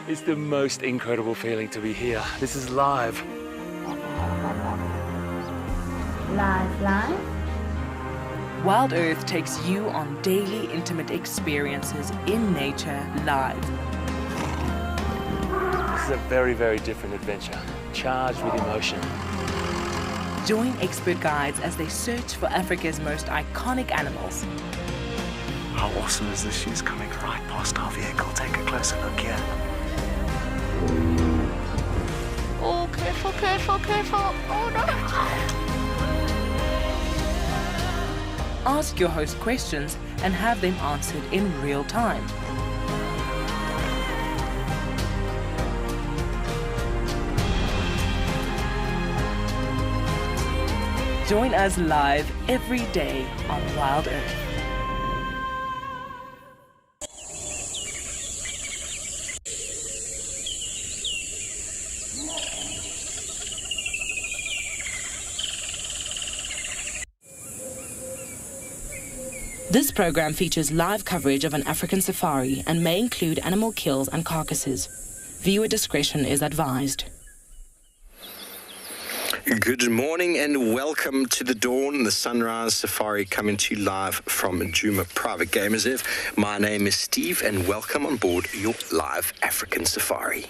It's the most incredible feeling to be here. This is live. Live. Wild Earth takes you on daily intimate experiences in nature live. This is a very, very different adventure, charged with emotion. Join expert guides as they search for Africa's most iconic animals. How awesome is this? She's coming right past our vehicle. Take a closer look here. Oh, careful. Oh, no. Ask your host questions and have them answered in real time. Join us live every day on Wild Earth. This program features live coverage of an African safari and may include animal kills and carcasses. Viewer discretion is advised. Good morning and welcome to the Dawn, the Sunrise Safari, coming to you live from Djuma Private Game Reserve. My name is Steve and welcome on board your live African safari.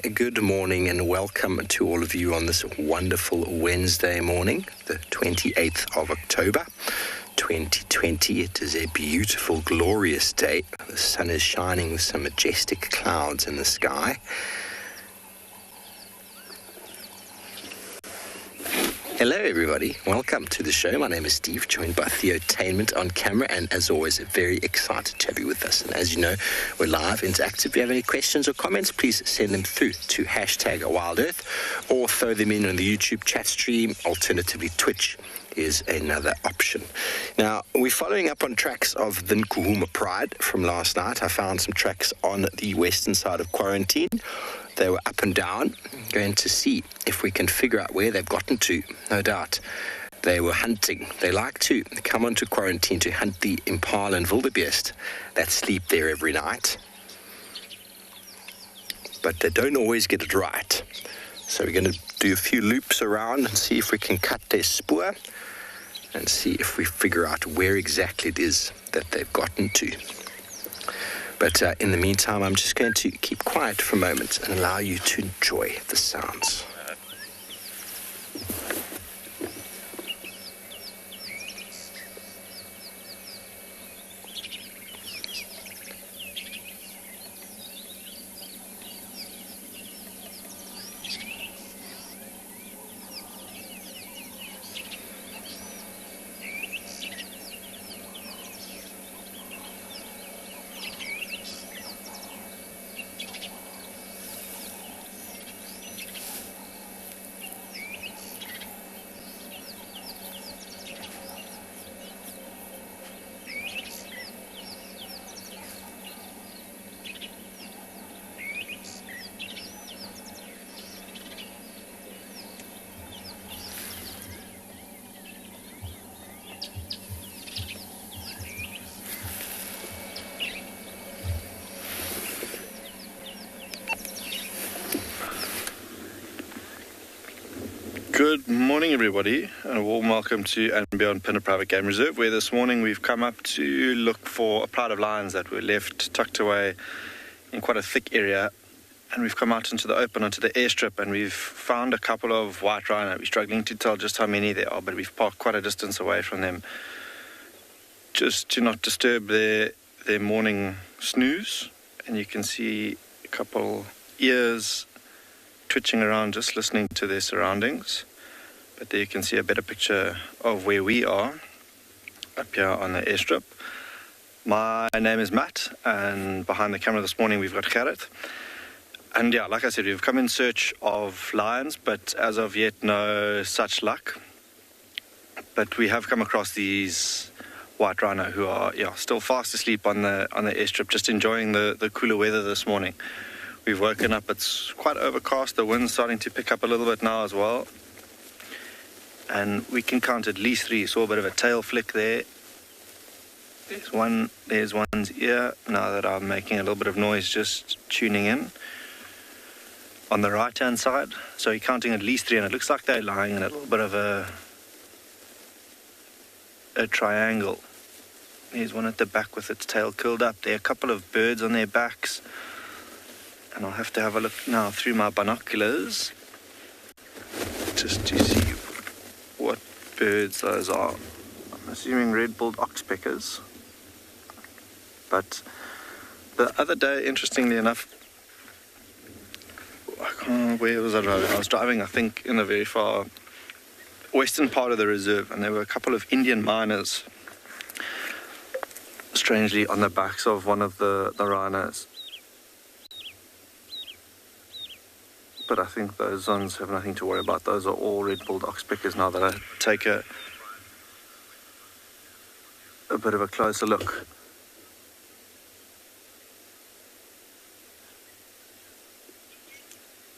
Good morning and welcome to all of you on this wonderful Wednesday morning, the 28th of October, 2020. It is a beautiful, glorious day. The sun is shining with some majestic clouds in the sky. Hello everybody, welcome to the show. My name is Steve, joined by Theotainment on camera, and as always, very excited to have you with us. And as you know, we're live, interactive. If you have any questions or comments, please send them through to #WildEarth or throw them in on the YouTube chat stream. Alternatively, Twitch is another option. Now, we're following up on tracks of the Nkuhuma Pride from last night. I found some tracks on the western side of quarantine. They were up and down, going to see if we can figure out where they've gotten to. No doubt they were hunting. They like to come onto quarantine to hunt the impala and wildebeest that sleep there every night. But they don't always get it right. So we're going to do a few loops around and see if we can cut their spoor and see if we figure out where exactly it is that they've gotten to. But in the meantime, I'm just going to keep quiet for a moment and allow you to enjoy the sounds. Good morning, everybody, and a warm welcome to and Beyond Pinner Private Game Reserve, where this morning we've come up to look for a pride of lions that were left tucked away in quite a thick area, and we've come out into the open, onto the airstrip, and we've found a couple of white rhino. We're struggling to tell just how many there are, but we've parked quite a distance away from them just to not disturb their morning snooze, and you can see a couple ears twitching around just listening to their surroundings. But there you can see a better picture of where we are up here on the airstrip. My name is Matt, and behind the camera this morning we've got Gerrit. And yeah, like I said, we've come in search of lions, but as of yet, no such luck. But we have come across these white rhino who are still fast asleep on the airstrip, just enjoying the cooler weather this morning. We've woken up, it's quite overcast, the wind's starting to pick up a little bit now as well. And we can count at least 3, saw a bit of a tail flick there. There's one's ear, now that I'm making a little bit of noise just tuning in. On the right hand side, so you're counting at least 3, and it looks like they're lying in a little bit of a triangle. There's one at the back with its tail curled up. There are a couple of birds on their backs, and I'll have to have a look now through my binoculars just to see what birds those are. I'm assuming red-billed oxpeckers. But the other day, interestingly enough, where was I driving? I was driving, I think, in the very far western part of the reserve, and there were a couple of Indian miners, strangely, on the backs of one of the rhinos. But I think those ones have nothing to worry about. Those are all red-billed oxpeckers now that I take a bit of a closer look.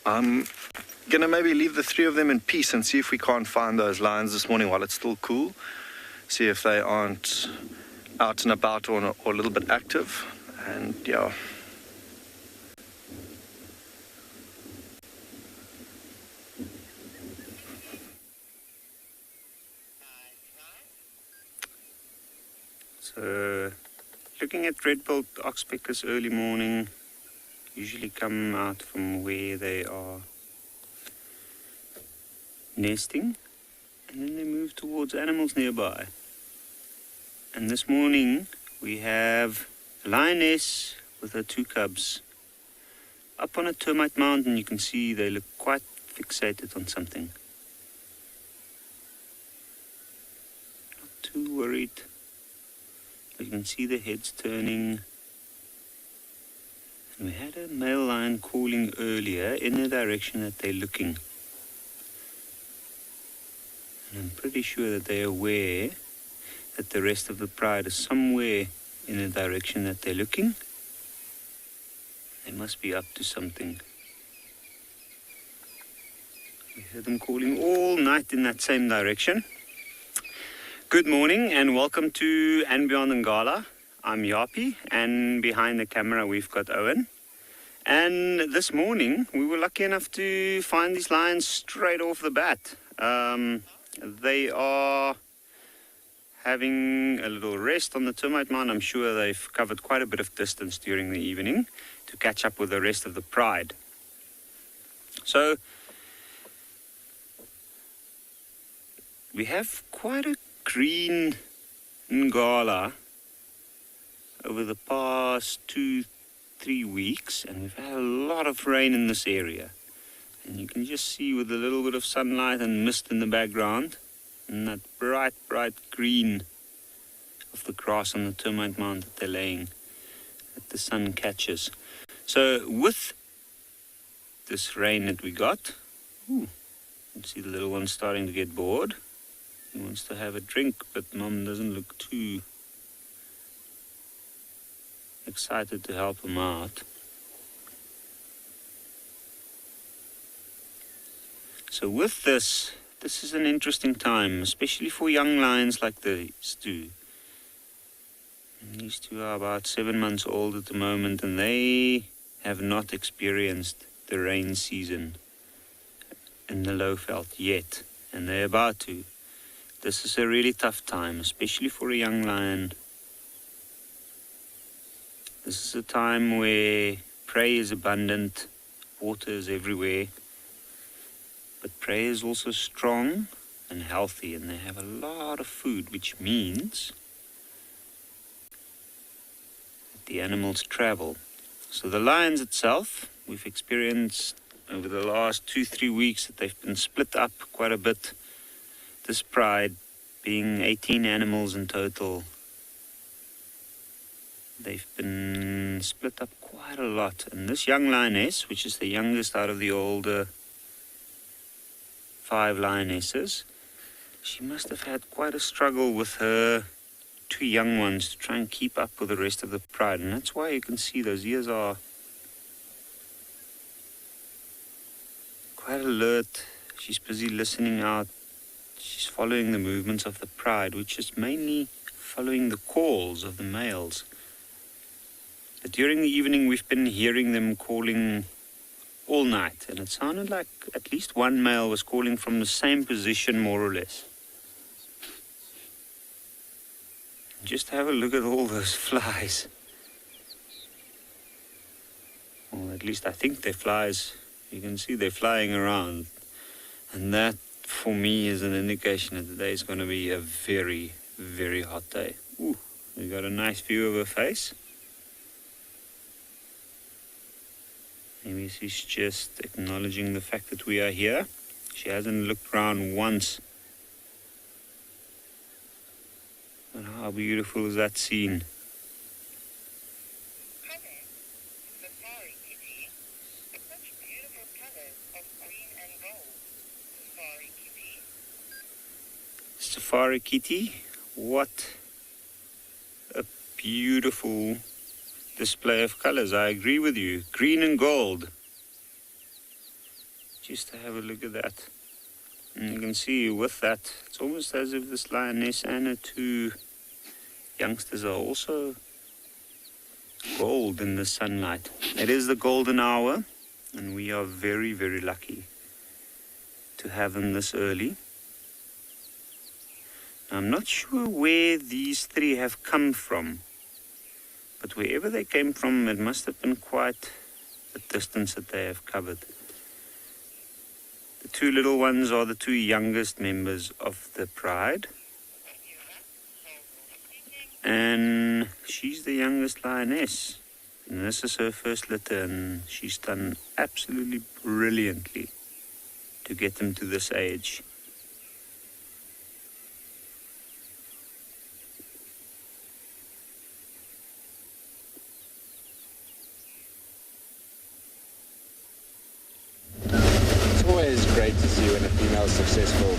I'm going to maybe leave the 3 of them in peace and see if we can't find those lions this morning while it's still cool. See if they aren't out and about or a little bit active. And yeah. So, looking at red-billed oxpeckers early morning, usually come out from where they are nesting, and then they move towards animals nearby. And this morning we have a lioness with her 2 cubs up on a termite mountain. You can see they look quite fixated on something. Not too worried. You can see their heads turning. And we had a male lion calling earlier in the direction that they're looking. And I'm pretty sure that they're aware that the rest of the pride is somewhere in the direction that they're looking. They must be up to something. We heard them calling all night in that same direction. Good morning and welcome to And Beyond Ngala. I'm Yapi, and behind the camera we've got Owen. And this morning we were lucky enough to find these lions straight off the bat. They are having a little rest on the termite mound. I'm sure they've covered quite a bit of distance during the evening to catch up with the rest of the pride. So we have quite a green Ngala over the past 2-3 weeks, and we've had a lot of rain in this area. And you can just see with a little bit of sunlight and mist in the background, and that bright green of the grass on the termite mound that they're laying, that the sun catches. So with this rain that we got, you can see the little one starting to get bored. He wants to have a drink, but Mom doesn't look too excited to help him out. So with this is an interesting time, especially for young lions like these two. And these 2 are about 7 months old at the moment, and they have not experienced the rain season in the Lowveld yet, and they're about to. This is a really tough time, especially for a young lion. This is a time where prey is abundant, water is everywhere, but prey is also strong and healthy, and they have a lot of food, which means that the animals travel. So the lions itself, we've experienced over the last 2-3 weeks that they've been split up quite a bit. This pride being 18 animals in total. they've been split up quite a lot. And this young lioness, which is the youngest out of the older 5 lionesses, she must have had quite a struggle with her 2 young ones to try and keep up with the rest of the pride. And that's why you can see those ears are quite alert. She's busy listening out. She's following the movements of the pride, which is mainly following the calls of the males. But during the evening, we've been hearing them calling all night, and it sounded like at least one male was calling from the same position, more or less. Just have a look at all those flies. Well, at least I think they're flies. You can see they're flying around. And that, for me, is an indication that today is going to be a very, very hot day. Ooh, we got a nice view of her face. Maybe she's just acknowledging the fact that we are here. She hasn't looked around once. But how beautiful is that scene? Safari kitty, what a beautiful display of colors. I agree with you. Green and gold. Just to have a look at that. And you can see with that, it's almost as if this lioness and her 2 youngsters are also gold in the sunlight. It is the golden hour, and we are very, very lucky to have them this early. I'm not sure where these 3 have come from, but wherever they came from, it must have been quite the distance that they have covered. The 2 little ones are the 2 youngest members of the pride, and she's the youngest lioness, and this is her first litter, and she's done absolutely brilliantly to get them to this age. Great to see when a female is successful and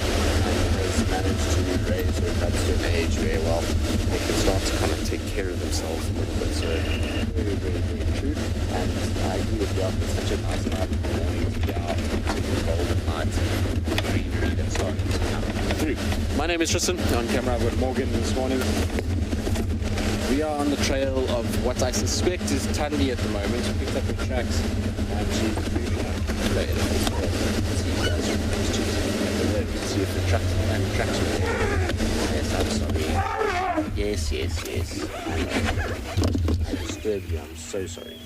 has managed to raise her cubs to an age where, well, they can start to kind of take care of themselves a little bit. So very, very, very true. And I agree with you. It's such a nice night in the morning to get out to the golden light. Green read and starting to come through. My name is Tristan. On camera, I've got Morgan this morning. We are on the trail of what I suspect is Tandy at the moment. She picked up her tracks and she's moving up the elephants. See if the tracks are there. Yes, I'm sorry. Yes. I disturbed you. I'm so sorry.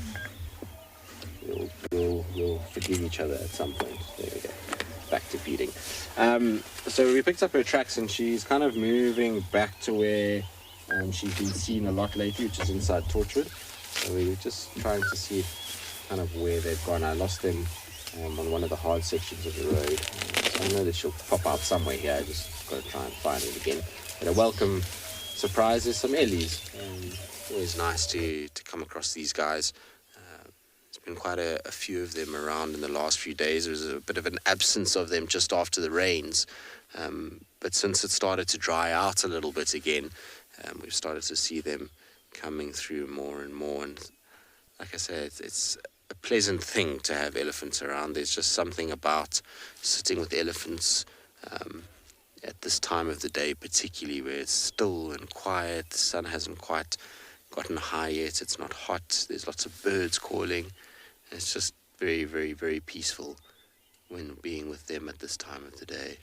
We'll forgive each other at some point. There we go. Back to feeding. So we picked up her tracks and she's kind of moving back to where she's been seen a lot lately, which is inside Torchwood. So we were just trying to see kind of where they've gone. I lost them on one of the hard sections of the road. So I know that she'll pop out somewhere here. I just got to try and find it again. But a welcome surprise is some Ellies. Always nice to come across these guys. There's been quite a few of them around in the last few days. There was a bit of an absence of them just after the rains. But since it started to dry out a little bit again, we've started to see them coming through more and more. And like I said, it's a pleasant thing to have elephants around. There's just something about sitting with elephants at this time of the day, particularly where it's still and quiet. The sun hasn't quite gotten high yet. It's not hot. There's lots of birds calling. It's just very, very, very peaceful when being with them at this time of the day.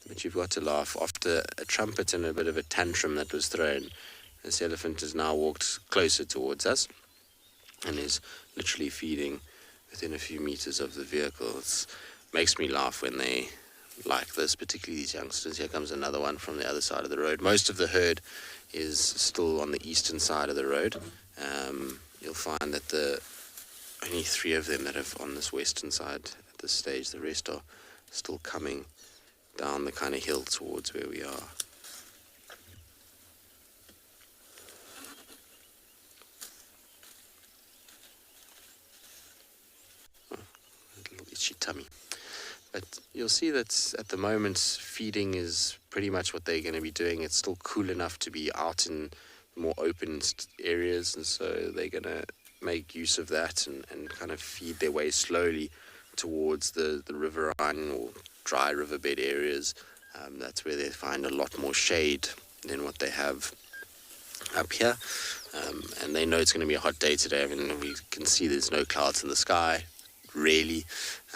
But you've got to laugh. After a trumpet and a bit of a tantrum that was thrown, this elephant has now walked closer towards us and is literally feeding within a few meters of the vehicle. It makes me laugh when they like this, particularly these youngsters. Here comes another one from the other side of the road. Most of the herd is still on the eastern side of the road. You'll find that the only 3 of them that are on this western side at this stage. The rest are still coming down the kind of hill towards where we are. Oh, a little itchy tummy. But you'll see that at the moment feeding is pretty much what they're going to be doing. It's still cool enough to be out in more open areas, and so they're going to make use of that and kind of feed their way slowly towards the riverine or dry riverbed areas. That's where they find a lot more shade than what they have up here. And they know it's going to be a hot day today. I mean, we can see there's no clouds in the sky, really.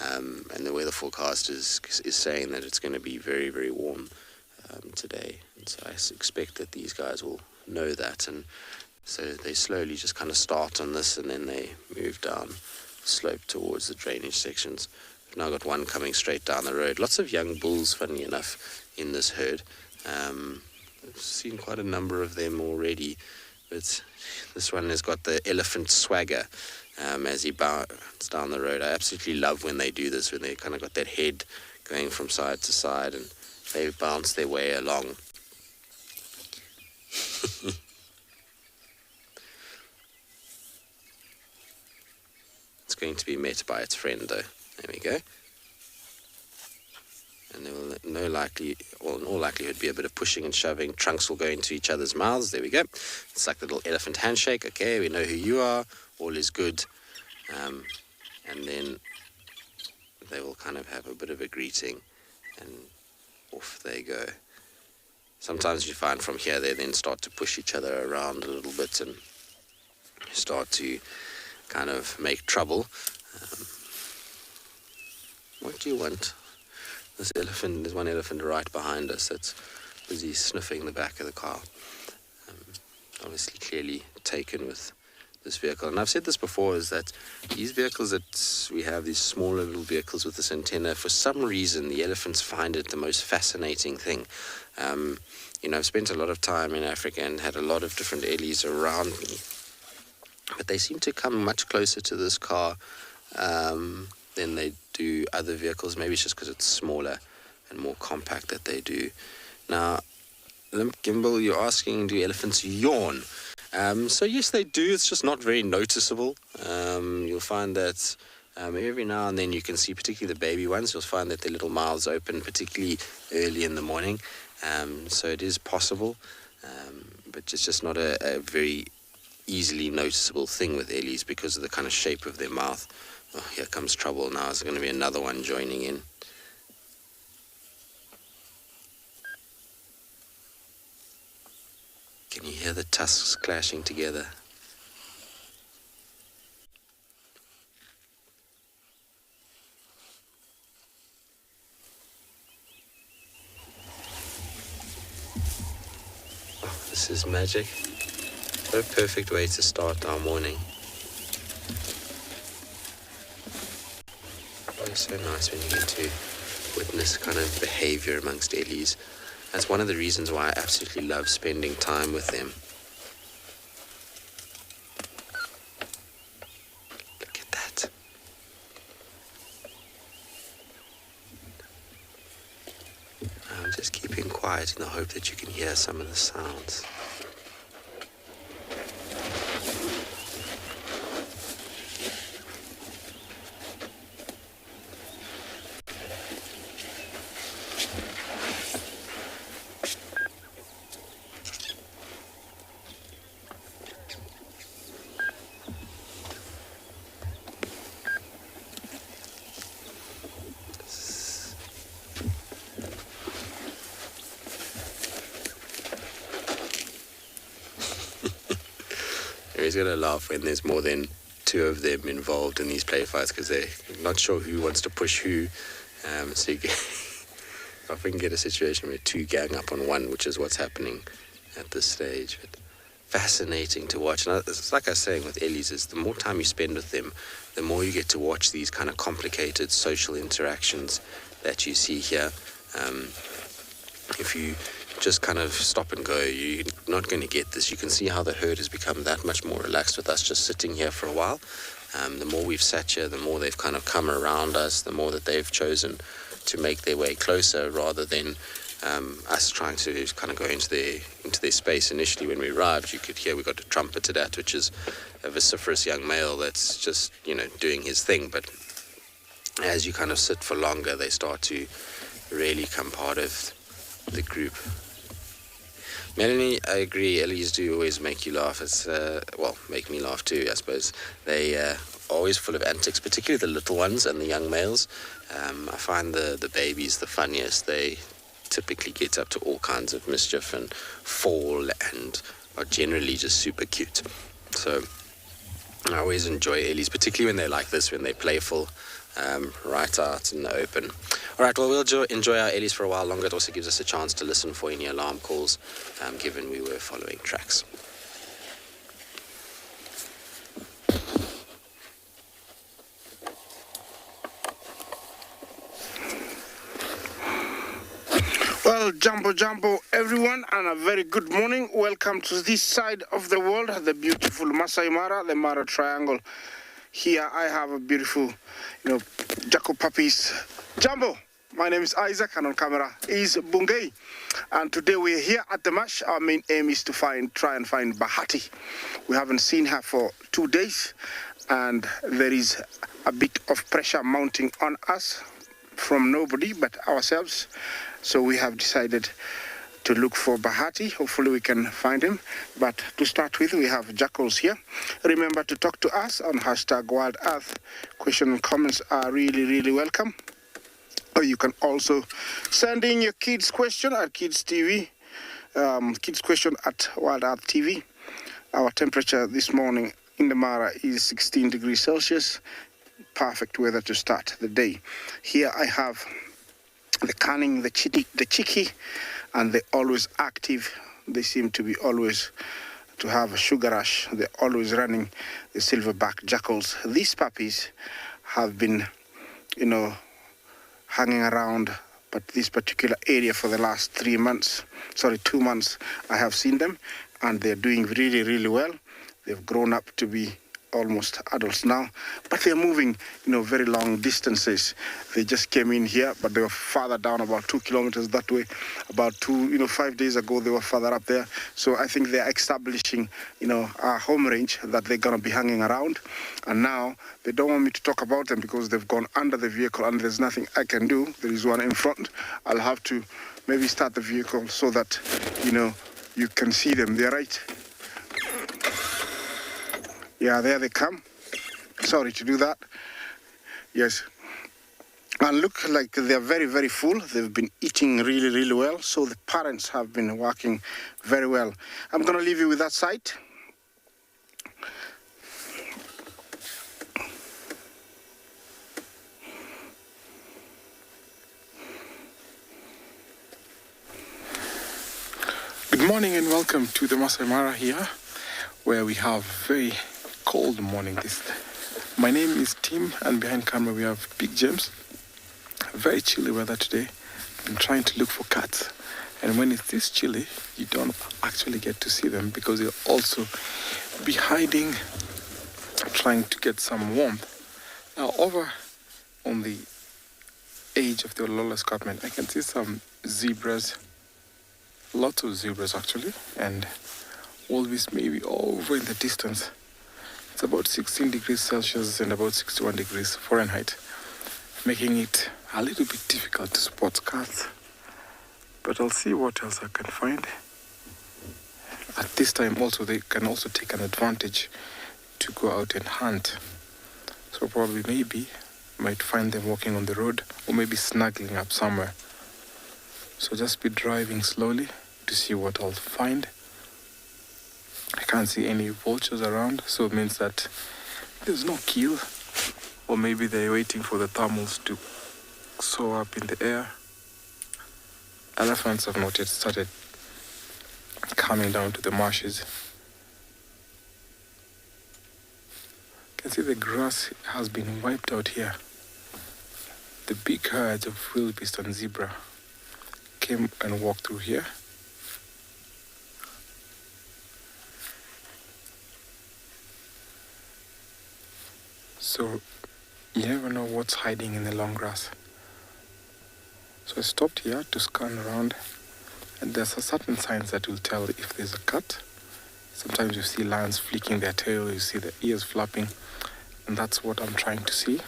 And the weather forecast is saying that it's going to be very, very warm today. And so I expect that these guys will know that. And so they slowly just kind of start on this, and then they move down slope towards the drainage sections. We've now got one coming straight down the road. Lots of young bulls, funny enough, in this herd. I've seen quite a number of them already, but this one has got the elephant swagger as he bounds down the road. I absolutely love when they do this, when they kind of got that head going from side to side and they bounce their way along. It's going to be met by its friend, though. There we go. And there will in all likelihood be a bit of pushing and shoving. Trunks will go into each other's mouths. There we go. It's like the little elephant handshake. Okay, we know who you are. All is good. And then they will kind of have a bit of a greeting, and off they go. Sometimes you find from here they then start to push each other around a little bit and start to kind of make trouble. What do you want? This elephant, there's one elephant right behind us that's busy sniffing the back of the car. Obviously clearly taken with this vehicle. And I've said this before, is that these vehicles that we have, these smaller little vehicles with this antenna, for some reason the elephants find it the most fascinating thing. I've spent a lot of time in Africa and had a lot of different ellies around me, but they seem to come much closer to this car than they do other vehicles. Maybe it's just because it's smaller and more compact that they do. Now, Limp Gimbal, you're asking, do elephants yawn? So yes, they do. It's just not very noticeable. You'll find that every now and then you can see, particularly the baby ones, you'll find that their little mouths open, particularly early in the morning. So it is possible, but it's just not a very easily noticeable thing with ellies because of the kind of shape of their mouth. Oh, here comes trouble now. There's going to be another one joining in. Can you hear the tusks clashing together? Oh, this is magic. What a perfect way to start our morning. It's so nice when you get to witness kind of behavior amongst ellies. That's one of the reasons why I absolutely love spending time with them. Look at that. I'm just keeping quiet in the hope that you can hear some of the sounds. He's going to laugh when there's more than two of them involved in these play fights because they're not sure who wants to push who. So you often get a situation where two gang up on one, which is what's happening at this stage. But fascinating to watch. And it's like I was saying with ellies, is the more time you spend with them, the more you get to watch these kind of complicated social interactions that you see here. If you just kind of stop and go, you're not going to get this. You can see how the herd has become that much more relaxed with us just sitting here for a while. The more we've sat here, the more they've kind of come around us, the more that they've chosen to make their way closer rather than us trying to kind of go into their space. Initially, when we arrived, you could hear we got a trumpeted at, which is a vociferous young male that's just, doing his thing. But as you kind of sit for longer, they start to really come part of the group. Melanie, I agree. Ellies do always make you laugh. It's make me laugh too, I suppose. They are always full of antics, particularly the little ones and the young males. I find the babies the funniest. They typically get up to all kinds of mischief and fall and are generally just super cute. So I always enjoy Ellies, particularly when they're like this, when they're playful, right out in the open. All right, well, we'll enjoy our Ellies for a while longer. It also gives us a chance to listen for any alarm calls, given we were following tracks. Well, Jumbo everyone, and a very good morning. Welcome to this side of the world, the beautiful Masai Mara, the Mara Triangle. Here I have a beautiful, Jaco puppies. Jumbo, my name is Isaac, and on camera is Bungei. And today we're here at the marsh. Our main aim is to try and find Bahati. We haven't seen her for 2 days, and there is a bit of pressure mounting on us from nobody but ourselves. So we have decided to look for Bahati. Hopefully we can find him. But to start with, we have jackals here. Remember to talk to us on #WildEarth. Questions and comments are really, really welcome. Or you can also send in your kids' question at Kids TV, kids' question at Wild Earth TV. Our temperature this morning in the Mara is 16 degrees Celsius. Perfect weather to start the day. Here I have the cunning, the cheeky, and they're always active. They seem to be always to have a sugar rush. They're always running, the silverback jackals. These puppies have been, hanging around but this particular area for the last 2 months. I have seen them, and they're doing really, really well. They've grown up to be almost adults now, but they're moving, very long distances. They just came in here, but they were farther down, about 2 kilometers that way. About 5 days ago, they were further up there. So I think they're establishing, a home range that they're going to be hanging around. And now they don't want me to talk about them because they've gone under the vehicle and there's nothing I can do. There is one in front. I'll have to maybe start the vehicle so that, you can see them. They're right. Yeah, there they come. Sorry to do that. Yes. And look like they're very, very full. They've been eating really, really well. So the parents have been working very well. I'm going to leave you with that sight. Good morning and welcome to the Masai Mara here, where we have very cold morning. My name is Tim, and behind camera we have Big James. Very chilly weather today. I'm trying to look for cats, and when it's this chilly, you don't actually get to see them because they'll also be hiding, trying to get some warmth. Now, over on the edge of the Ololo escarpment, I can see some zebras, lots of zebras actually, and wolves maybe over in the distance. It's about 16 degrees Celsius and about 61 degrees Fahrenheit, making it a little bit difficult to spot cats. But I'll see what else I can find. At this time also, they can also take an advantage to go out and hunt. So probably maybe might find them walking on the road or maybe snuggling up somewhere. So just be driving slowly to see what I'll find. I can't see any vultures around, so it means that there's no kill, or maybe they're waiting for the thermals to soar up in the air. Elephants have not yet started coming down to the marshes. You can see the grass has been wiped out here. The big herds of wildebeest and zebra came and walked through here. So you never know what's hiding in the long grass. So I stopped here to scan around, and there's a certain signs that will tell if there's a cut. Sometimes you see lions flicking their tail, you see the ears flapping, and that's what I'm trying to see.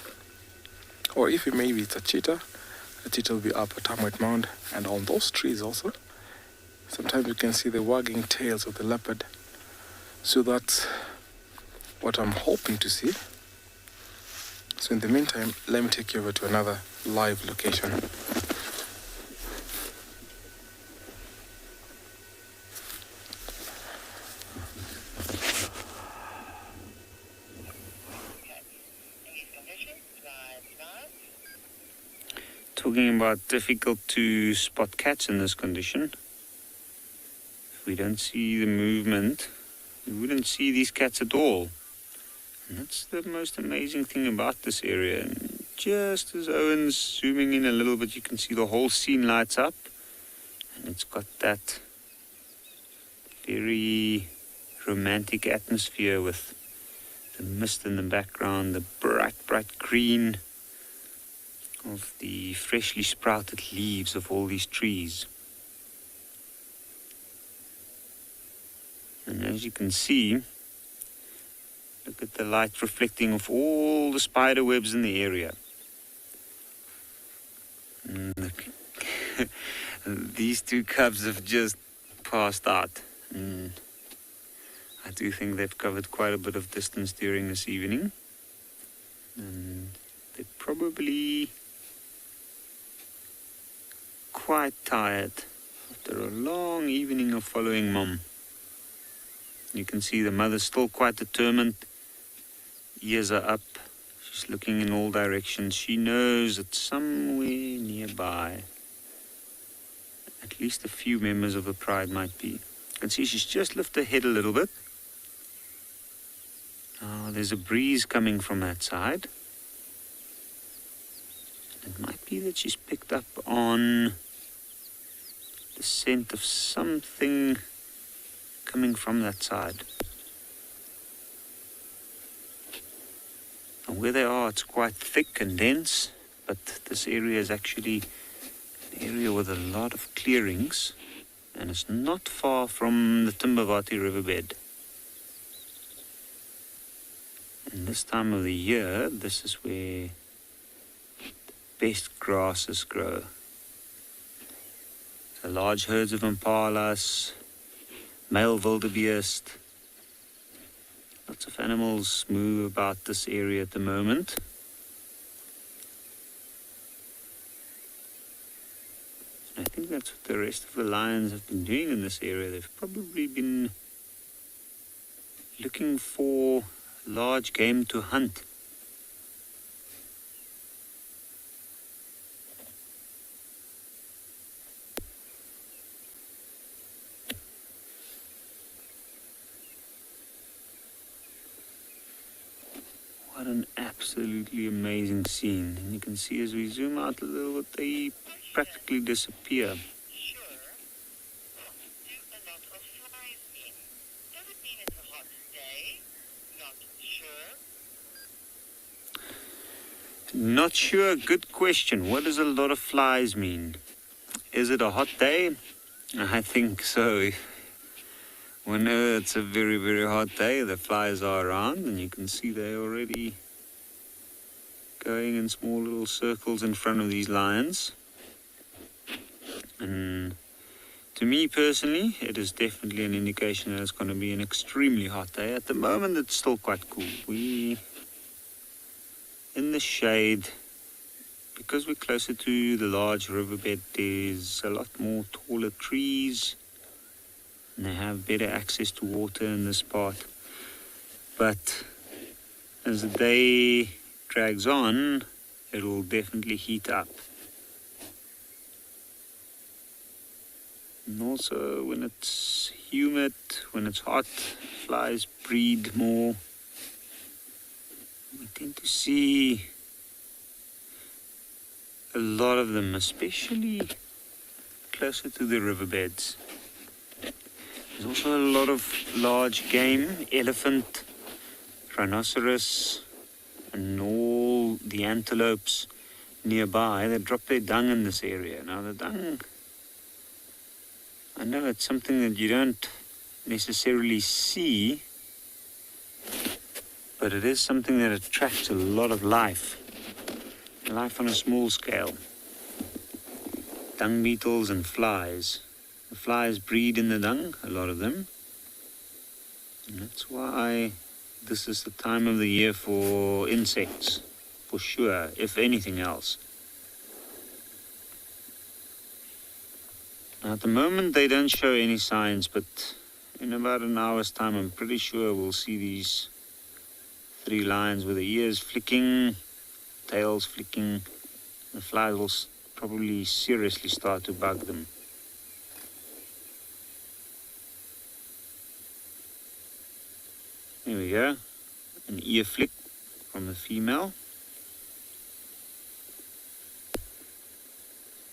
Or if maybe it's a cheetah will be up a termite mound, and on those trees also. Sometimes you can see the wagging tails of the leopard. So that's what I'm hoping to see. So in the meantime, let me take you over to another live location. Talking about difficult to spot cats in this condition. If we don't see the movement, we wouldn't see these cats at all. And that's the most amazing thing about this area. And just as Owen's zooming in a little bit, you can see the whole scene lights up. And it's got that very romantic atmosphere with the mist in the background, the bright green of the freshly sprouted leaves of all these trees. And as you can see, look at the light reflecting off all the spider webs in the area. And look, these two cubs have just passed out. And I do think they've covered quite a bit of distance during this evening. And they're probably quite tired after a long evening of following Mom. You can see the mother's still quite determined. Ears are up. She's looking in all directions. She knows that somewhere nearby, at least a few members of the pride might be. You can see she's just lifted her head a little bit. Oh, there's a breeze coming from that side. It might be that she's picked up on the scent of something coming from that side. And where they are, it's quite thick and dense, but this area is actually an area with a lot of clearings, and it's not far from the Timbavati riverbed. And this time of the year, this is where the best grasses grow. So large herds of impalas, male wildebeest. Lots of animals move about this area at the moment. And I think that's what the rest of the lions have been doing in this area. They've probably been looking for large game to hunt. What an absolutely amazing scene. And you can see as we zoom out a little bit, they practically disappear. Not sure, good question. What does a lot of flies mean? Is it a hot day? I think so. Whenever it's a very, very hot day, the flies are around, and you can see they're already going in small little circles in front of these lions. And to me personally, it is definitely an indication that it's going to be an extremely hot day. At the moment, it's still quite cool. We in the shade, because we're closer to the large riverbed, there's a lot more taller trees, and they have better access to water in this part. But as the day drags on, it will definitely heat up. And also when it's humid, when it's hot, flies breed more. We tend to see a lot of them, especially closer to the riverbeds. There's also a lot of large game, elephant, rhinoceros, and all the antelopes, nearby that drop their dung in this area. Now the dung, I know it's something that you don't necessarily see, but it is something that attracts a lot of life on a small scale. Dung beetles and flies. The flies breed in the dung, a lot of them. And that's why this is the time of the year for insects, for sure, if anything else. Now, at the moment they don't show any signs, but in about an hour's time I'm pretty sure we'll see these 3 lions with the ears flicking, tails flicking. The flies will probably seriously start to bug them. There we go, an ear flick from the female.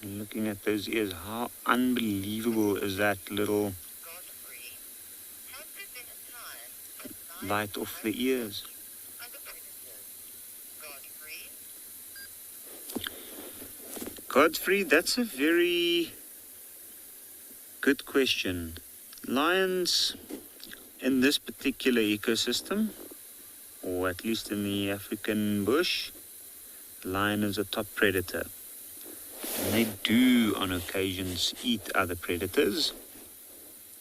And looking at those ears, how unbelievable is that little light off the ears? Godfrey, that's a very good question. Lions in this particular ecosystem, or at least in the African bush, the lion is a top predator. And they do on occasions eat other predators.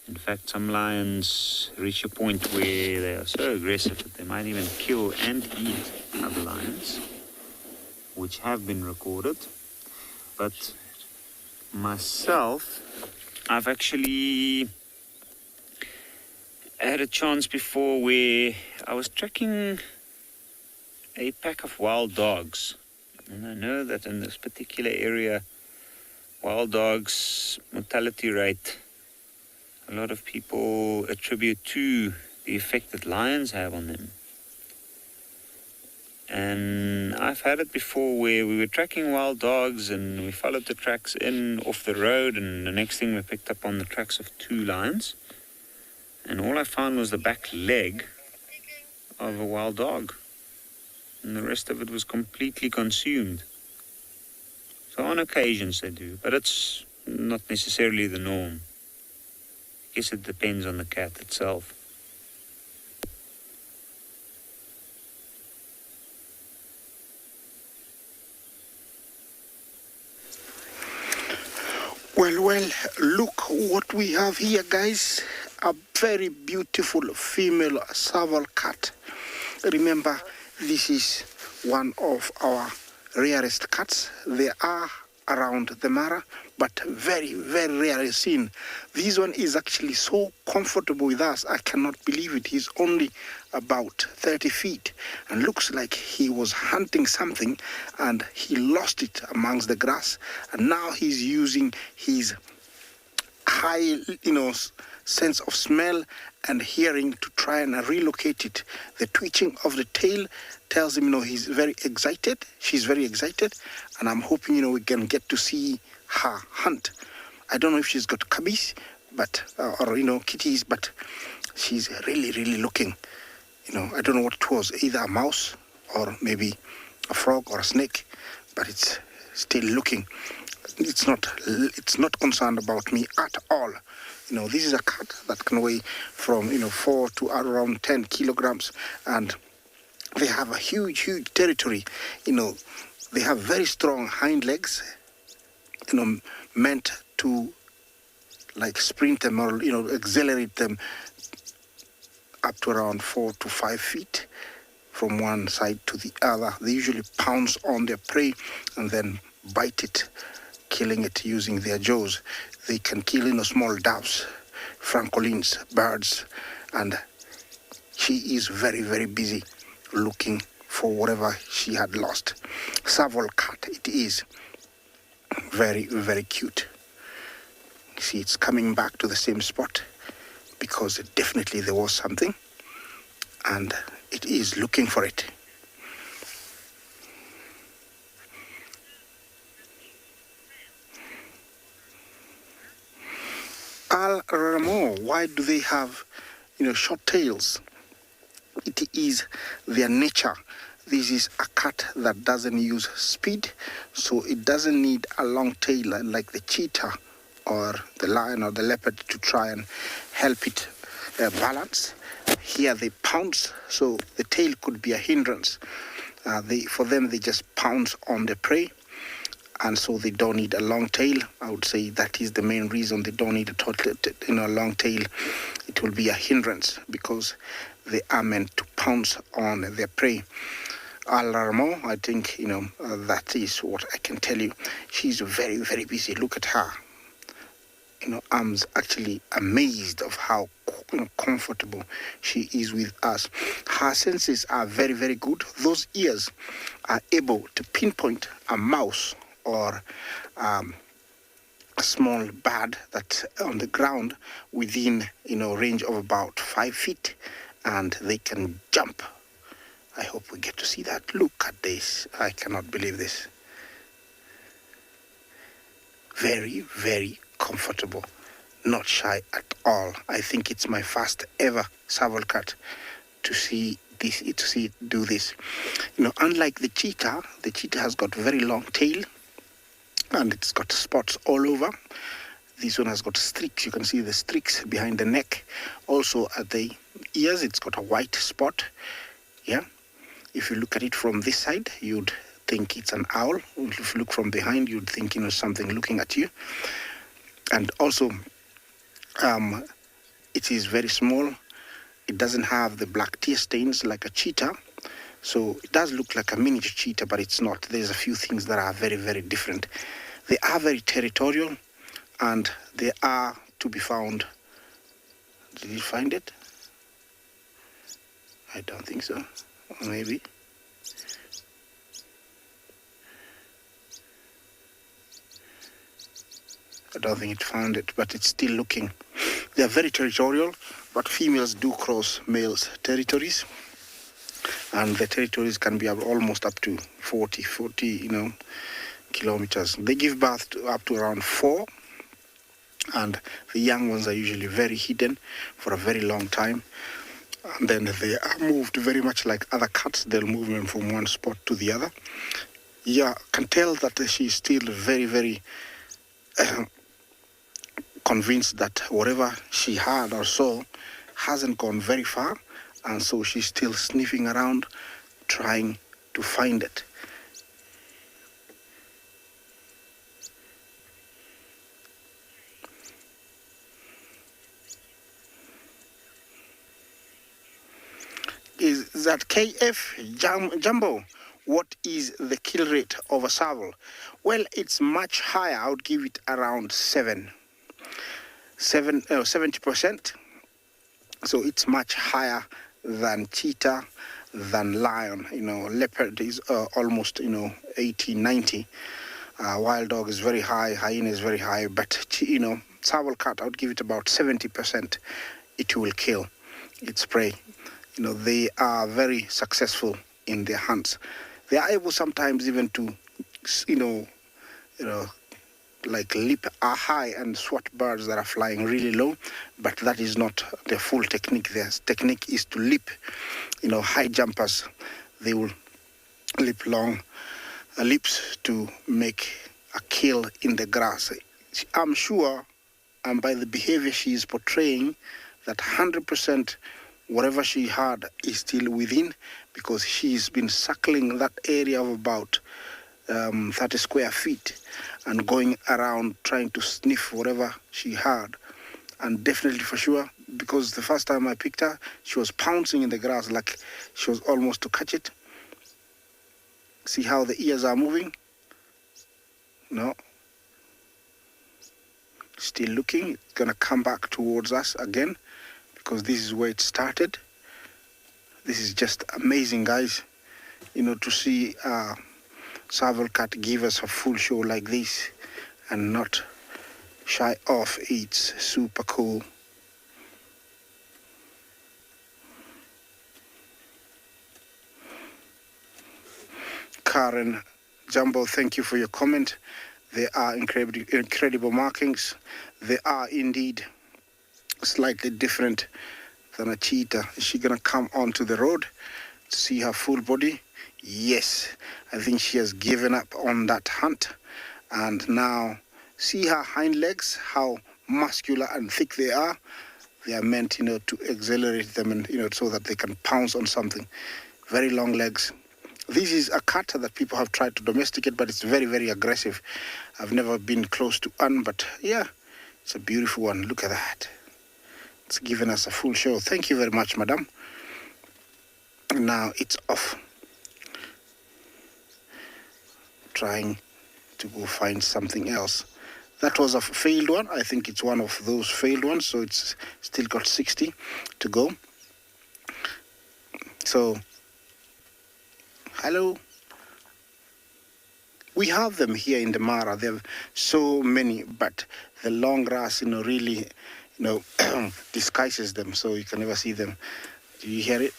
In fact, some lions reach a point where they are so aggressive that they might even kill and eat other lions, which have been recorded. But myself, I've actually had a chance before where I was tracking a pack of wild dogs. And I know that in this particular area, wild dogs' mortality rate, a lot of people attribute to the effect that lions have on them. And I've had it before where we were tracking wild dogs and we followed the tracks in off the road, and the next thing we picked up on the tracks of 2 lions. And all I found was the back leg of a wild dog. And the rest of it was completely consumed. So on occasions they do, but it's not necessarily the norm. I guess it depends on the cat itself. Well, look what we have here, guys. A very beautiful female serval cat. Remember, this is one of our rarest cats. They are around the Mara, but very, very rarely seen. This one is actually so comfortable with us. I cannot believe it. He's only about 30 feet and looks like he was hunting something and he lost it amongst the grass. And now he's using his high, sense of smell and hearing to try and relocate it. The twitching of the tail tells him, he's very excited. She's very excited, and I'm hoping, we can get to see her hunt. I don't know if she's got cubbies, but or kitties, but she's really, really looking. I don't know what it was, either a mouse or maybe a frog or a snake, but it's still looking. It's not concerned about me at all. This is a cat that can weigh from 4 to around 10 kilograms, and they have a huge territory. They have very strong hind legs, meant to sprint them or accelerate them up to around 4 to 5 feet from one side to the other. They usually pounce on their prey and then bite it, killing it using their jaws. They can kill small doves, francolins, birds, and she is very, very busy looking for whatever she had lost. Serval cat it is. Very, very cute. You see, it's coming back to the same spot because definitely there was something and it is looking for it. Al Ramo, why do they have, short tails? It is their nature. This is a cat that doesn't use speed, so it doesn't need a long tail like the cheetah or the lion or the leopard to try and help it balance. Here they pounce, so the tail could be a hindrance. For them, they just pounce on the prey, and so they don't need a long tail. I would say that is the main reason they don't need a long tail. It will be a hindrance because they are meant to pounce on their prey. Alarmo, I think, that is what I can tell you. She's very, very busy. Look at her. I'm actually amazed of how comfortable she is with us. Her senses are very, very good. Those ears are able to pinpoint a mouse or a small bird that's on the ground within, range of about 5 feet, and they can jump. I hope we get to see that. Look at this. I cannot believe this. Very, very comfortable. Not shy at all. I think it's my first ever serval cat to see it do this. Unlike the cheetah has got very long tail and it's got spots all over. This one has got streaks. You can see the streaks behind the neck. Also at the ears, it's got a white spot. Yeah. If you look at it from this side, you'd think it's an owl. If you look from behind, you'd think something looking at you. And also, it is very small. It doesn't have the black tear stains like a cheetah. So it does look like a miniature cheetah, but it's not. There's a few things that are very, very different. They are very territorial, and they are to be found. Did you find it? I don't think so. Or maybe. I don't think it found it, but it's still looking. They are very territorial, but females do cross males' territories. And the territories can be almost up to 40, kilometers. They give birth to up to around 4. And the young ones are usually very hidden for a very long time. And then they are moved very much like other cats. They'll move them from one spot to the other. Yeah, can tell that she's still very, very convinced that whatever she had or saw hasn't gone very far. And so she's still sniffing around, trying to find it. Is that KF Jumbo? What is the kill rate of a serval? Well, it's much higher. I would give it around 70%. So it's much higher than cheetah, than lion. Leopard is almost 80, 90. Wild dog is very high, hyena is very high, but serval cat, I would give it about 70%. It will kill its prey. They are very successful in their hunts. They are able sometimes even to, like leap high and swat birds that are flying really low, but that is not their full technique. Their technique is to leap. High jumpers, they will leap long leaps to make a kill in the grass. I'm sure, and by the behavior she is portraying, that 100% whatever she had is still within, because she's been circling that area of about 30 square feet and going around trying to sniff whatever she had. And definitely for sure, because the first time I picked her, she was pouncing in the grass like she was almost to catch it. See how the ears are moving? No. Still looking. It's gonna come back towards us again, because this is where it started. This is just amazing, guys. To see serval cat give us a full show like this and not shy off. It's super cool. Karen Jumbo, thank you for your comment. They are incredible markings. They are indeed slightly different than a cheetah. Is she gonna come onto the road to see her full body? Yes, I think she has given up on that hunt. And now, see her hind legs, how muscular and thick they are. They are meant, to accelerate them and, so that they can pounce on something. Very long legs. This is a cat that people have tried to domesticate, but it's very, very aggressive. I've never been close to one, but yeah, it's a beautiful one. Look at that. It's given us a full show. Thank you very much, madam. Now it's off. Trying to go find something else. That was a failed one. I think it's one of those failed ones, so it's still got 60 to go. So, hello. We have them here in the Mara. There are so many, but the long grass, really, disguises them, so you can never see them. Do you hear it?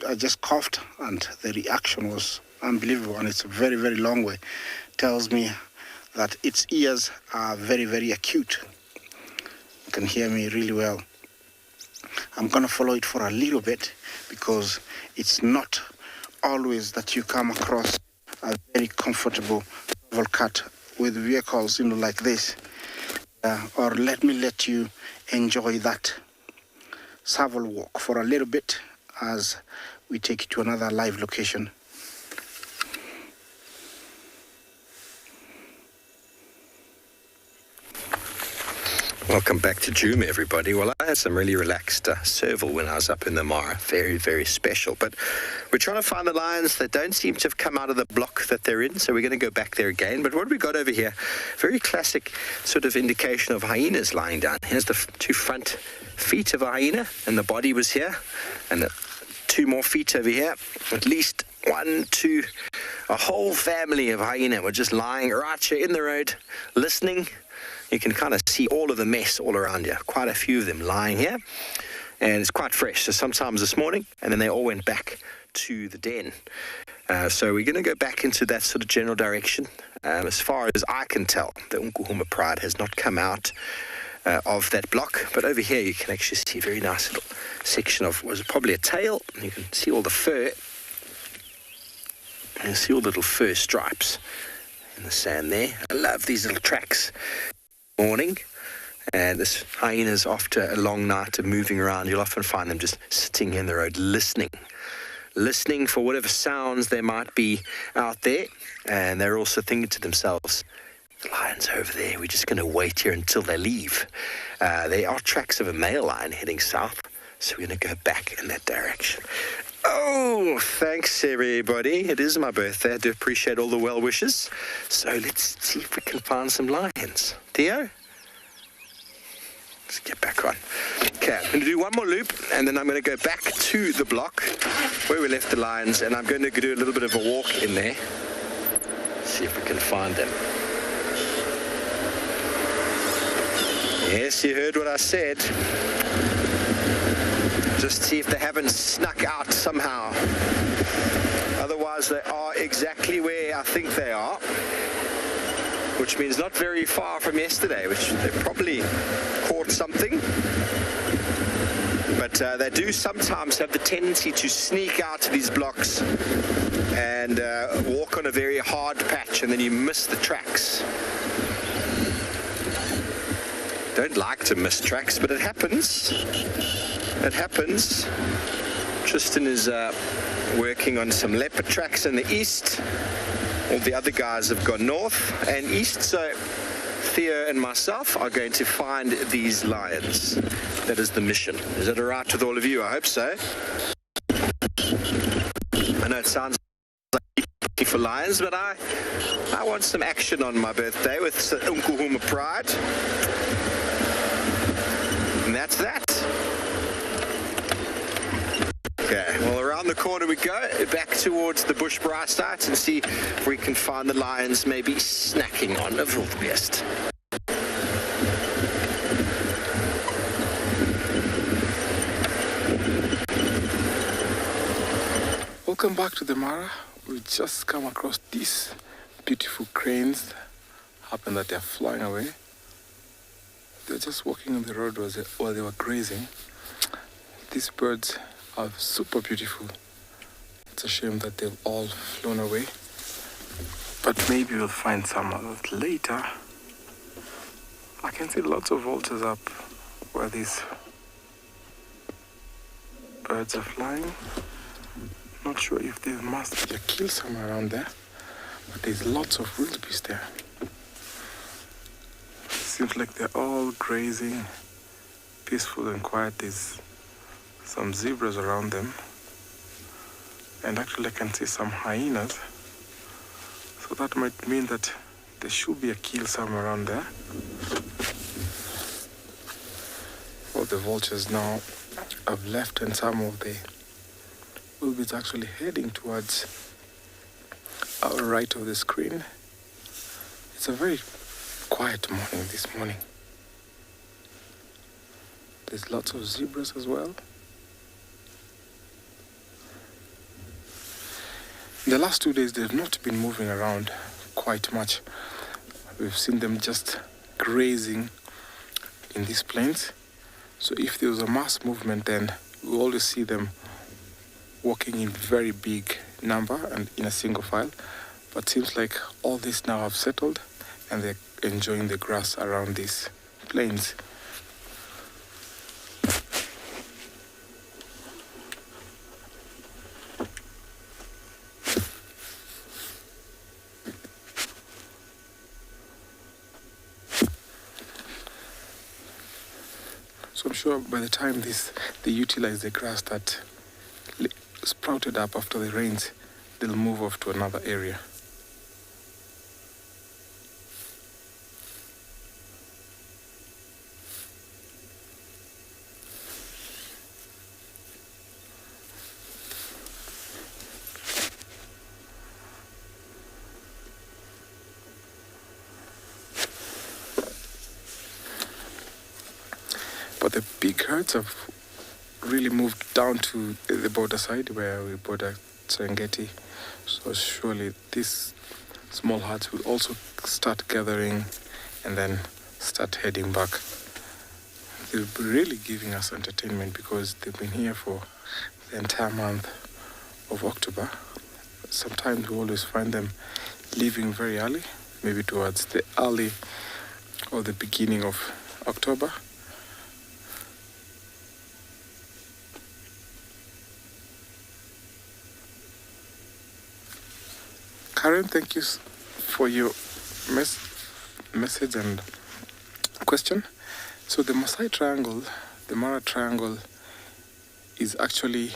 I just coughed, and the reaction was unbelievable, and it's a very, very long way. Tells me that its ears are very, very acute. You can hear me really well. I'm going to follow it for a little bit because it's not always that you come across a very comfortable travel cat with vehicles, like this. Or let you enjoy that travel walk for a little bit as we take you to another live location. Welcome back to Joom, everybody. Well, I had some really relaxed serval when I was up in the Mara. Very, very special. But we're trying to find the lions that don't seem to have come out of the block that they're in, so we're going to go back there again. But what have we got over here? Very classic sort of indication of hyenas lying down. Here's the two front feet of a hyena, and the body was here. And two more feet over here. At least one, two, a whole family of hyena were just lying right here in the road, listening. You can kind of see all of the mess all around you. Quite a few of them lying here. And it's quite fresh. So sometimes this morning, and then they all went back to the den. So we're going to go back into that sort of general direction. As far as I can tell, the Unkuhuma Pride has not come out of that block. But over here, you can actually see a very nice little section of, was probably a tail. You can see all the fur. And you see all the little fur stripes in the sand there. I love these little tracks. Morning, and this hyenas, after a long night of moving around, you'll often find them just sitting in the road listening for whatever sounds there might be out there. And they're also thinking to themselves, the lion's over there, we're just going to wait here until they leave. There are tracks of a male lion heading south, so we're going to go back in that direction. Oh, thanks everybody. It is my birthday. I do appreciate all the well wishes. So let's see if we can find some lions. Theo? Let's get back on. Okay, I'm going to do one more loop, and then I'm going to go back to the block where we left the lions, and I'm going to do a little bit of a walk in there. See if we can find them. Yes, you heard what I said. Just see if they haven't snuck out somehow. Otherwise, they are exactly where I think they are, which means not very far from yesterday, which they probably caught something. But they do sometimes have the tendency to sneak out of these blocks and walk on a very hard patch, and then you miss the tracks. Don't like to miss tracks, but it happens. It happens. Tristan is working on some leopard tracks in the east. All the other guys have gone north and east, so Theo and myself are going to find these lions. That is the mission. Is that all right with all of you? I hope so. I know it sounds like looking for lions, but I want some action on my birthday with Unkuhuma Pride. And that's that. Okay, well, around the corner we go, back towards the Bushbrae site, and see if we can find the lions maybe snacking on a wildebeest. Welcome back to the Mara. We just come across these beautiful cranes. Happened that they're flying away. They're just walking on the road while they were grazing. These birds are super beautiful. It's a shame that they've all flown away. But maybe we'll find some others later. I can see lots of vultures up where these birds are flying. Not sure if there must be a kill somewhere around there, but there's lots of wildebeest there. Seems like they're all grazing, peaceful and quiet. There's some zebras around them, and actually I can see some hyenas. So that might mean that there should be a kill somewhere around there. All the vultures now have left, and some of the wildebeest actually heading towards our right of the screen. It's a very quiet morning this morning. There's lots of zebras as well. The last 2 days they've not been moving around quite much. We've seen them just grazing in these plains. So if there was a mass movement, then we always see them walking in very big number and in a single file. But seems like all this now have settled and they're enjoying the grass around these plains. So I'm sure by the time they utilize the grass that sprouted up after the rains, they'll move off to another area. But the big herds have really moved down to the border side where we border Serengeti. So surely these small herds will also start gathering and then start heading back. They'll be really giving us entertainment because they've been here for the entire month of October. Sometimes we always find them leaving very early, maybe towards the early or the beginning of October. Karen, thank you for your message and question. So the Maasai Triangle, the Mara Triangle, is actually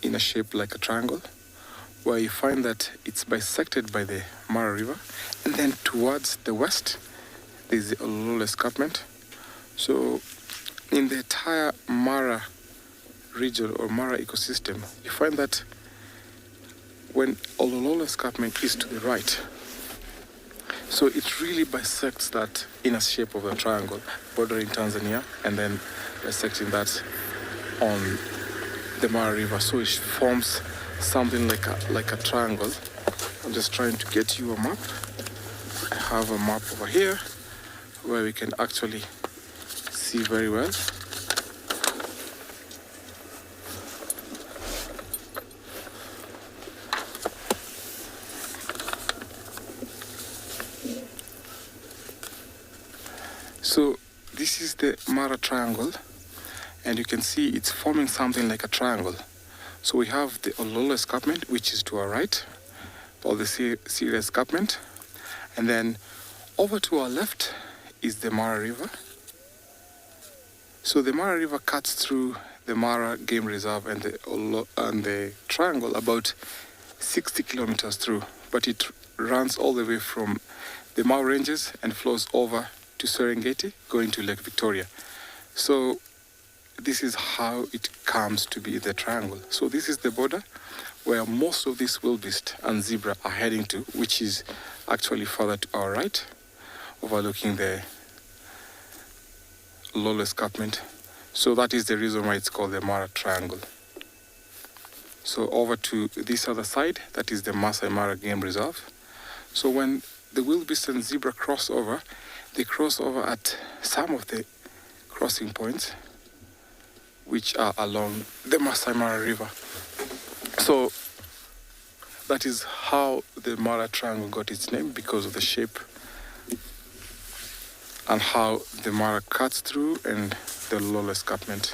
in a shape like a triangle, where you find that it's bisected by the Mara River, and then towards the west, there's the Olololo Escarpment. So in the entire Mara region or Mara ecosystem, you find that when Olololo Escarpment is to the right, so it really bisects that inner shape of the triangle, bordering Tanzania, and then bisecting that on the Mara River. So it forms something like a triangle. I'm just trying to get you a map. I have a map over here where we can actually see very well. So this is the Mara Triangle, and you can see it's forming something like a triangle. So we have the Olololo Escarpment, which is to our right, or the Sierra Escarpment, and then over to our left is the Mara River. So the Mara River cuts through the Mara Game Reserve and the triangle about 60 kilometers through, but it runs all the way from the Mau Ranges and flows over to Serengeti, going to Lake Victoria. So this is how it comes to be the triangle. So this is the border where most of these wildebeest and zebra are heading to, which is actually further to our right, overlooking the Olololo Escarpment. So that is the reason why it's called the Mara Triangle. So over to this other side, that is the Masai Mara Game Reserve. So when the wildebeest and zebra cross over, they cross over at some of the crossing points, which are along the Masai Mara River. So That is how the Mara Triangle got its name, because of the shape and how the Mara cuts through and the LOL escarpment.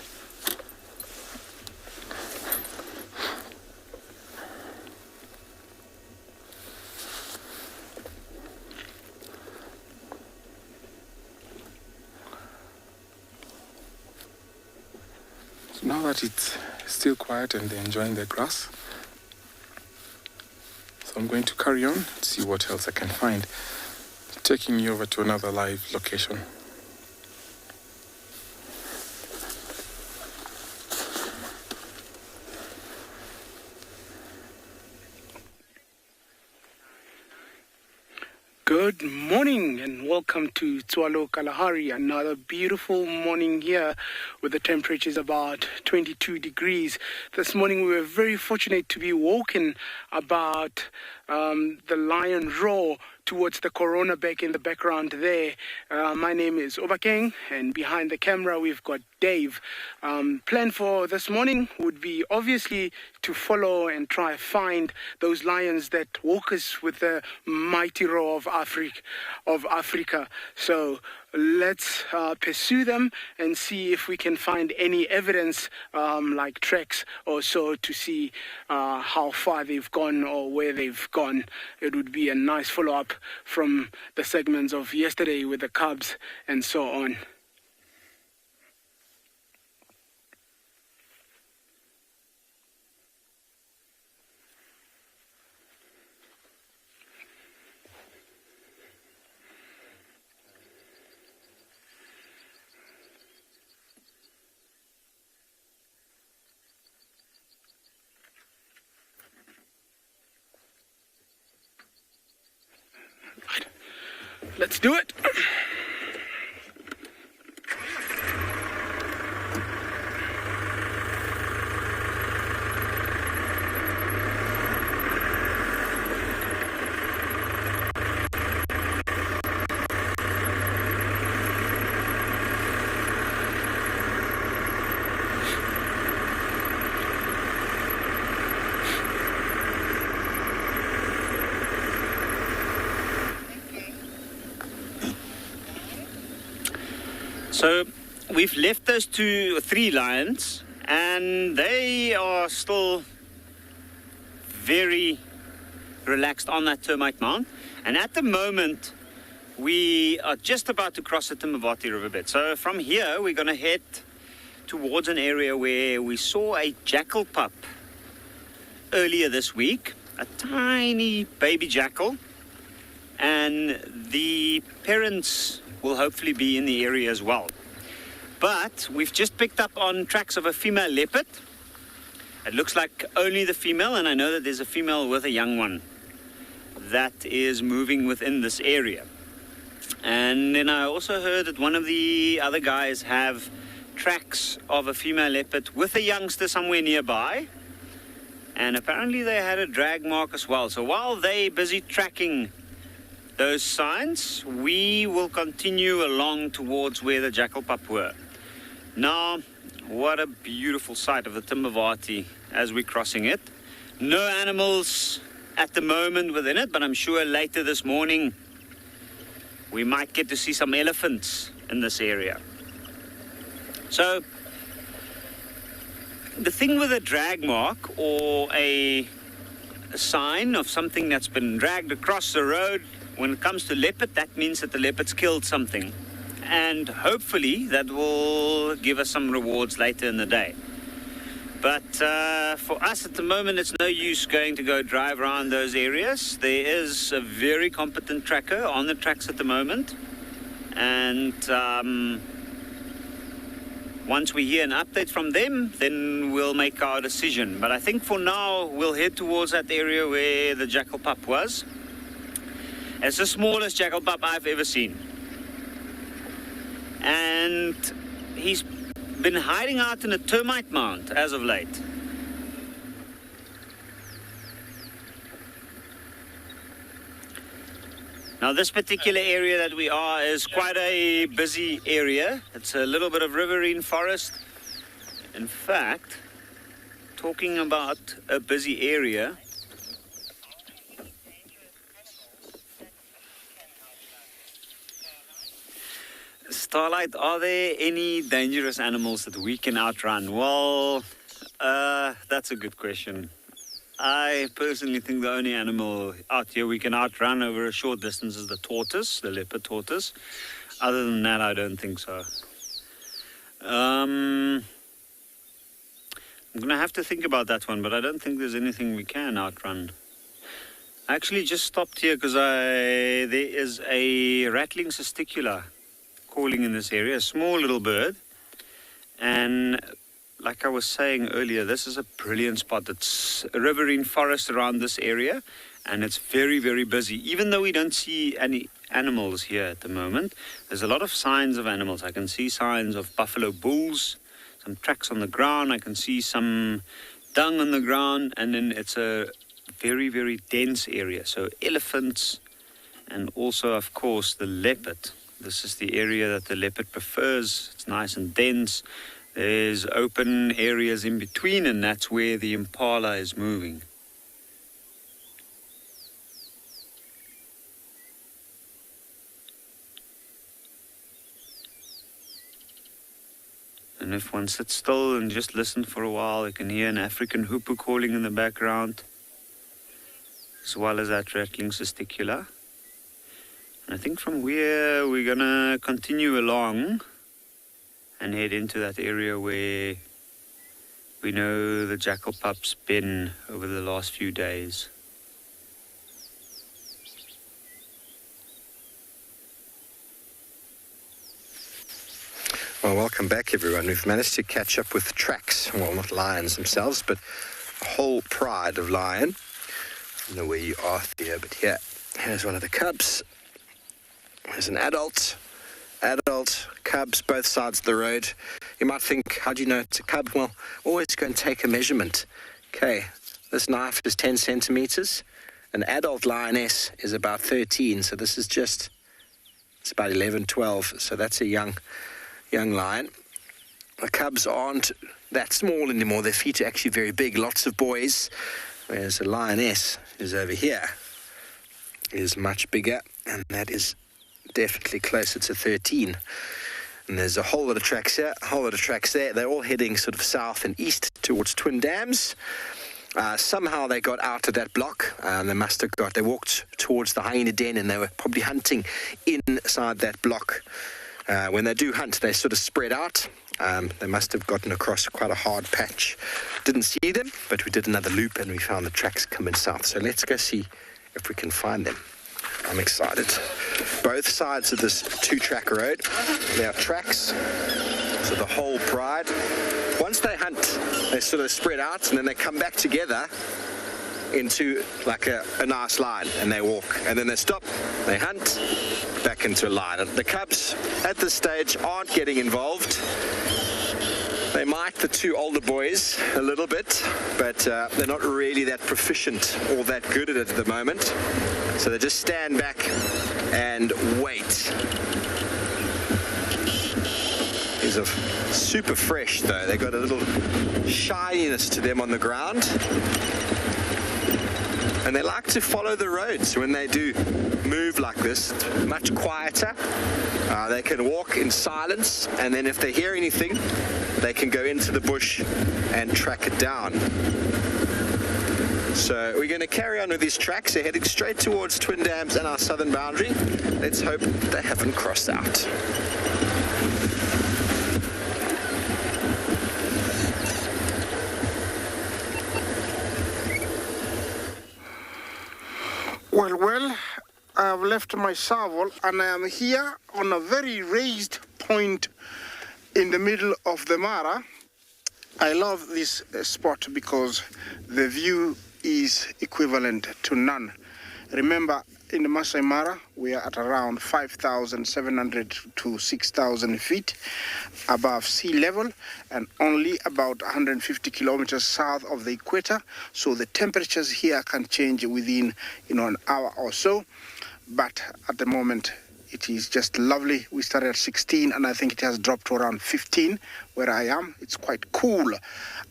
So now that it's still quiet and they're enjoying the grass, so I'm going to carry on, see what else I can find, taking you over to another live location. Good morning and welcome to Tswalo Kalahari. Another beautiful morning here with the temperatures about 22 degrees. This morning we were very fortunate to be woken about the lion roar towards the corona back in the background there. My name is OBAKENG, and behind the camera we've got Dave. Plan for this morning would be obviously to follow and try find those lions that woke us with the mighty roar of Africa. So let's pursue them and see if we can find any evidence like tracks or so to see how far they've gone or where they've gone. It would be a nice follow-up from the segments of yesterday with the cubs and so on. Let's do it. So we've left those three lions, and they are still very relaxed on that termite mound. And at the moment, we are just about to cross the Timbavati riverbed. So from here, we're going to head towards an area where we saw a jackal pup earlier this week, a tiny baby jackal, and the parents will hopefully be in the area as well. But we've just picked up on tracks of a female leopard. It looks like only the female, and I know that there's a female with a young one that is moving within this area. And then I also heard that one of the other guys have tracks of a female leopard with a youngster somewhere nearby. And apparently they had a drag mark as well. So while they're busy tracking those signs, we will continue along towards where the jackal pup were. Now, what a beautiful sight of the Timbavati as we're crossing it. No animals at the moment within it, but I'm sure later this morning we might get to see some elephants in this area. So, the thing with a drag mark or a sign of something that's been dragged across the road, when it comes to leopard, that means that the leopard's killed something. And hopefully that will give us some rewards later in the day. But for us at the moment, it's no use going to go drive around those areas. There is a very competent tracker on the tracks at the moment. And once we hear an update from them, then we'll make our decision. But I think for now, we'll head towards that area where the jackal pup was. It's the smallest jackal pup I've ever seen. And he's been hiding out in a termite mound as of late. Now this particular area that we are is quite a busy area. It's a little bit of riverine forest. In fact, talking about a busy area, Starlight, are there any dangerous animals that we can outrun? Well, that's a good question. I personally think the only animal out here we can outrun over a short distance is the tortoise, the leopard tortoise. Other than that, I don't think so. I'm going to have to think about that one, but I don't think there's anything we can outrun. I actually just stopped here because there is a rattling cesticula calling in this area, a small little bird. And like I was saying earlier, this is a brilliant spot. It's a riverine forest around this area, and it's very, very busy. Even though we don't see any animals here at the moment, there's a lot of signs of animals. I can see signs of buffalo bulls, some tracks on the ground. I can see some dung on the ground, and then it's a very, very dense area. So elephants, and also, of course, the leopard. This is the area that the leopard prefers. It's nice and dense. There's open areas in between, and that's where the impala is moving. And if one sits still and just listens for a while, you can hear an African hoopoe calling in the background, as well as that rattling cesticula. And I think from here we're gonna continue along and head into that area where we know the jackal pup's been over the last few days. Well, welcome back, everyone. We've managed to catch up with tracks. Well, not lions themselves, but a whole pride of lion. I don't know where you are there, but here's one of the cubs. There's an adult, cubs, both sides of the road. You might think, how do you know it's a cub? Well, always go and take a measurement. Okay, this knife is 10 centimeters. An adult lioness is about 13, so this is it's about 11, 12, so that's a young lion. The cubs aren't that small anymore. Their feet are actually very big, lots of boys, whereas the lioness is over here, is much bigger, and that is definitely closer to 13. And there's a whole lot of tracks here, a whole lot of tracks there. They're all heading sort of south and east towards Twin Dams. Somehow they got out of that block. They walked towards the hyena den, and they were probably hunting inside that block. When they do hunt, they sort of spread out. They must have gotten across quite a hard patch. Didn't see them, but we did another loop and we found the tracks coming south. So let's go see if we can find them. I'm excited. Both sides of this 2-track road, there are tracks. So the whole pride. Once they hunt, they sort of spread out and then they come back together into like a nice line, and they walk, and then they stop, they hunt, back into a line. And the cubs at this stage aren't getting involved. They might, the two older boys, a little bit, but they're not really that proficient or that good at it at the moment. So they just stand back and wait. These are super fresh though. They got a little shininess to them on the ground. And they like to follow the roads when they do move like this, much quieter. They can walk in silence, and then if they hear anything, they can go into the bush and track it down. So we're going to carry on with these tracks. They're heading straight towards Twin Dams and our southern boundary. Let's hope they haven't crossed out. Well, I have left my shovel and I am here on a very raised point in the middle of the Mara. I love this spot because the view is equivalent to none. Remember, in the Masai Mara, we are at around 5,700 to 6,000 feet above sea level and only about 150 kilometers south of the equator. So the temperatures here can change within, an hour or so. But at the moment, it is just lovely. We started at 16 and I think it has dropped to around 15 where I am. It's quite cool.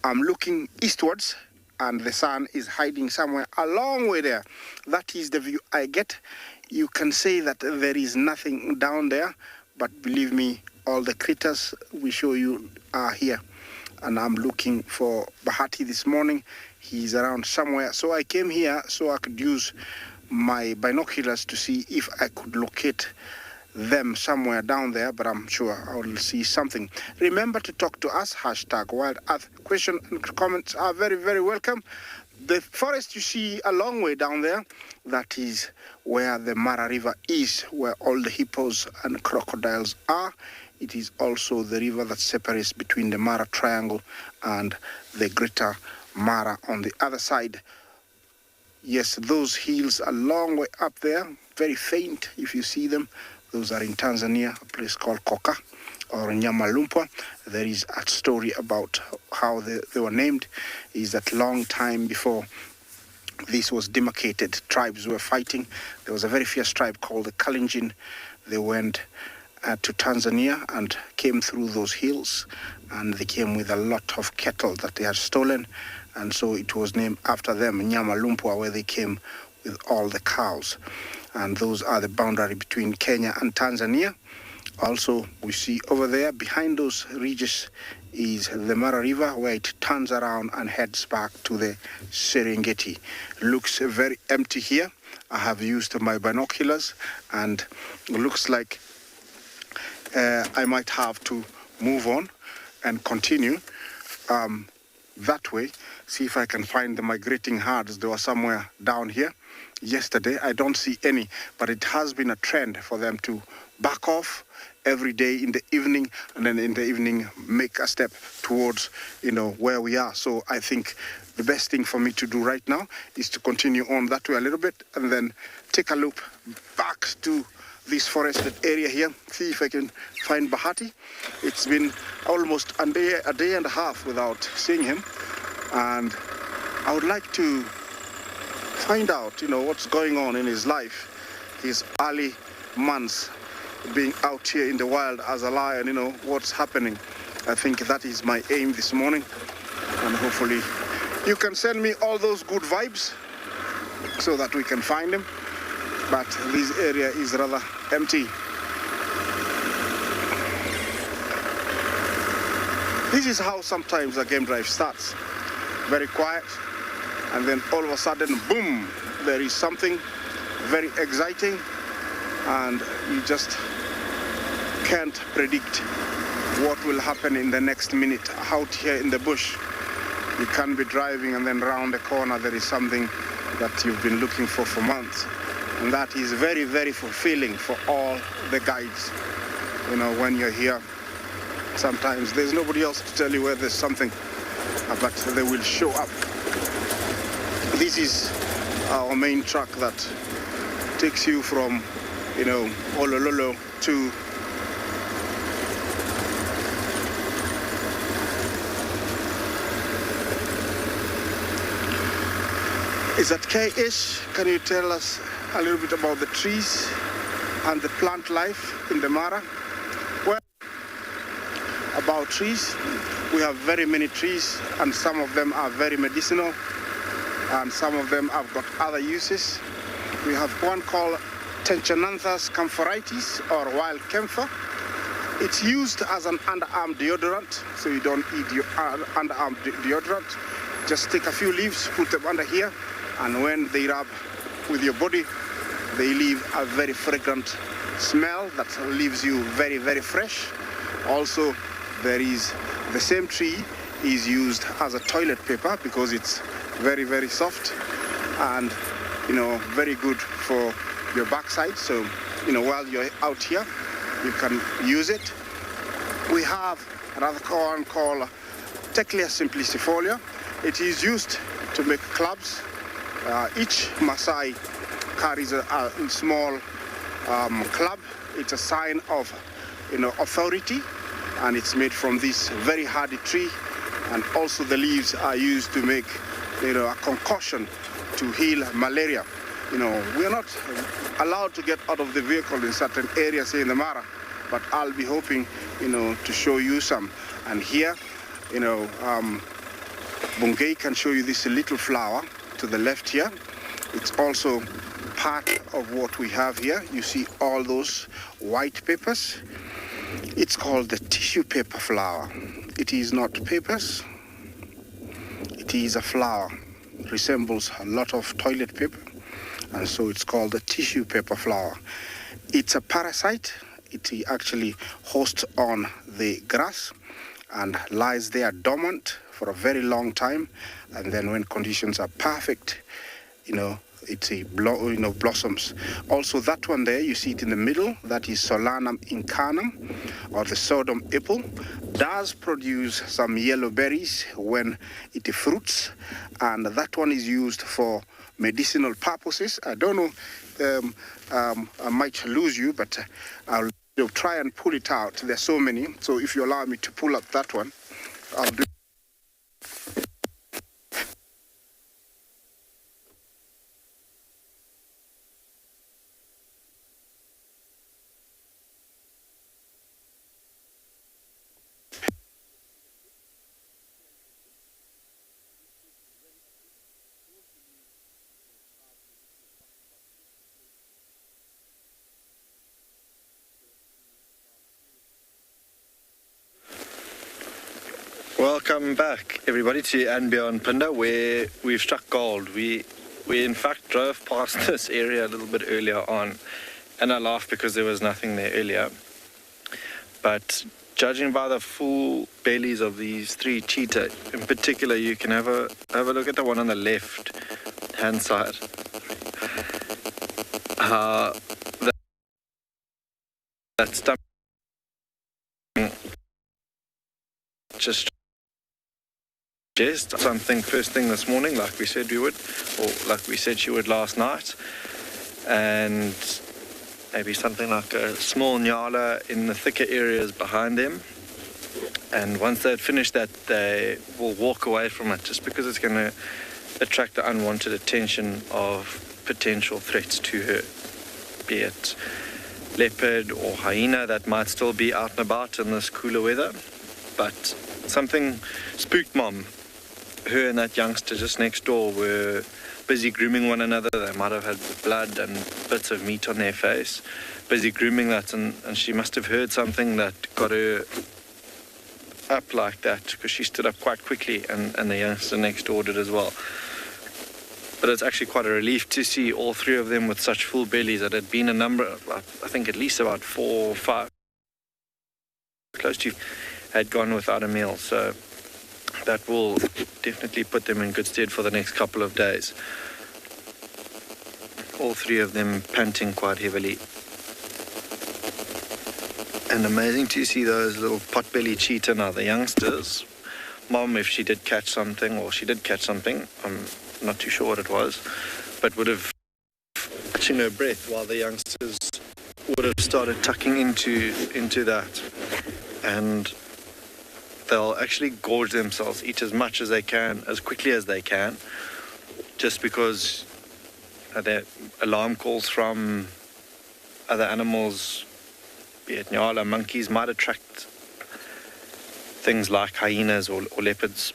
I'm looking eastwards and the sun is hiding somewhere a long way there. That is the view I get. You can say that there is nothing down there, but believe me, all the critters we show you are here. And I'm looking for Bahati this morning. He's around somewhere. So I came here so I could use my binoculars to see if I could locate them somewhere down there, but I'm sure I will see something. Remember to talk to us, #WildEarth. Questions and comments are very, very welcome. The forest you see a long way down there, that is where the Mara River is, where all the hippos and crocodiles are. It is also the river that separates between the Mara Triangle and the Greater Mara on the other side. Yes, those hills a long way up there, very faint if you see them. Those are in Tanzania, a place called Koka or Nyamalumpwa. There is a story about how they were named. Is that long time before this was demarcated, tribes were fighting. There was a very fierce tribe called the Kalenjin. They went to Tanzania and came through those hills, and they came with a lot of cattle that they had stolen, and so it was named after them, Nyamalumpwa, where they came with all the cows. And those are the boundary between Kenya and Tanzania. Also, we see over there behind those ridges is the Mara River, where it turns around and heads back to the Serengeti. Looks very empty here. I have used my binoculars, and it looks like I might have to move on and continue that way. See if I can find the migrating herds. They were somewhere down here yesterday. I don't see any, but it has been a trend for them to back off every day in the evening, and then in the evening make a step towards, where we are. So I think the best thing for me to do right now is to continue on that way a little bit and then take a loop back to this forested area here, see if I can find Bahati. It's been almost a day and a half without seeing him, and I would like to find out, what's going on in his life, his early months being out here in the wild as a lion, what's happening. I think that is my aim this morning, and hopefully you can send me all those good vibes so that we can find him. But this area is rather empty. This is how sometimes a game drive starts. Very quiet, and then all of a sudden, boom, there is something very exciting, and you just can't predict what will happen in the next minute out here in the bush. You can be driving, and then round the corner there is something that you've been looking for months. And that is very, very fulfilling for all the guides. When you're here, sometimes there's nobody else to tell you where there's something, but they will show up. This is our main track that takes you from, Olololo to Is that K-ish? Can you tell us a little bit about the trees and the plant life in the Mara? Well, about trees, we have very many trees, and some of them are very medicinal, and some of them have got other uses. We have one called Tenchananthus camphoritis, or wild camphor. It's used as an underarm deodorant, so you don't eat your underarm deodorant. Just take a few leaves, put them under here, and when they rub with your body, they leave a very fragrant smell that leaves you very, very fresh. Also, there is the same tree is used as a toilet paper because it's very, very soft and, very good for your backside. So, while you're out here, you can use it. We have another one called Teclia simplicifolia. It is used to make clubs. Each Maasai carries a small club. It's a sign of, authority, and it's made from this very hardy tree. And also the leaves are used to make, a concoction to heal malaria. We are not allowed to get out of the vehicle in certain areas here in the Mara, but I'll be hoping, to show you some. And here, Bungei can show you this little flower to the left here. It's also part of what we have here. You see all those white papers. It's called the tissue paper flower. It is not papers. It is a flower. Resembles a lot of toilet paper, and so it's called the tissue paper flower. It's a parasite. It actually hosts on the grass and lies there dormant for a very long time, and then when conditions are perfect, it blossoms. Also, that one there, you see it in the middle, that is Solanum incarnum, or the Sodom apple, does produce some yellow berries when it fruits, and that one is used for medicinal purposes. I don't know, I might lose you, but I'll try and pull it out. There's so many, so if you allow me to pull up that one, I'll do. Welcome back, everybody, to and beyond Pinda, where we've struck gold. We in fact drove past this area a little bit earlier on, and I laughed because there was nothing there earlier. But judging by the full bellies of these three cheetah, in particular, you can have a look at the one on the left hand side. That stomach just something first thing this morning, like we said we would, or like we said she would last night, and maybe something like a small nyala in the thicker areas behind them. And once they've finished that, they will walk away from it, just because it's going to attract the unwanted attention of potential threats to her, be it leopard or hyena that might still be out and about in this cooler weather. But something spooked Mom. Her and that youngster just next door were busy grooming one another. They might have had blood and bits of meat on their face, busy grooming that, and she must have heard something that got her up like that, because she stood up quite quickly, and the youngster next door did as well. But it's actually quite a relief to see all three of them with such full bellies. It had been a number, I think at least about 4 or 5, close to, had gone without a meal. So that will definitely put them in good stead for the next couple of days. All three of them panting quite heavily. And amazing to see those little pot-bellied cheetah now, the youngsters. Mom, if she did catch something, I'm not too sure what it was, but would have catching her breath, while the youngsters would have started tucking into that. And they'll actually gorge themselves, eat as much as they can, as quickly as they can, just because the alarm calls from other animals, be it nyala, monkeys, might attract things like hyenas or leopards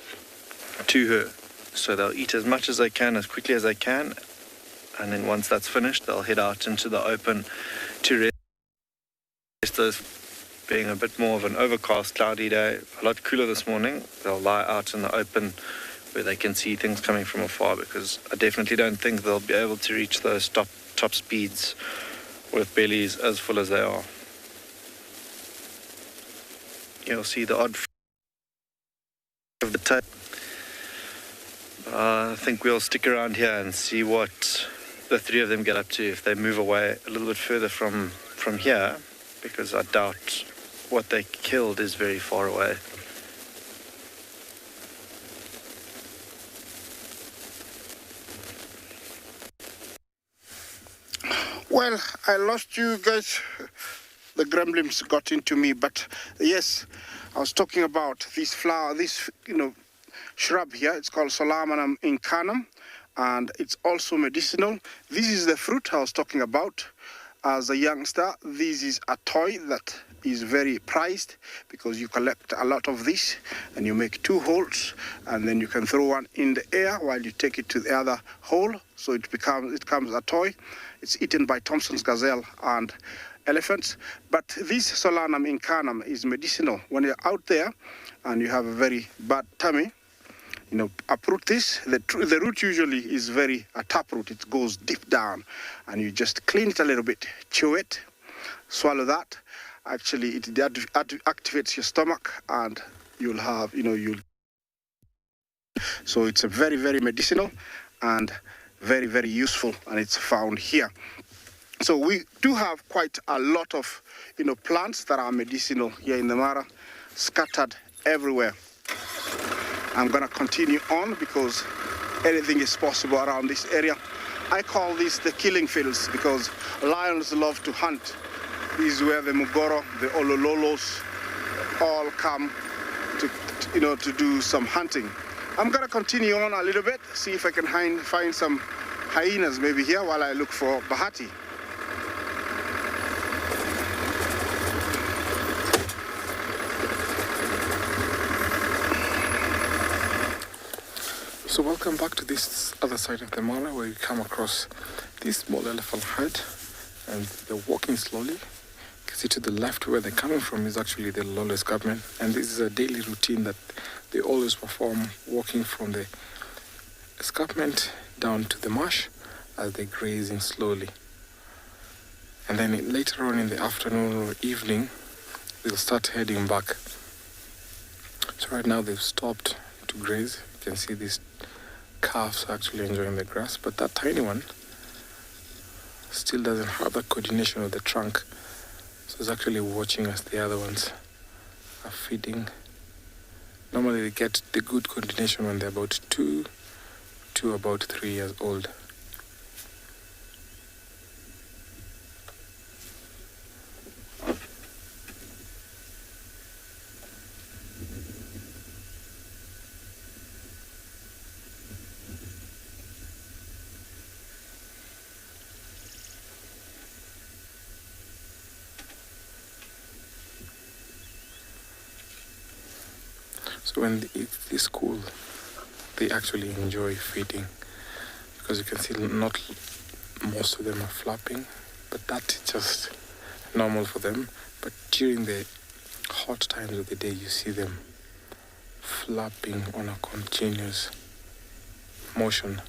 to her. So they'll eat as much as they can, as quickly as they can, and then once that's finished, they'll head out into the open to rest. Those being a bit more of an overcast, cloudy day, a lot cooler this morning, they'll lie out in the open where they can see things coming from afar, because I definitely don't think they'll be able to reach those top speeds with bellies as full as they are. You'll see the odd of the tail. I think we'll stick around here and see what the three of them get up to if they move away a little bit further from here, because I doubt what they killed is very far away. Well, I lost you guys. The gremlins got into me, but yes, I was talking about this flower, this shrub here. It's called Solanum incarnum, and it's also medicinal. This is the fruit I was talking about. As a youngster, this is a toy that is very prized, because you collect a lot of this and you make 2 holes, and then you can throw one in the air while you take it to the other hole, so it becomes a toy. It's eaten by Thompson's gazelle, and elephants. But this Solanum incarnum is medicinal. When you're out there and you have a very bad tummy, you know, uproot this. The root usually is a taproot. It goes deep down, and you just clean it a little bit, chew it, swallow that. Actually, it activates your stomach, and you'll have, so it's a very, very medicinal and very, very useful, and it's found here. So we do have quite a lot of, plants that are medicinal here in the Mara, scattered everywhere. I'm gonna continue on because anything is possible around this area. I call this the killing fields because lions love to hunt. This is where the Mugoro, the Olololos all come to do some hunting. I'm gonna continue on a little bit, see if I can find some hyenas maybe here while I look for Bahati. So welcome back to this other side of the Mara where you come across this small elephant herd and they're walking slowly. You can see to the left where they're coming from is actually the Lolo escarpment, and this is a daily routine that they always perform, walking from the escarpment down to the marsh as they're grazing slowly. And then later on in the afternoon or evening, they'll start heading back. So right now they've stopped to graze. You can see these calves are actually enjoying the grass, but that tiny one still doesn't have the coordination of the trunk. So it's actually watching as the other ones are feeding. Normally they get the good coordination when they're about 2 to about 3 years old. So when it's cool, they actually enjoy feeding because you can see not most of them are flapping, but that's just normal for them. But during the hot times of the day, you see them flapping on a continuous motion.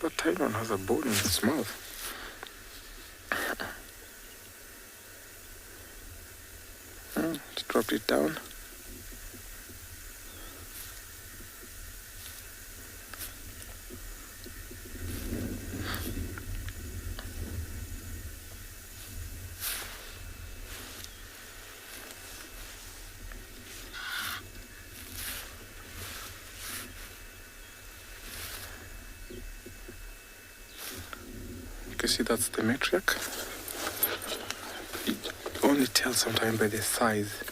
That tiny one has a bone in its mouth. Just dropped it down. You can see that's the matriarch. You only tell sometimes by the size.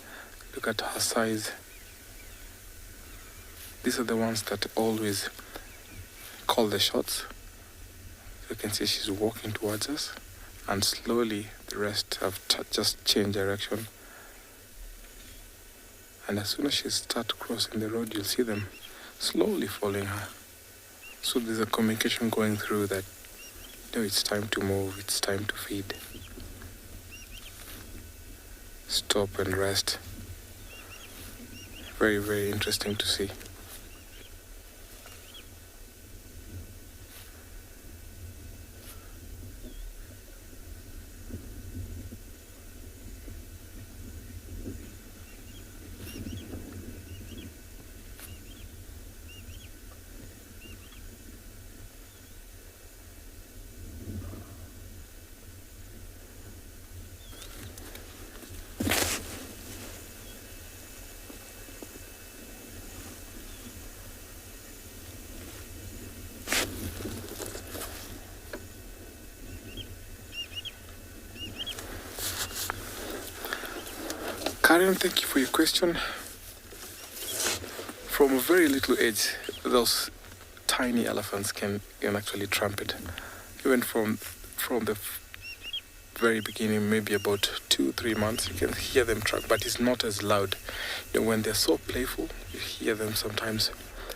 Look at her size. These are the ones that always call the shots. You can see she's walking towards us, and slowly the rest have just changed direction. And as soon as she starts crossing the road, you'll see them slowly following her. So there's a communication going through that, it's time to move, it's time to feed. Stop and rest. Very, very interesting to see. Karen, thank you for your question. From a very little age, those tiny elephants can actually trumpet. Even from the very beginning, maybe about 2-3 months, you can hear them trumpet, but it's not as loud. You know, when they're so playful, you hear them sometimes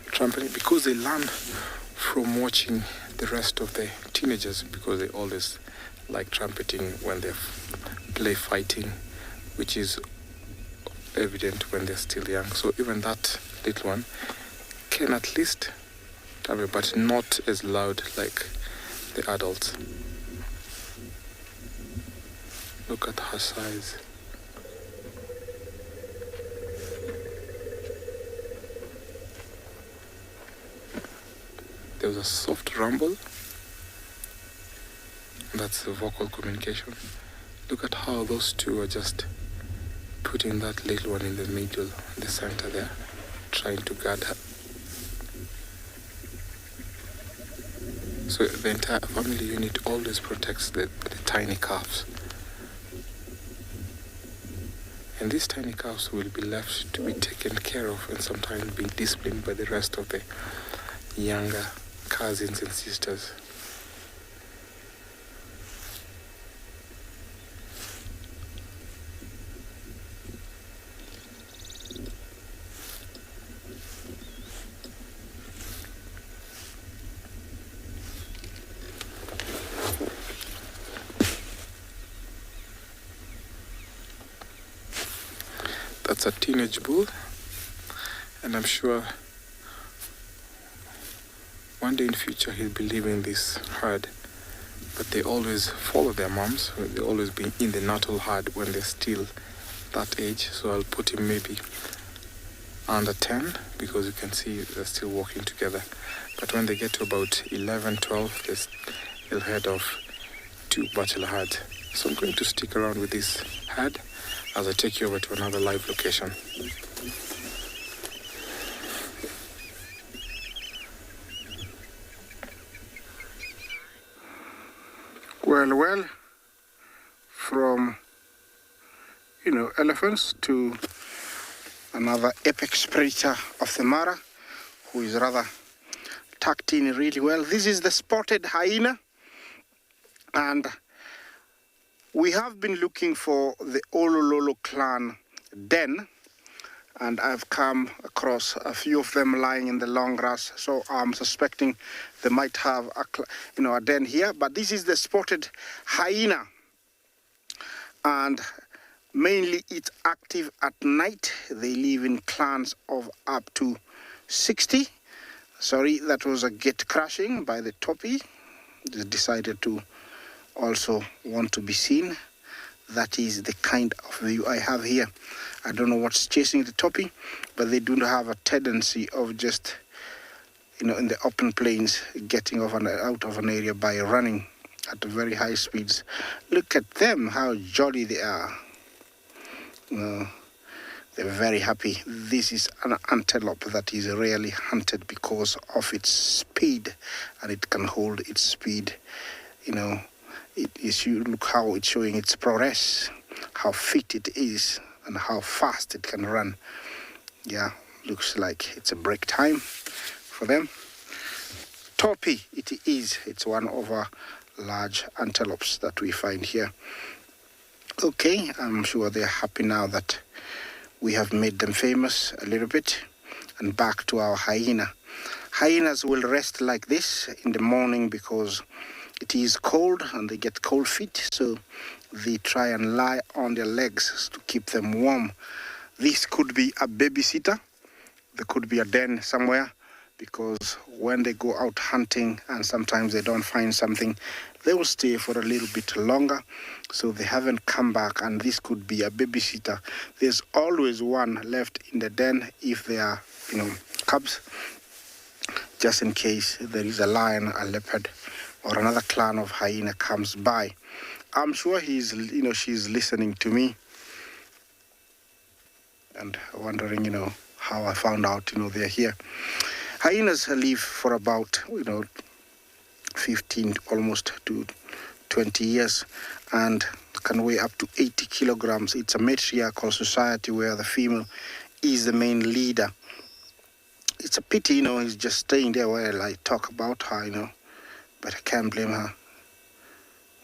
trumpeting because they learn from watching the rest of the teenagers, because they always like trumpeting when they're play fighting, which is evident when they're still young. So even that little one can at least trumpet, but not as loud like the adults. Look at her size. There was a soft rumble. That's the vocal communication. Look at how those two are just putting that little one in the middle, in the center there, trying to guard her. So the entire family unit always protects the tiny calves. And these tiny calves will be left to be taken care of and sometimes be disciplined by the rest of the younger cousins and sisters. That's a teenage bull, and I'm sure one day in future he'll be leaving this herd. But they always follow their moms. They always be in the natal herd when they're still that age. So I'll put him maybe under 10, because you can see they're still walking together. But when they get to about 11, 12, they'll head off to bachelor herd. So I'm going to stick around with this herd as I take you over to another live location. Well, from, elephants to another apex predator of the Mara, who is rather tucked in really well. This is the spotted hyena, and we have been looking for the Olololo clan den, and I've come across a few of them lying in the long grass, so I'm suspecting they might have a den here. But this is the spotted hyena, and mainly it's active at night. They live in clans of up to 60. Sorry, that was a gate crashing by the toppy. They decided to also want to be seen. That is the kind of view I have here. I don't know what's chasing the toppy, but they do have a tendency of just, in the open plains, getting off and out of an area by running at very high speeds. Look at them, how jolly they are. They're very happy. This is an antelope that is rarely hunted because of its speed, and it can hold its speed. You look how it's showing its progress, how fit it is, and how fast it can run. Yeah, looks like it's a break time for them. Toppy, it is. It's one of our large antelopes that we find here. Okay, I'm sure they're happy now that we have made them famous a little bit. And back to our hyena. Hyenas will rest like this in the morning because it is cold and they get cold feet, so they try and lie on their legs to keep them warm. This could be a babysitter. There could be a den somewhere, because when they go out hunting and sometimes they don't find something, they will stay for a little bit longer, so they haven't come back, and this could be a babysitter. There's always one left in the den if they are, cubs, just in case there is a lion, a leopard, or another clan of hyena comes by. I'm sure she's listening to me and wondering, how I found out, they're here. Hyenas live for about, 15 almost to 20 years and can weigh up to 80 kilograms. It's a matriarchal society where the female is the main leader. It's a pity, he's just staying there while I talk about her, but I can't blame her.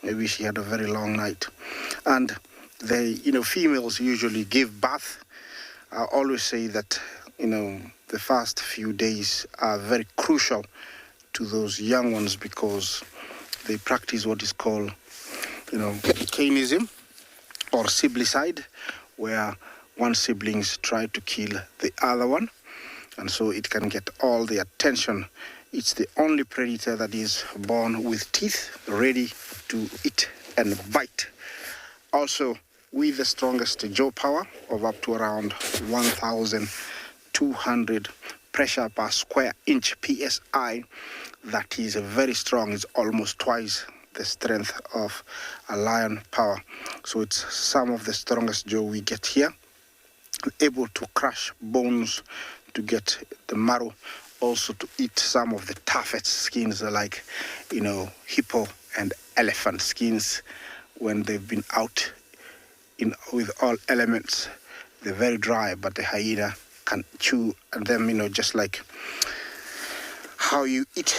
Maybe she had a very long night. And they, females usually give birth. I always say that, the first few days are very crucial to those young ones because they practice what is called, canism or siblicide, where one siblings try to kill the other one, and so it can get all the attention. It's the only predator that is born with teeth, ready to eat and bite. Also, with the strongest jaw power of up to around 1,200 pressure per square inch PSI, that is very strong. It's almost twice the strength of a lion power. So it's some of the strongest jaw we get here, able to crush bones, to get the marrow, also to eat some of the toughest skins like, hippo and elephant skins when they've been out with all elements. They're very dry, but the hyena can chew them, just like how you eat,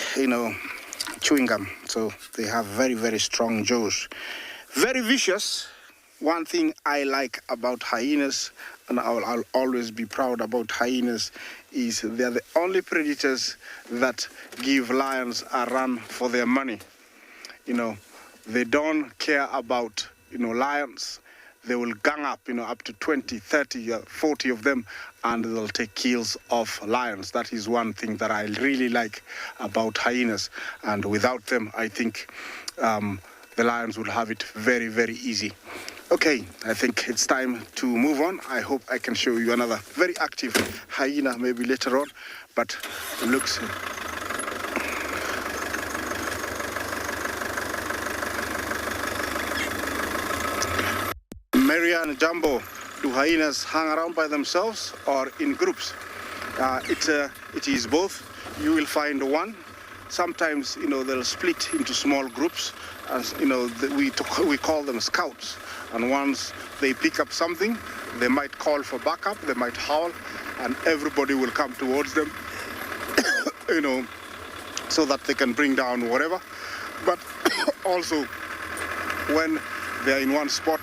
chewing gum. So they have very, very strong jaws. Very vicious. One thing I like about hyenas, and I'll always be proud about hyenas, is they're the only predators that give lions a run for their money. They don't care about, lions. They will gang up, up to 20, 30, 40 of them, and they'll take kills of lions. That is one thing that I really like about hyenas. And without them, I think the lions will have it very, very easy. Okay, I think it's time to move on. I hope I can show you another very active hyena maybe later on, but it looks... Maria and Jumbo, do hyenas hang around by themselves or in groups? It is both. You will find one. Sometimes, they'll split into small groups. As we call them scouts. And once they pick up something, they might call for backup, they might howl, and everybody will come towards them, so that they can bring down whatever. But also, when they're in one spot,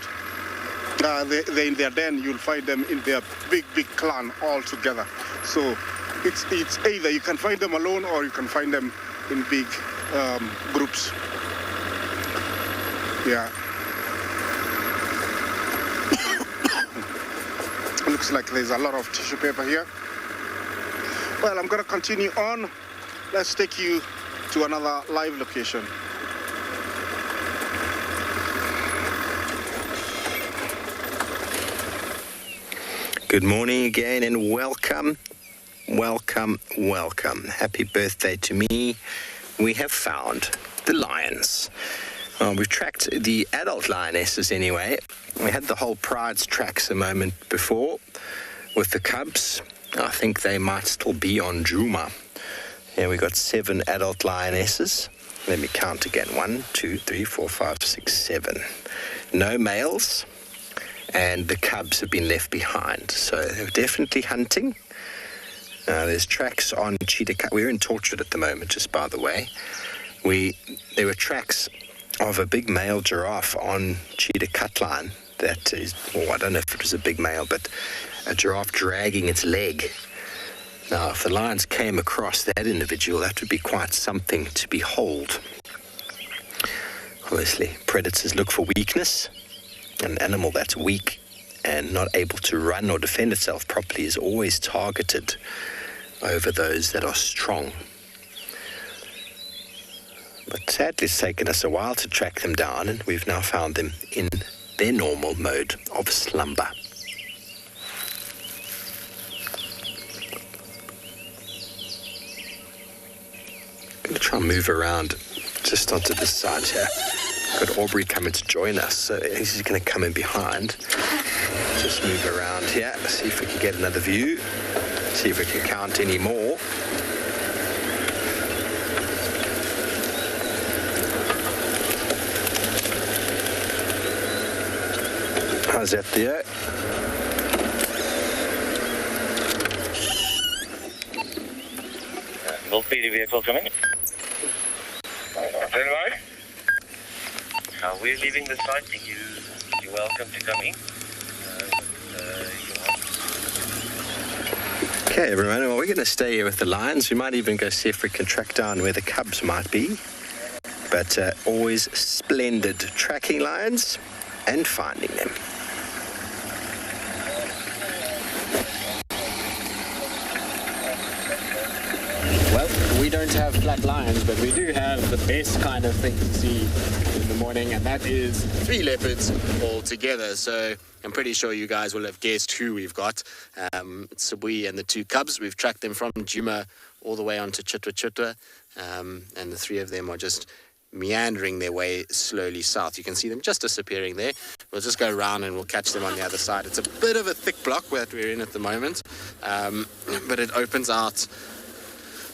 they're in their den, you'll find them in their big clan all together. So it's either you can find them alone or you can find them in big groups. Yeah. Looks like there's a lot of tissue paper here. Well, I'm going to continue on. Let's take you to another live location. Good morning again and welcome. Happy birthday to me. We have found the lions. We've tracked the adult lionesses anyway. We had the whole pride's tracks a moment before with the cubs. I think they might still be on Juma. Here we got 7 adult lionesses. Let me count again. 1, 2, 3, 4, 5, 6, 7. No males. And the cubs have been left behind. So they're definitely hunting. There's tracks on cheetah cut. We're in Tortured at the moment, just by the way. There were tracks of a big male giraffe on cheetah cut line. That is, I don't know if it was a big male, but a giraffe dragging its leg. Now, if the lions came across that individual, that would be quite something to behold. Obviously, predators look for weakness. An animal that's weak and not able to run or defend itself properly is always targeted over those that are strong. But sadly, it's taken us a while to track them down, and we've now found them in their normal mode of slumber. I'm going to try and move around just onto this side here. Got Aubrey coming to join us, so he's going to come in behind. Just move around here, see if we can get another view, see if we can count any more. How's that there? Will be the vehicle coming. Stand by. We're leaving the site. You're welcome to come in. Okay, everyone, well, we're going to stay here with the lions. We might even go see if we can track down where the cubs might be. But always splendid tracking lions and finding them. Well, we don't have flat lions, but we do have the best kind of thing to see in the morning, and that is 3 leopards all together. So I'm pretty sure you guys will have guessed who we've got. It's Sabui and the 2 cubs. We've tracked them from Djuma all the way onto Chitwa, and the 3 of them are just meandering their way slowly south. You can see them just disappearing there. We'll just go around and we'll catch them on the other side. It's a bit of a thick block that we're in at the moment, but it opens out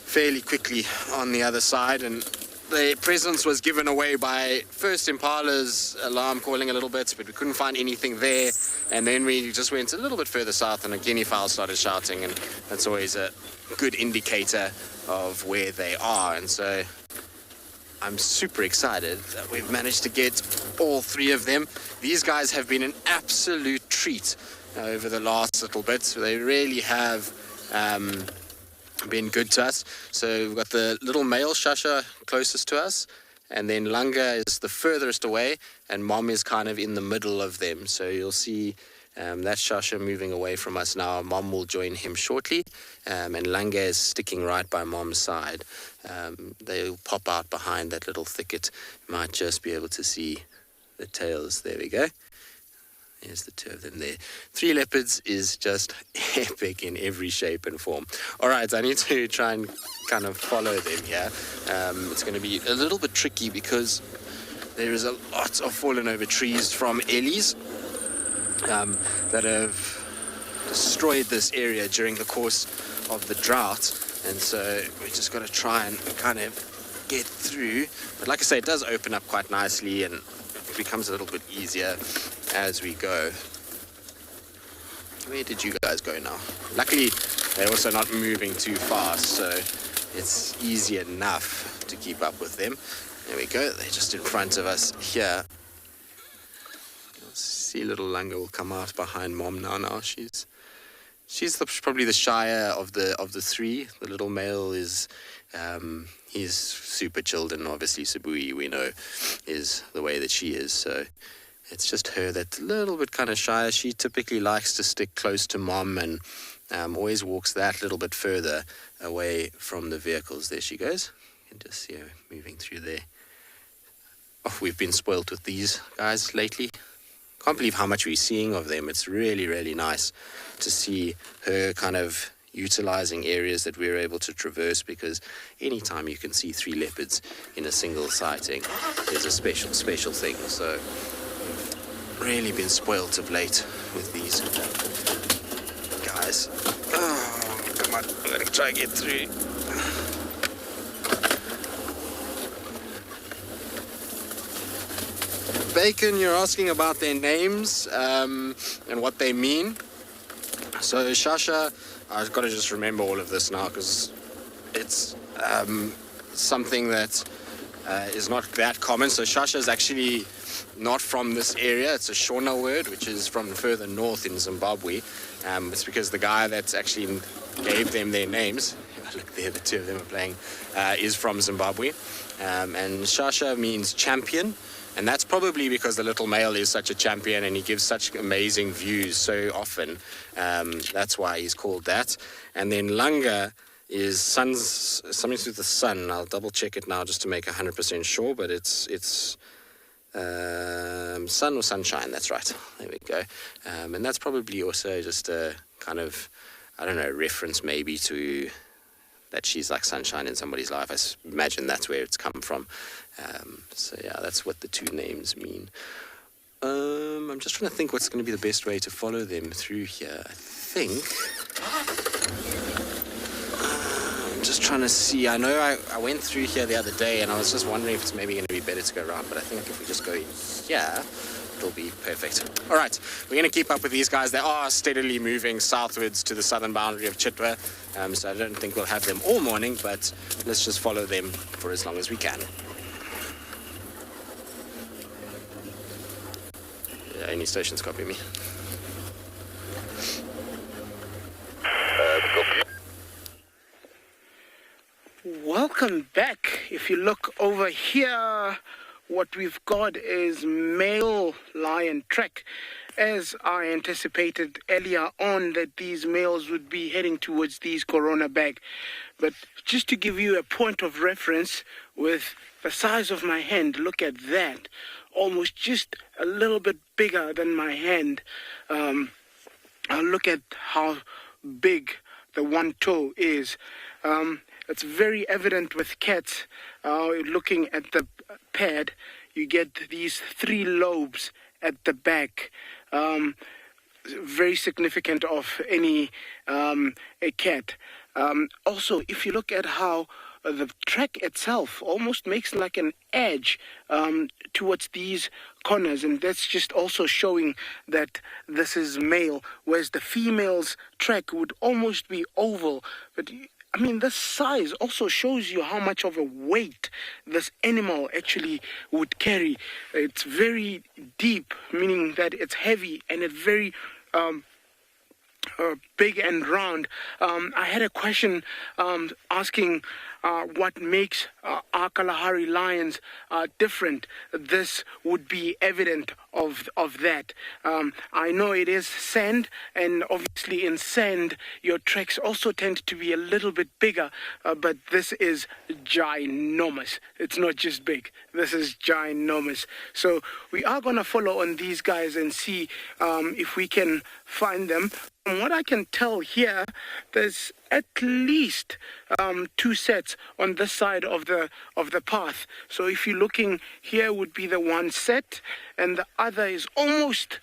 fairly quickly on the other side, and their presence was given away by first Impala's alarm calling a little bit, but we couldn't find anything there, and then we just went a little bit further south and a guinea fowl started shouting, and that's always a good indicator of where they are. And so I'm super excited that we've managed to get all 3 of them. These guys have been an absolute treat over the last little bit. So they really have been good to us. So we've got the little male Shasha closest to us, and then Langa is the furthest away, and Mom is kind of in the middle of them. So you'll see that Shasha moving away from us now. Mom will join him shortly, and Langa is sticking right by Mom's side. They'll pop out behind that little thicket. Might just be able to see the tails. There we go. There's the 2 of them there. 3 leopards is just epic in every shape and form. All right, I need to try and kind of follow them here. It's going to be a little bit tricky because there is a lot of fallen over trees from Ellie's that have destroyed this area during the course of the drought, and so we just got to try and kind of get through. But like I say, it does open up quite nicely, and it becomes a little bit easier as we go. Where did you guys go now? Luckily, they're also not moving too fast, so it's easy enough to keep up with them. There we go. They're just in front of us here. You'll see little Langa will come out behind Mom now. She's probably the shyer of the 3. The little male is he's super chilled, and obviously Sabui, we know, is the way that she is. So it's just her that's a little bit kind of shy. She typically likes to stick close to Mom and always walks that little bit further away from the vehicles. There she goes. You can just see her moving through there. Oh, we've been spoilt with these guys lately. Can't believe how much we're seeing of them. It's really, really nice to see her kind of utilizing areas that we're able to traverse, because anytime you can see 3 leopards in a single sighting is a special, special thing. So really been spoiled of late with these guys. Oh, come on, I'm gonna try and get through. Bacon, you're asking about their names and what they mean. So Shasha, I've got to just remember all of this now because it's something that is not that common. So Shasha is actually not from this area. It's a Shona word, which is from further north in Zimbabwe. It's because the guy that actually gave them their names, look there, the 2 of them are playing, is from Zimbabwe. And Shasha means champion. And that's probably because the little male is such a champion and he gives such amazing views so often. That's why he's called that. And then Langa is something to do with the sun. I'll double check it now just to make 100% sure, but it's sun or sunshine. That's right. There we go. And that's probably also just a kind of, I don't know, reference maybe to that she's like sunshine in somebody's life. I imagine that's where it's come from. So yeah, that's what the 2 names mean. I'm just trying to think what's going to be the best way to follow them through here. I think I'm just trying to see. I know I went through here the other day and I was just wondering if it's maybe going to be better to go around, but I think if we just go in here, it'll be perfect. All right, we're going to keep up with these guys. They are steadily moving southwards to the southern boundary of Chitwa, so I don't think we'll have them all morning, but let's just follow them for as long as we can. Any stations copy me? Welcome back. If you look over here, what we've got is male lion trek. As I anticipated earlier on that these males would be heading towards these corona bag. But just to give you a point of reference with the size of my hand, look at that. Almost just a little bit bigger than my hand. Look at how big the one toe is. It's very evident with cats. Looking at the pad, you get these 3 lobes at the back. Very significant of any a cat. Also, if you look at how the track itself almost makes like an edge towards these corners, and that's just also showing that this is male, whereas the female's track would almost be oval. But I mean, this size also shows you how much of a weight this animal actually would carry. It's very deep, meaning that it's heavy, and it's very big and round. I had a question asking what makes our Kalahari lions different. This would be evident of that. I know it is sand, and obviously in sand your tracks also tend to be a little bit bigger, but this is ginormous. It's not just big, this is ginormous. So we are going to follow on these guys and see if we can find them. From what I can tell here, there's at least 2 sets on this side of the path. So if you're looking here, would be the one set, and the other is almost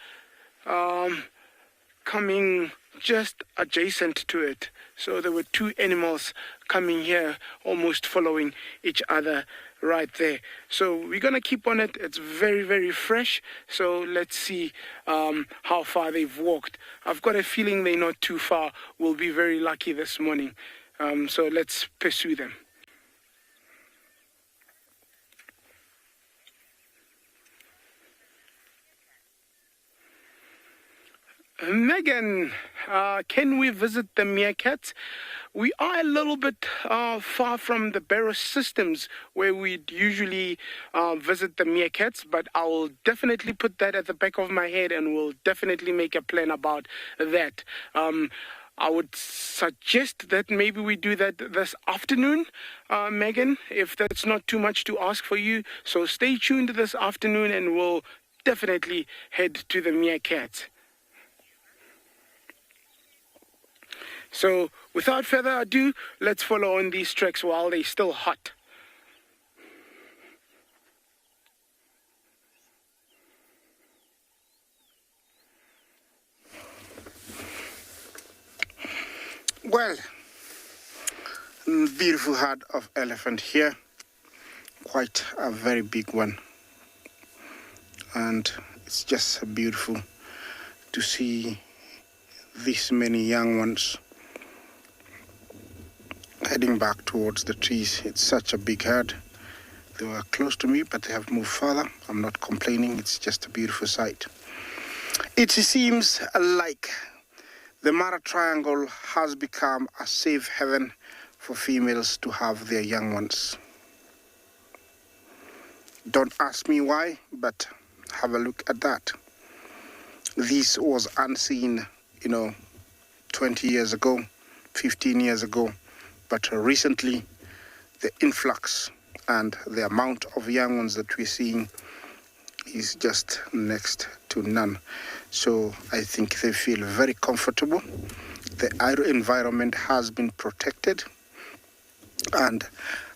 coming just adjacent to it. So there were 2 animals coming here, almost following each other right there. So we're gonna keep on it. It's very, very fresh. So let's see how far they've walked. I've got a feeling they're not too far. We'll be very lucky this morning. So let's pursue them. Megan, can we visit the meerkats? We are a little bit far from the barrow systems where we'd usually visit the meerkats, but I'll definitely put that at the back of my head, and we'll definitely make a plan about that. I would suggest that maybe we do that this afternoon, Megan, if that's not too much to ask for you. So stay tuned this afternoon, and we'll definitely head to the meerkats. So, without further ado, let's follow on these tracks while they're still hot. Well, beautiful herd of elephant here. Quite a very big one. And it's just beautiful to see this many young ones heading back towards the trees. It's such a big herd. They were close to me, but they have moved further. I'm not complaining. It's just a beautiful sight. It seems like the Mara Triangle has become a safe haven for females to have their young ones. Don't ask me why, but have a look at that. This was unseen, 20 years ago, 15 years ago. But recently, the influx and the amount of young ones that we're seeing is just next to none. So I think they feel very comfortable. The environment has been protected, and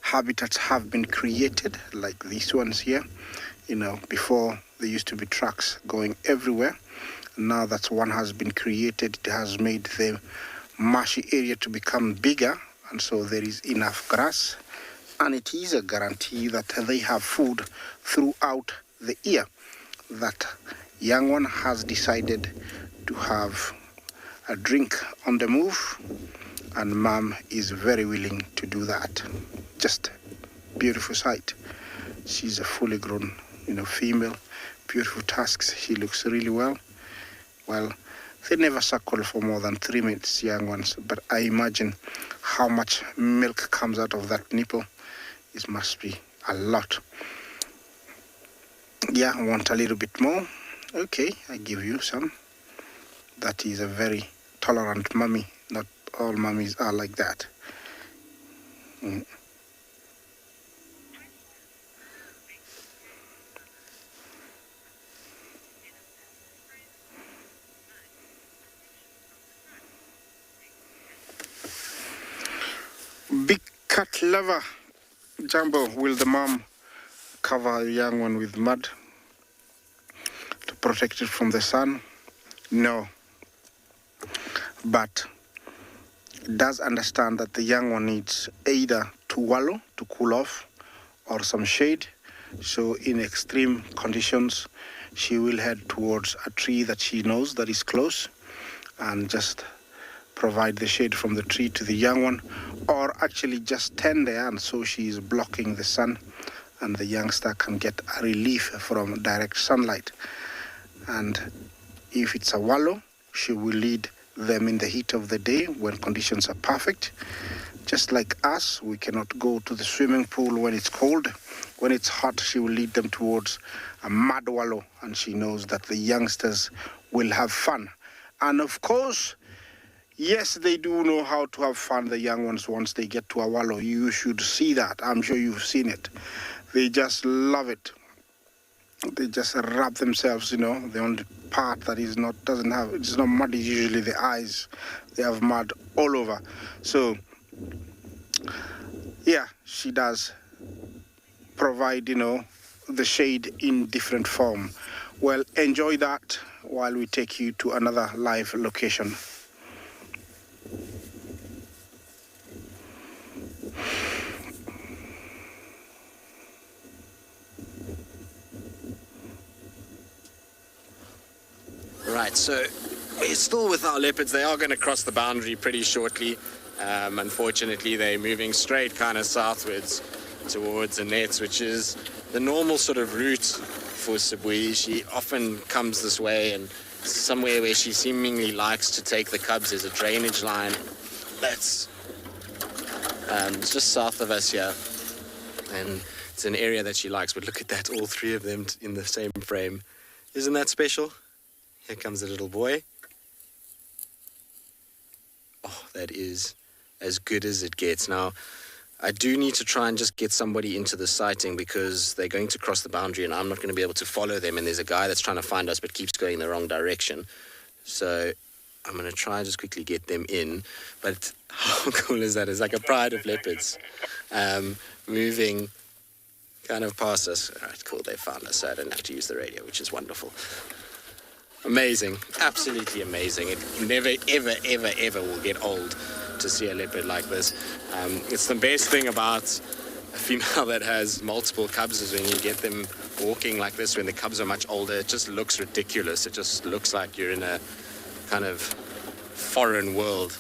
habitats have been created, like these ones here. Before there used to be trucks going everywhere. Now that one has been created, it has made the marshy area to become bigger. And so there is enough grass, and it is a guarantee that they have food throughout the year. That young one has decided to have a drink on the move, and mom is very willing to do that. Just beautiful sight. She's a fully grown, female, beautiful tusks. He looks really well. Well, they never suckle for more than 3 minutes, young ones, but I imagine how much milk comes out of that nipple. It must be a lot. Yeah, I want a little bit more. Okay, I give you some. That is a very tolerant mummy. Not all mummies are like that. Big cat lover. Jumbo, will the mom cover a young one with mud to protect it from the sun? No. But does understand that the young one needs either to wallow to cool off or some shade. So in extreme conditions, she will head towards a tree that she knows that is close and just provide the shade from the tree to the young one, or actually just stand there, and so she is blocking the sun and the youngster can get a relief from direct sunlight. And if it's a wallow, she will lead them in the heat of the day when conditions are perfect. Just like us, we cannot go to the swimming pool when it's cold. When it's hot, she will lead them towards a mud wallow, and she knows that the youngsters will have fun. And of course, yes, they do know how to have fun, the young ones, once they get to a wallow. You should see that. I'm sure you've seen it. They just love it. They just rub themselves, you know. The only part that it's not mud is usually the eyes. They have mud all over. So, yeah, she does provide, you know, the shade in different form. Well, enjoy that while we take you to another live location. Right, so we're still with our leopards. They are going to cross the boundary pretty shortly. Unfortunately, they're moving straight kind of southwards towards the nets, which is the normal sort of route for Sibui. She often comes this way, and somewhere where she seemingly likes to take the cubs is a drainage line that's just south of us here. And it's an area that she likes, but look at that, all three of them in the same frame. Isn't that special? Here comes the little boy. Oh, that is as good as it gets. Now, I do need to try and just get somebody into the sighting because they're going to cross the boundary and I'm not going to be able to follow them. And there's a guy that's trying to find us but keeps going the wrong direction. So I'm going to try and just quickly get them in. But how cool is that? It's like a pride of leopards moving kind of past us. All right, cool, they found us, so I don't have to use the radio, which is wonderful. Amazing, absolutely amazing. It never, ever, ever, ever will get old to see a leopard like this. It's the best thing about a female that has multiple cubs is when you get them walking like this when the cubs are much older. It just looks ridiculous. It just looks like you're in a kind of foreign world.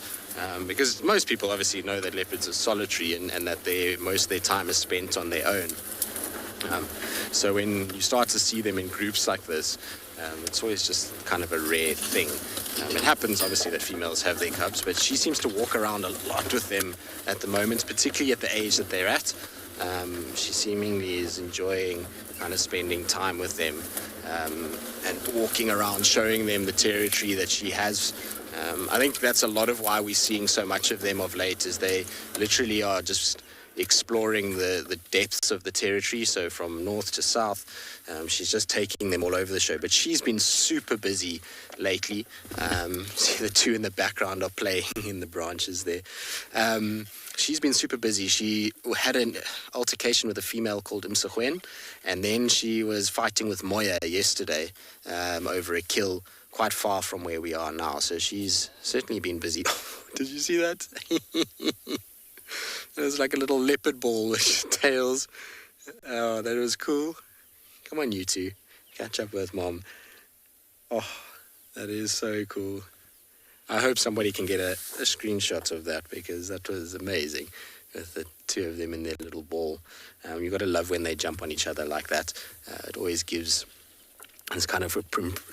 Because most people obviously know that leopards are solitary and that most of their time is spent on their own. So when you start to see them in groups like this, it's always just kind of a rare thing. It happens, obviously, that females have their cubs, but she seems to walk around a lot with them at the moment, particularly at the age that they're at. She seemingly is enjoying kind of spending time with them and walking around, showing them the territory that she has. I think that's a lot of why we're seeing so much of them of late, is they literally are just exploring the depths of the territory. So from north to south, she's just taking them all over the show. But she's been super busy lately. See, the two in the background are playing in the branches there. She's been super busy. She had an altercation with a female called Msegwen, and then she was fighting with Moya yesterday over a kill quite far from where we are now. So she's certainly been busy. Did you see that? There's like a little leopard ball with tails. Oh, that was cool. Come on, you two. Catch up with Mom. Oh, that is so cool. I hope somebody can get a screenshot of that because that was amazing with the two of them in their little ball. You've got to love when they jump on each other like that. It always gives It's kind of a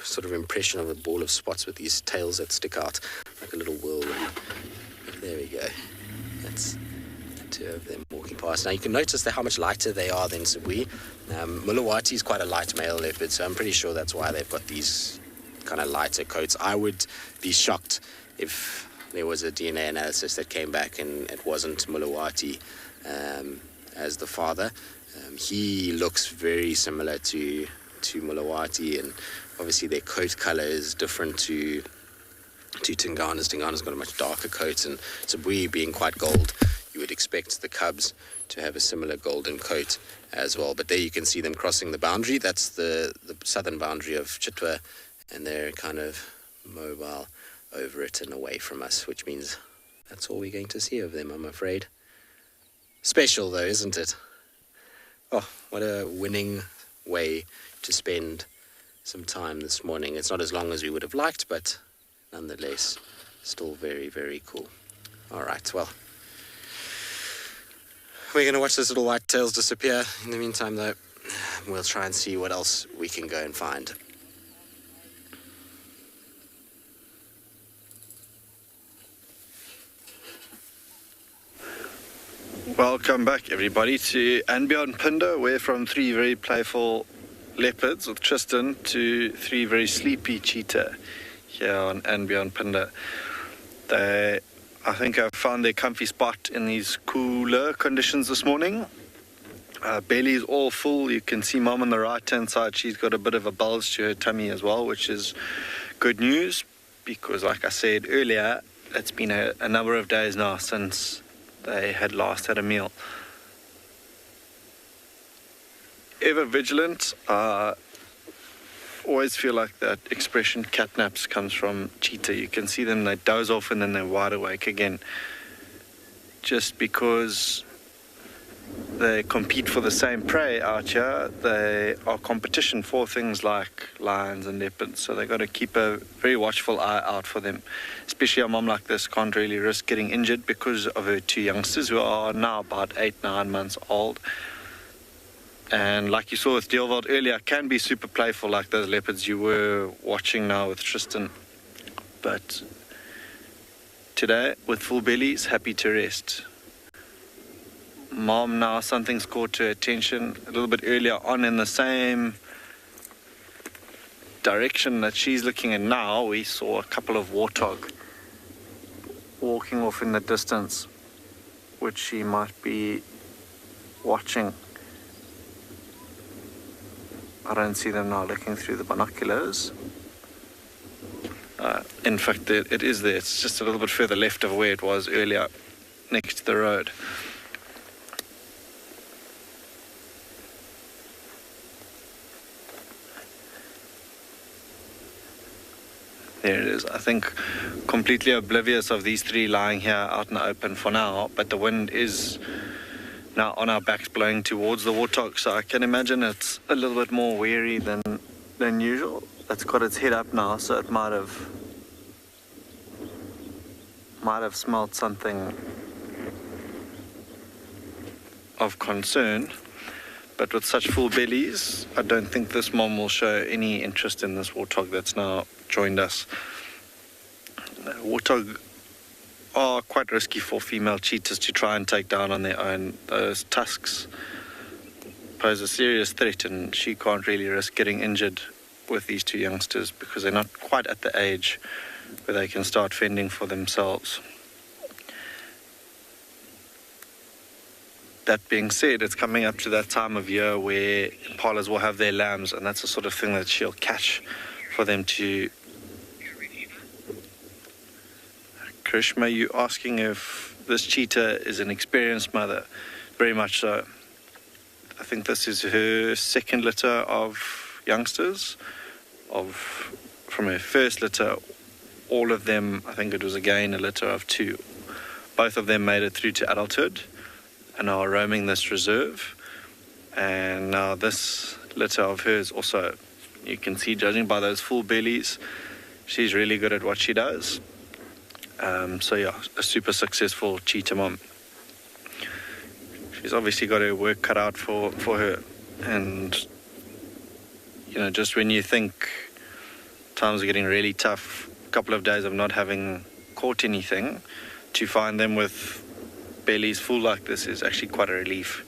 sort of impression of a ball of spots with these tails that stick out like a little whirlwind. There we go. That's the two of them walking past. Now you can notice how much lighter they are than Sibui. Mulawati is quite a light male leopard, so I'm pretty sure that's why they've got these kind of lighter coats. I would be shocked if there was a DNA analysis that came back and it wasn't Mulawati as the father. He looks very similar to Mulawati, and obviously their coat color is different to Tingana's. Tingana's got a much darker coat, and Sibui being quite gold, you would expect the cubs to have a similar golden coat as well. But there you can see them crossing the boundary. That's the southern boundary of Chitwa, and they're kind of mobile over it and away from us, which means that's all we're going to see of them, I'm afraid. Special though, isn't it? Oh, what a winning way to spend some time this morning. It's not as long as we would have liked, but nonetheless, still very, very cool. All right, well, we're going to watch those little white tails disappear. In the meantime, though, we'll try and see what else we can go and find. Welcome back, everybody, to and beyond Pinder, where from 3 very playful leopards with Tristan to 3 very sleepy cheetah here on and beyond Pinder. They, I think, have found their comfy spot in these cooler conditions this morning. Belly is all full. You can see Mom on the right-hand side. She's got a bit of a bulge to her tummy as well, which is good news because, like I said earlier, it's been a number of days now since they had last had a meal. Ever vigilant. Always feel like that expression catnaps comes from cheetah. You can see them, they doze off and then they're wide awake again. Just because they compete for the same prey out here, they are competition for things like lions and leopards, so they've got to keep a very watchful eye out for them. Especially a mom like this can't really risk getting injured because of her 2 youngsters who are now about 8-9 months old. And like you saw with Deelwald earlier, can be super playful like those leopards you were watching now with Tristan. But today, with full bellies, happy to rest. Mom now, something's caught her attention a little bit earlier on in the same direction that she's looking in now. We saw a couple of warthog walking off in the distance, which she might be watching. I don't see them now looking through the binoculars. In fact, it is there. It's just a little bit further left of where it was earlier, next to the road. There it is. I think completely oblivious of these 3 lying here out in the open for now, but the wind is now on our backs blowing towards the warthog, so I can imagine it's a little bit more wary than usual. It's got its head up now, so it might have smelled something of concern. But with such full bellies, I don't think this mom will show any interest in this warthog that's now joined us. Warthog are quite risky for female cheetahs to try and take down on their own. Those tusks pose a serious threat, and she can't really risk getting injured with these 2 youngsters because they're not quite at the age where they can start fending for themselves. That being said, it's coming up to that time of year where impalas will have their lambs, and that's the sort of thing that she'll catch for them to... Krishma, you asking if this cheetah is an experienced mother? Very much so. I think this is her 2nd litter of youngsters. From her first litter, all of them, I think it was again a litter of 2. Both of them made it through to adulthood and are roaming this reserve. And now this litter of hers also, you can see, judging by those full bellies, she's really good at what she does. So yeah, a super successful cheetah mom. She's obviously got her work cut out for her, and just when you think times are getting really tough, a couple of days of not having caught anything, to find them with bellies full like this is actually quite a relief.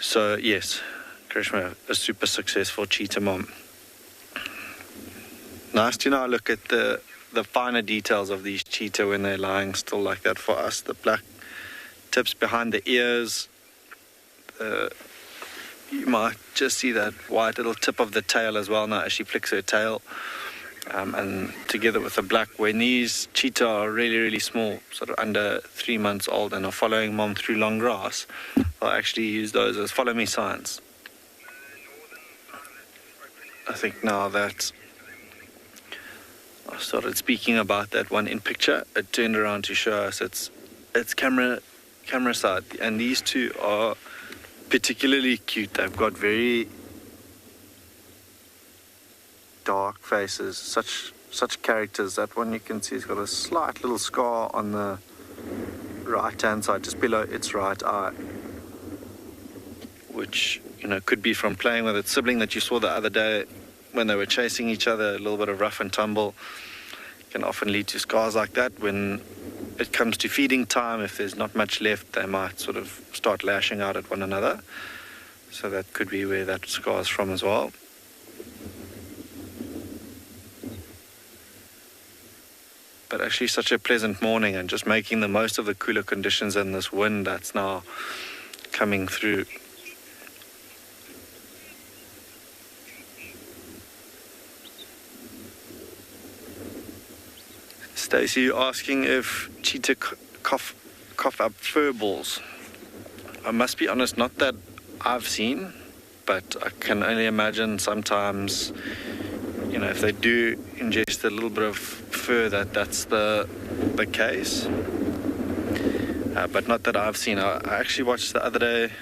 So yes, Karishma, a super successful cheetah mom. Nice to now look at the finer details of these cheetah when they're lying still like that for us. The black tips behind the ears. You might just see that white little tip of the tail as well now as she flicks her tail. And together with the black, when these cheetah are really, really small, sort of under 3 months old and are following mom through long grass, I'll actually use those as follow me signs. I think now that I started speaking about that one in picture, it turned around to show us it's camera side, and these two are particularly cute. They've got very dark faces, such characters. That one you can see has got a slight little scar on the right hand side, just below its right eye, which could be from playing with its sibling that you saw the other day when they were chasing each other. A little bit of rough and tumble can often lead to scars like that. When it comes to feeding time, if there's not much left, they might sort of start lashing out at one another. So that could be where that scar's from as well. But actually such a pleasant morning, and just making the most of the cooler conditions and this wind that's now coming through. Stacey, you're asking if cheetah cough up fur balls. I must be honest, not that I've seen, but I can only imagine sometimes, if they do ingest a little bit of fur, that's the case. But not that I've seen. I actually watched the other day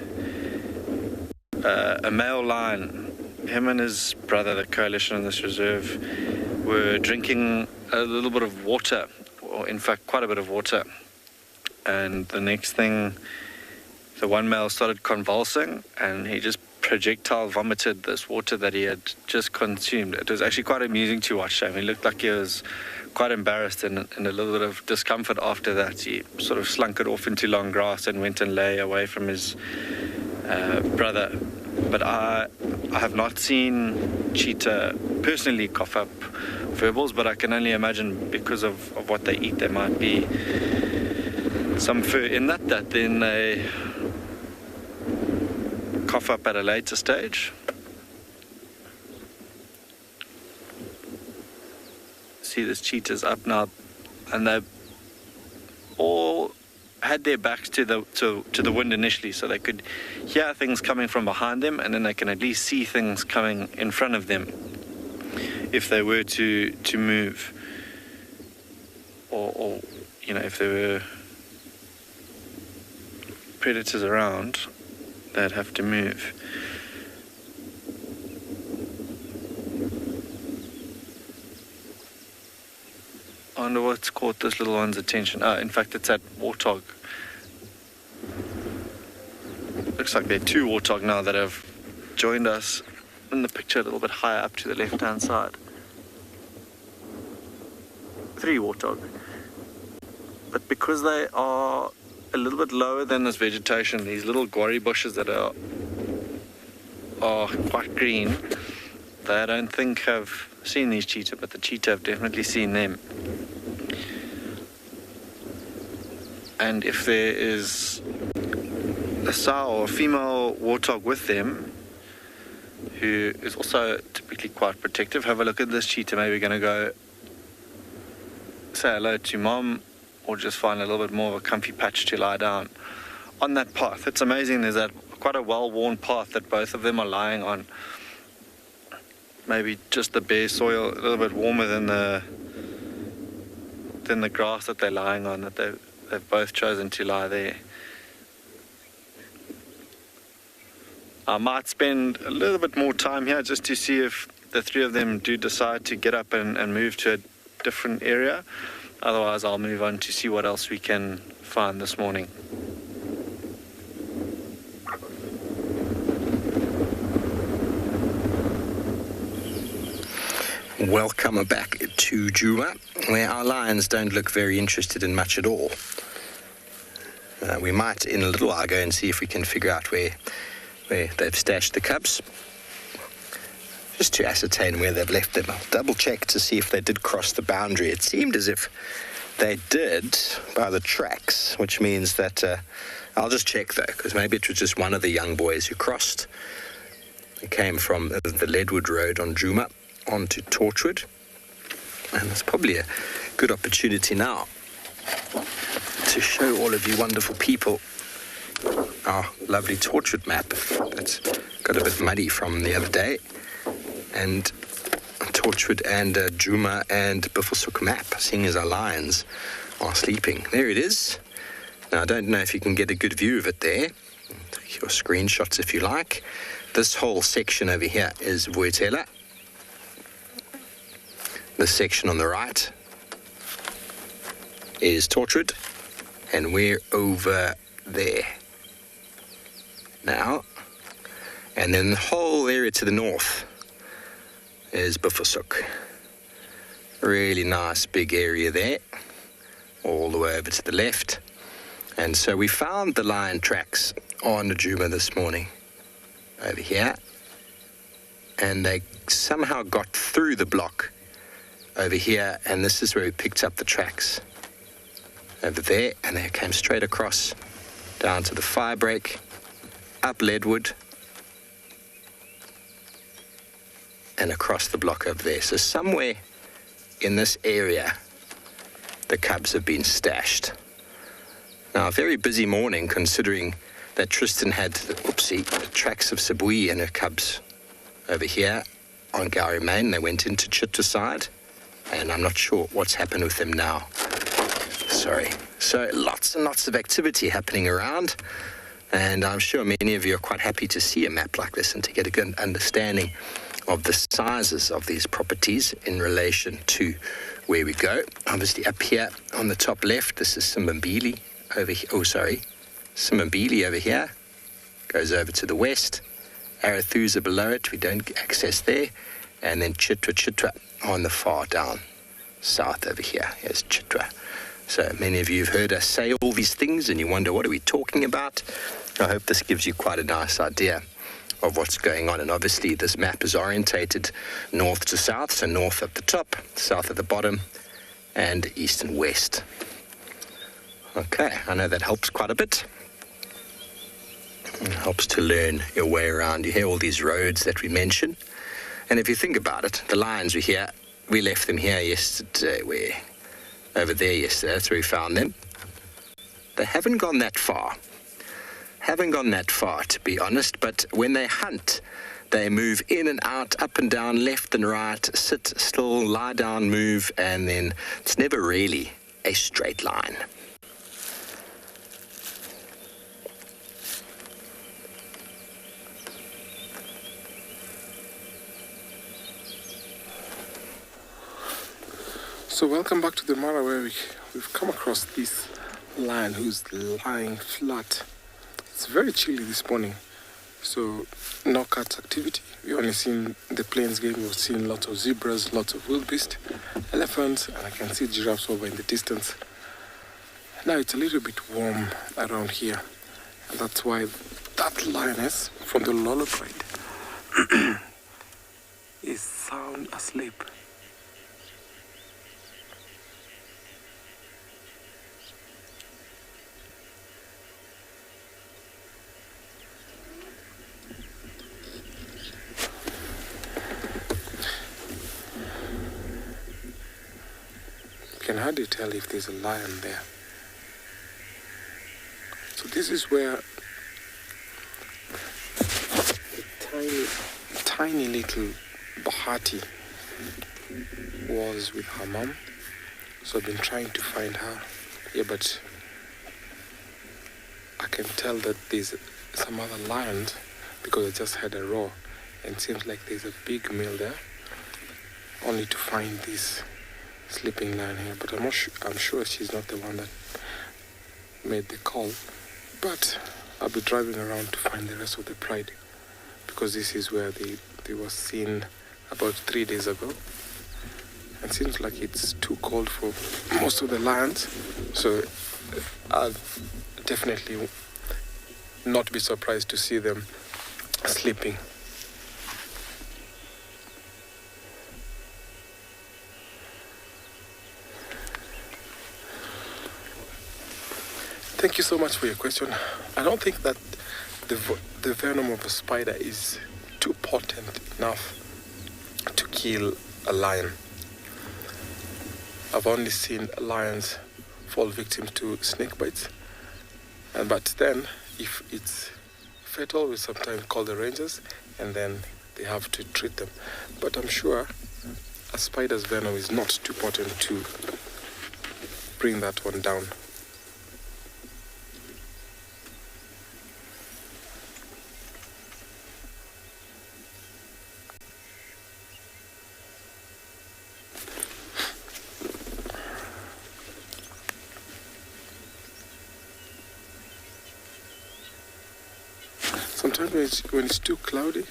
a male lion, him and his brother, the coalition in this reserve, were drinking a little bit of water, or in fact quite a bit of water, and the next thing, the one male started convulsing and he just projectile vomited this water that he had just consumed. It was actually quite amusing to watch him. He looked like he was quite embarrassed and a little bit of discomfort after that. He sort of slunk it off into long grass and went and lay away from his brother. But I have not seen cheetah personally cough up fur balls, but I can only imagine because of what they eat, there might be some fur in that then they cough up at a later stage. See, this cheetah's up now, and they've all had their backs to the wind initially, so they could hear things coming from behind them, and then they can at least see things coming in front of them if they were to move, or if there were predators around, they'd have to move. I wonder what's caught this little one's attention. In fact, it's that warthog. Looks like there are 2 warthog now that have joined us in the picture a little bit higher up to the left-hand side. 3 warthog. But because they are a little bit lower than this vegetation, these little guarri bushes that are quite green, they I don't think have seen these cheetah, but the cheetah have definitely seen them. And if there is a sow or a female warthog with them, who is also typically quite protective, have a look at this cheetah. Maybe going to go say hello to mom, or just find a little bit more of a comfy patch to lie down on that path. It's amazing, there's that quite a well-worn path that both of them are lying on. Maybe just the bare soil, a little bit warmer than the grass that they're lying on, that they've both chosen to lie there. I might spend a little bit more time here just to see if the 3 of them do decide to get up and move to a different area. Otherwise, I'll move on to see what else we can find this morning. Welcome back to Juma, where our lions don't look very interested in much at all. We might in a little while go and see if we can figure out where they've stashed the cubs, just to ascertain where they've left them. I'll double check to see if they did cross the boundary. It seemed as if they did by the tracks, which means that I'll just check though, because maybe it was just one of the young boys who crossed. They came from the Leadwood Road on Juma onto Torchwood, and it's probably a good opportunity now to show all of you wonderful people our lovely Torchwood map that's got a bit muddy from the other day, and Torchwood and Juma and Buffelshoek map, seeing as our lions are sleeping. There it is. Now I don't know if you can get a good view of it there. Take your screenshots if you like. This whole section over here is Voitela. This section on the right is Torchwood, and we're over there now. And then the whole area to the north is Buffelshoek. Really nice big area there, all the way over to the left. And so we found the lion tracks on the Juma this morning over here, and they somehow got through the block over here, and this is where we picked up the tracks over there, and they came straight across down to the fire break, up Leadwood, and across the block over there. So somewhere in this area the cubs have been stashed. Now, a very busy morning, considering that Tristan had the tracks of Sabui and her cubs over here on Gowrie Main. They went into Chitwa side, and I'm not sure what's happened with them now. Sorry. So lots and lots of activity happening around, and I'm sure many of you are quite happy to see a map like this and to get a good understanding of the sizes of these properties in relation to where we go. Obviously up here on the top left, this is Simbambili over here. Simbambili over here goes over to the west. Arathusa below it, we don't access there. And then Chitwa on the far down south over here. Here's Chitwa. So many of you have heard us say all these things and you wonder, what are we talking about? I hope this gives you quite a nice idea of what's going on. And obviously this map is orientated north to south, so north at the top, south at the bottom, and east and west. Okay, I know that helps quite a bit. It helps to learn your way around. You hear all these roads that we mention. And if you think about it, the lions were here. We left them here yesterday. Over there yesterday, that's where we found them. They haven't gone that far. To be honest, but when they hunt, they move in and out, up and down, left and right, sit still, lie down, move, and then it's never really a straight line. So welcome back to the Mara, where we've come across this lion who's lying flat. It's very chilly this morning, so no cats activity. We only seen the plains game. We've seen lots of zebras, lots of wildebeest, elephants, and I can see giraffes over in the distance. Now it's a little bit warm around here, and that's why that lioness from the Lolo pride is sound asleep. You can hardly tell if there's a lion there. So this is where the tiny little Bahati was with her mom. So I've been trying to find her. Yeah, but I can tell that there's some other lions because I just had a roar, and it seems like there's a big male there. Only to find this sleeping lion here, but I'm sure she's not the one that made the call. But I'll be driving around to find the rest of the pride, because this is where they were seen about 3 days ago. and seems like it's too cold for most of the lions. So I'll definitely not be surprised to see them sleeping. Thank you so much for your question. I don't think that the venom of a spider is too potent enough to kill a lion. I've only seen lions fall victim to snake bites, but then if it's fatal, we sometimes call the rangers, and then they have to treat them. But I'm sure a spider's venom is not too potent to bring that one down. Sometimes when it's too cloudy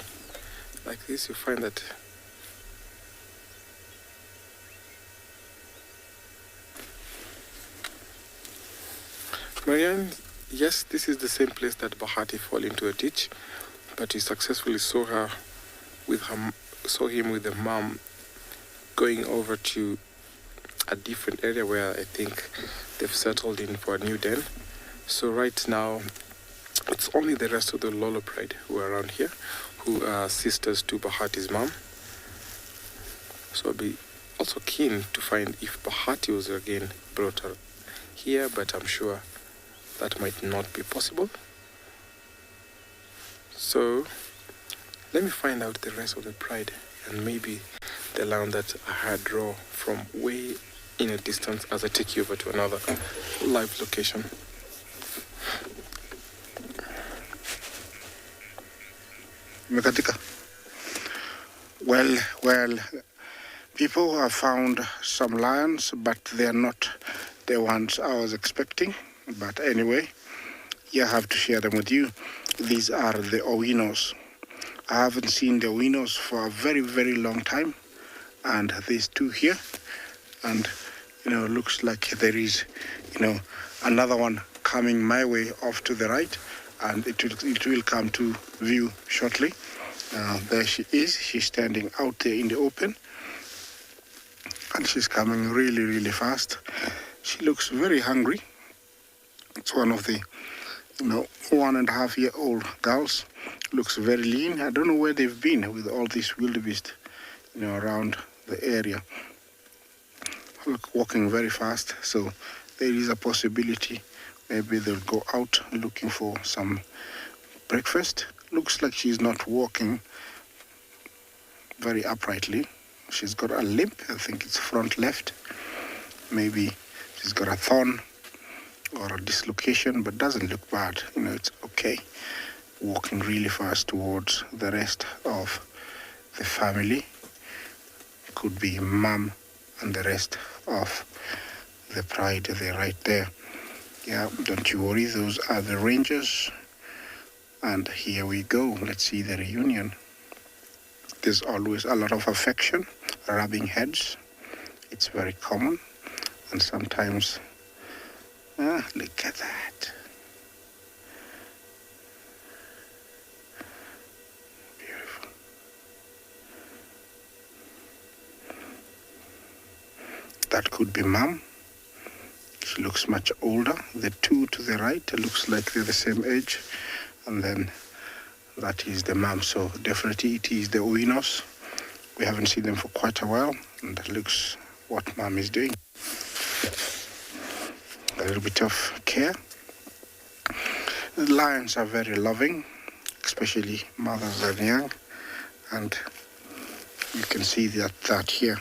like this, you find that Marianne, yes, this is the same place that Bahati fell into a ditch, but we successfully saw him with the mom going over to a different area where I think they've settled in for a new den. So right now, it's only the rest of the LAUR pride who are around here, who are sisters to Bahati's mom. So I'll be also keen to find if Bahati was again brought her here, but I'm sure that might not be possible. So let me find out the rest of the pride and maybe the lamb that I had draw from way in a distance as I take you over to another live location. Well, people have found some lions, but they're not the ones I was expecting. But anyway, I have to share them with you. These are the Owinos. I haven't seen the Owinos for a very, very long time. And these two here, and looks like there is, another one coming my way off to the right, and it will come to view shortly. There she is. She's standing out there in the open, and she's coming really, really fast. She looks very hungry. It's one of the, 1.5-year-old girls. Looks very lean. I don't know where they've been with all these wildebeest, around the area. Look, walking very fast. So there is a possibility maybe they'll go out looking for some breakfast. Looks like she's not walking very uprightly. She's got a limp. I think it's front left. Maybe she's got a thorn or a dislocation, but doesn't look bad. It's okay. Walking really fast towards the rest of the family. Could be mom and the rest of the pride. They're right there. Yeah, don't you worry. Those are the rangers. And here we go. Let's see the reunion. There's always a lot of affection, rubbing heads. It's very common. And sometimes, look at that. Beautiful. That could be mom. She looks much older. The two to the right, it looks like they're the same age. And then that is the mom. So definitely it is the Owinos. We haven't seen them for quite a while. And that looks what mom is doing. A little bit of care. The lions are very loving, especially mothers and young. And you can see that here.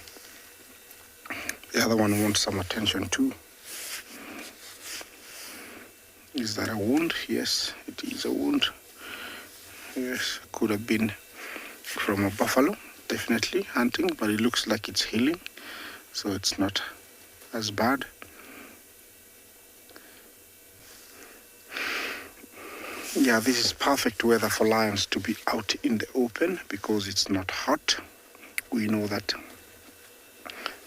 The other one wants some attention too. Is that a wound? Yes, it is a wound. Yes, could have been from a buffalo, definitely hunting, but it looks like it's healing, so it's not as bad. Yeah, this is perfect weather for lions to be out in the open because it's not hot. We know that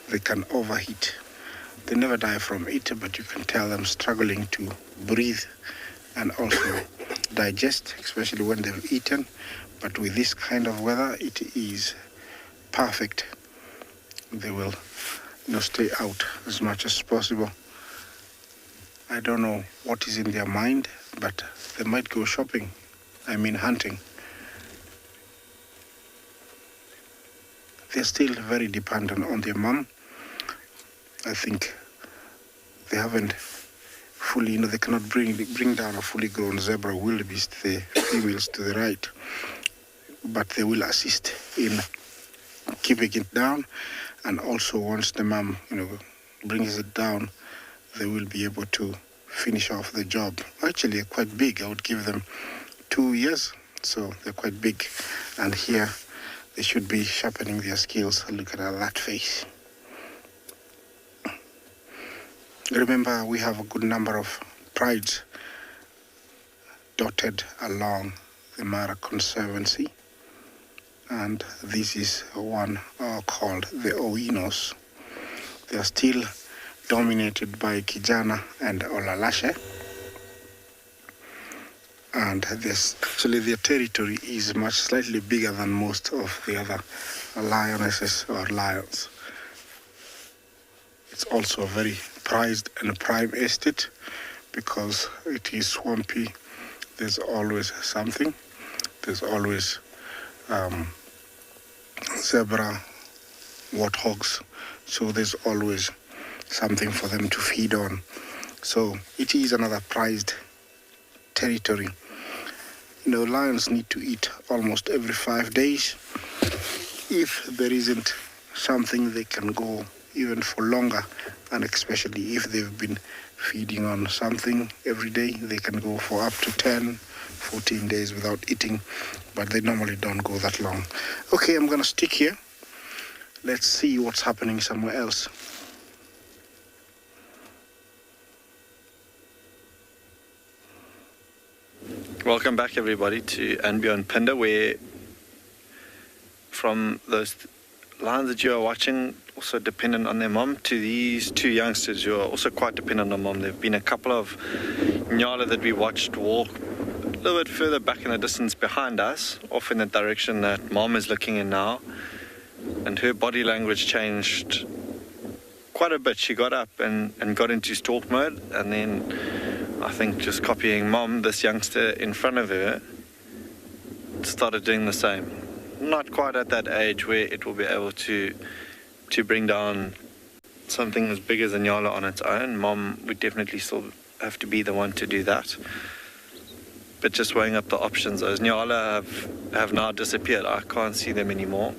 they can overheat. They never die from it, but you can tell them struggling to breathe and also digest, especially when they've eaten. But with this kind of weather, it is perfect. They will, stay out as much as possible. I don't know what is in their mind, but they might go shopping. Hunting. They're still very dependent on their mom. I think they haven't fully, they cannot bring down a fully grown zebra wildebeest, the females to the right, but they will assist in keeping it down. And also once the mom, brings it down, they will be able to finish off the job. Actually, they're quite big. I would give them 2 years, so they're quite big. And here, they should be sharpening their skills. Look at that face. Remember, we have a good number of prides dotted along the Mara Conservancy. And this is one called the Oinos. They are still dominated by Kijana and Olalashe. And their territory is much slightly bigger than most of the other lionesses or lions. It's also a very prized and prime estate because it is swampy. There's always something. There's always zebra, warthogs. So there's always something for them to feed on. So it is another prized territory. Lions need to eat almost every 5 days. If there isn't something, they can go even for longer, and especially if they've been feeding on something every day, they can go for up to 10, 14 days without eating, but they normally don't go that long. Okay, I'm gonna stick here. Let's see what's happening somewhere else. Welcome back, everybody, to Anbio and Penda, where from those lions that you are watching, also dependent on their mom, to these two youngsters who are also quite dependent on mom. There have been a couple of Nyala that we watched walk a little bit further back in the distance behind us, off in the direction that mom is looking in now, and her body language changed quite a bit. She got up and got into stalk mode, and then I think just copying mom, this youngster in front of her started doing the same. Not quite at that age where it will be able to bring down something as big as a Nyala on its own. Mom would definitely still have to be the one to do that. But just weighing up the options, those Nyala have now disappeared. I can't see them anymore.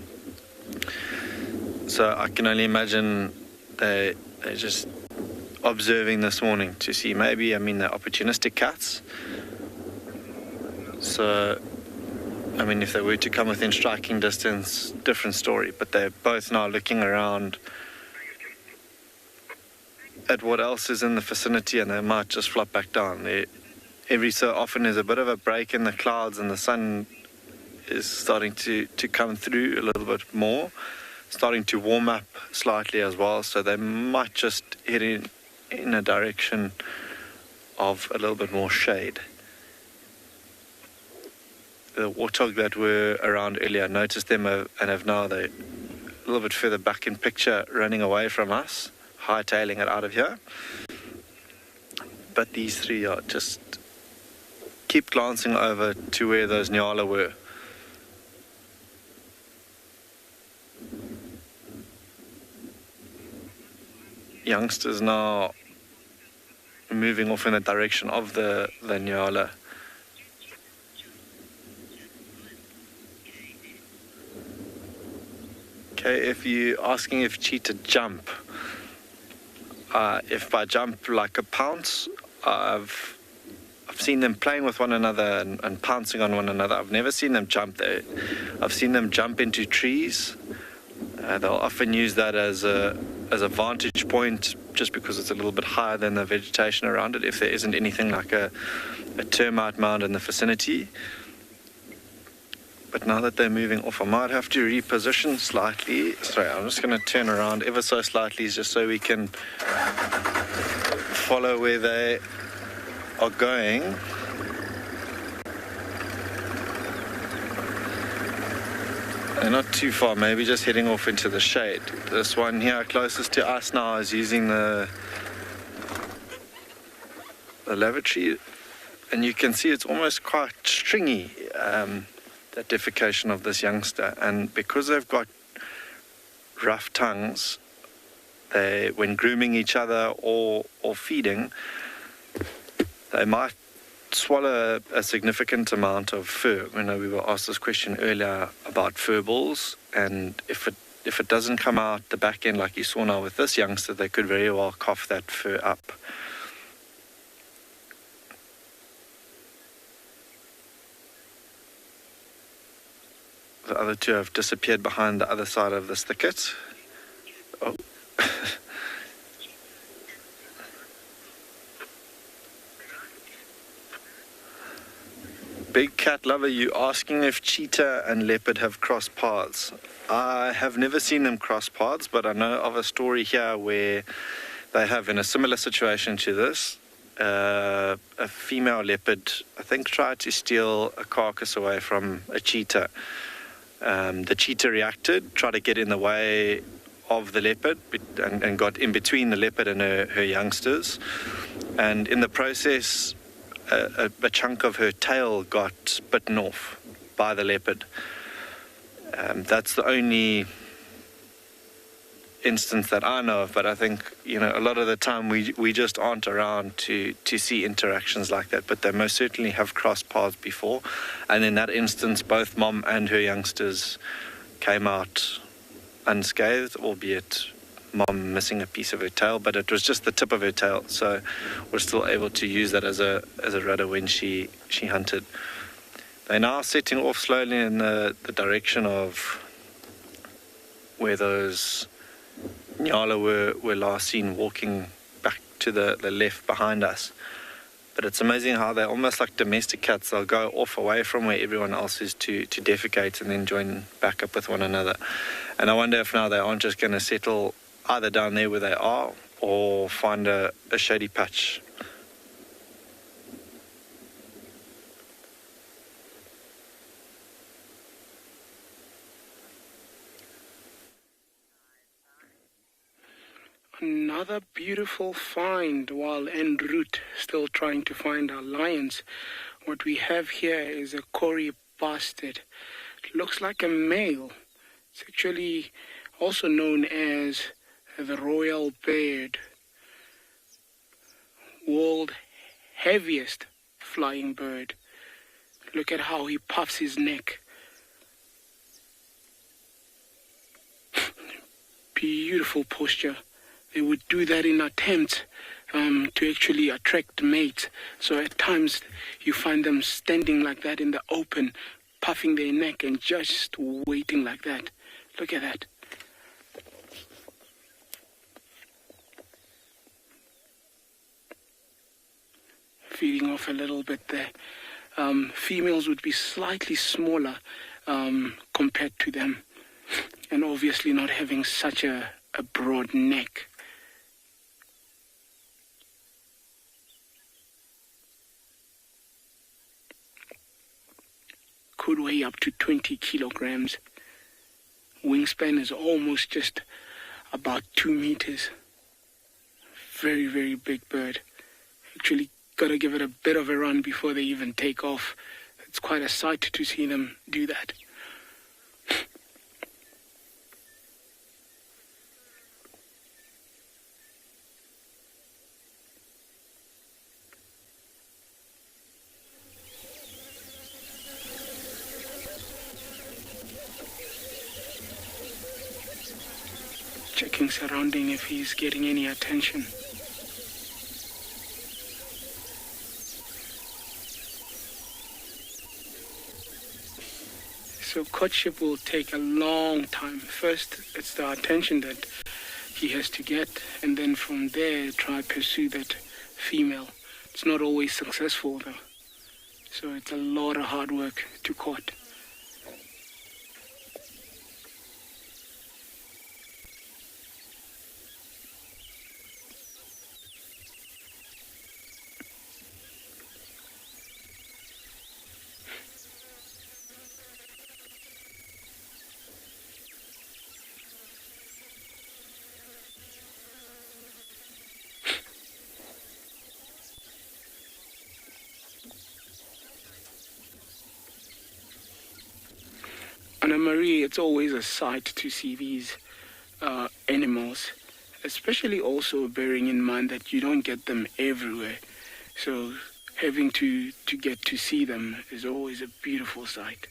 So I can only imagine they're just observing this morning to see maybe, they're opportunistic cats. So, if they were to come within striking distance, different story. But they're both now looking around at what else is in the vicinity, and they might just flop back down. Every so often there's a bit of a break in the clouds, and the sun is starting to come through a little bit more, starting to warm up slightly as well. So they might just head in a direction of a little bit more shade. The warthog that were around earlier, noticed them and have now, they're a little bit further back in picture, running away from us, hightailing it out of here. But these three are just keep glancing over to where those Nyala were. Youngsters now moving off in the direction of the Nyala. Okay, if you're asking if cheetah jump, if by jump like a pounce, I've seen them playing with one another and pouncing on one another. I've never seen them jump there. I've seen them jump into trees. They'll often use that as a vantage point, just because it's a little bit higher than the vegetation around it, if there isn't anything like a termite mound in the vicinity. But now that they're moving off, I might have to reposition slightly. Sorry, I'm just going to turn around ever so slightly just so we can follow where they are going. They're not too far, maybe just heading off into the shade. This one here closest to us now is using the lavatory, and you can see it's almost quite stringy, that defecation of this youngster. And because they've got rough tongues, they, when grooming each other or feeding, they might swallow a significant amount of fur. You know, we were asked this question earlier about fur balls, and if it doesn't come out the back end like you saw now with this youngster, they could very well cough that fur up. The other two have disappeared behind the other side of this thicket. Oh. Big cat lover, you asking if cheetah and leopard have crossed paths. I have never seen them cross paths, but I know of a story here where they have, in a similar situation to this, a female leopard, I think, tried to steal a carcass away from a cheetah. The cheetah reacted, tried to get in the way of the leopard and got in between the leopard and her youngsters. And in the process, a chunk of her tail got bitten off by the leopard. That's the only instance that I know of, but I think, you know, a lot of the time we just aren't around to see interactions like that, but they most certainly have crossed paths before. And in that instance, both mom and her youngsters came out unscathed, albeit mom missing a piece of her tail, but it was just the tip of her tail, so we're still able to use that as a rudder when she hunted. They're now setting off slowly in the direction of where those nyala were last seen, walking back to the left behind us. But it's amazing how they're almost like domestic cats. They'll go off away from where everyone else is to defecate and then join back up with one another. And I wonder if now they aren't just going to settle either down there where they are or find a shady patch. Another beautiful find while en route, still trying to find our lions. What we have here is a Kori bastard. It looks like a male. It's actually also known as the royal bird. World heaviest flying bird. Look at how he puffs his neck. Beautiful posture. They would do that in attempts to actually attract mates. So at times you find them standing like that in the open, puffing their neck and just waiting like that. Look at that. Feeding off a little bit there. Females would be slightly smaller compared to them, and obviously not having such a broad neck. Could weigh up to 20 kilograms. Wingspan is almost just about 2 meters. Very, very big bird. Actually, gotta give it a bit of a run before they even take off. It's quite a sight to see them do that. Checking surrounding if he's getting any attention. So courtship will take a long time. First, it's the attention that he has to get, and then from there, try to pursue that female. It's not always successful though. So it's a lot of hard work to court. Anna Marie, it's always a sight to see these animals, especially also bearing in mind that you don't get them everywhere. So having to get to see them is always a beautiful sight.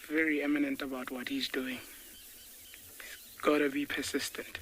Very eminent about what he's doing. He's gotta be persistent.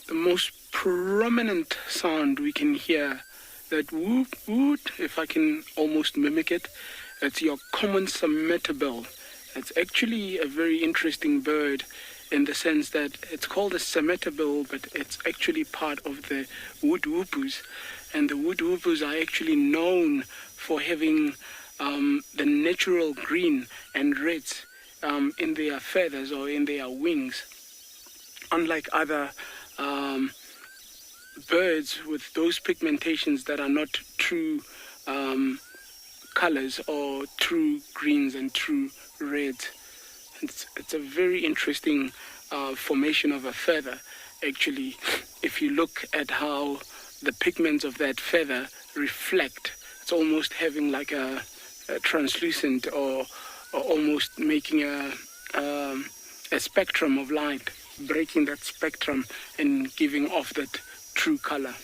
The most prominent sound we can hear, that whoop whoop, if I can almost mimic it, it's your common cementabell. It's actually a very interesting bird in the sense that it's called a cementabell, but it's actually part of the wood whoopers. And the wood whoopers are actually known for having the natural green and reds in their feathers or in their wings. Unlike other birds with those pigmentations that are not true colors or true greens and true reds. It's a very interesting formation of a feather, actually. If you look at how the pigments of that feather reflect, it's almost having like a translucent or almost making a spectrum of light, breaking that spectrum and giving off that true color.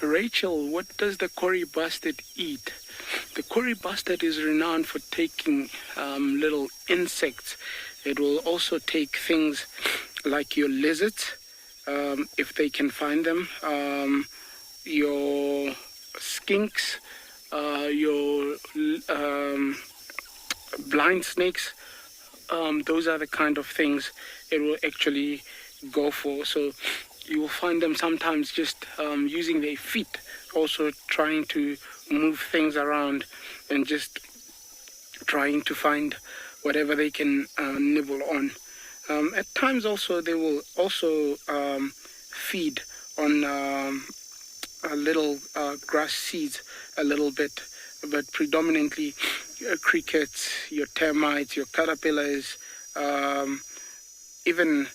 Rachel, what does the curry bustard eat? The curry bustard is renowned for taking little insects. It will also take things like your lizards, if they can find them, your skinks, your blind snakes. Those are the kind of things it will actually go for. So you will find them sometimes just using their feet, also trying to move things around and just trying to find whatever they can nibble on. At times also they will also feed on little grass seeds a little bit, but predominantly crickets, your termites, your caterpillars, even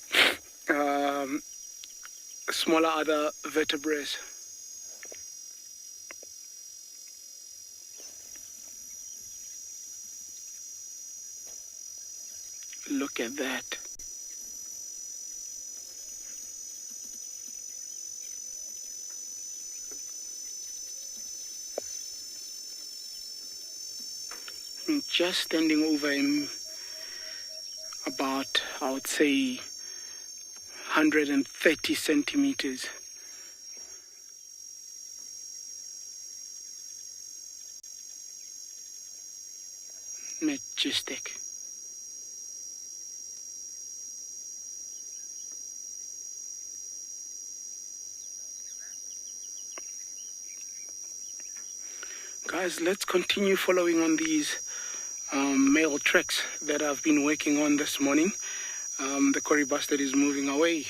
smaller other vertebrates. Look at that. I'm just standing over him about, I would say, 130 centimeters. Majestic. Guys, let's continue following on these male tracks that I've been working on this morning. The curry bustard is moving away.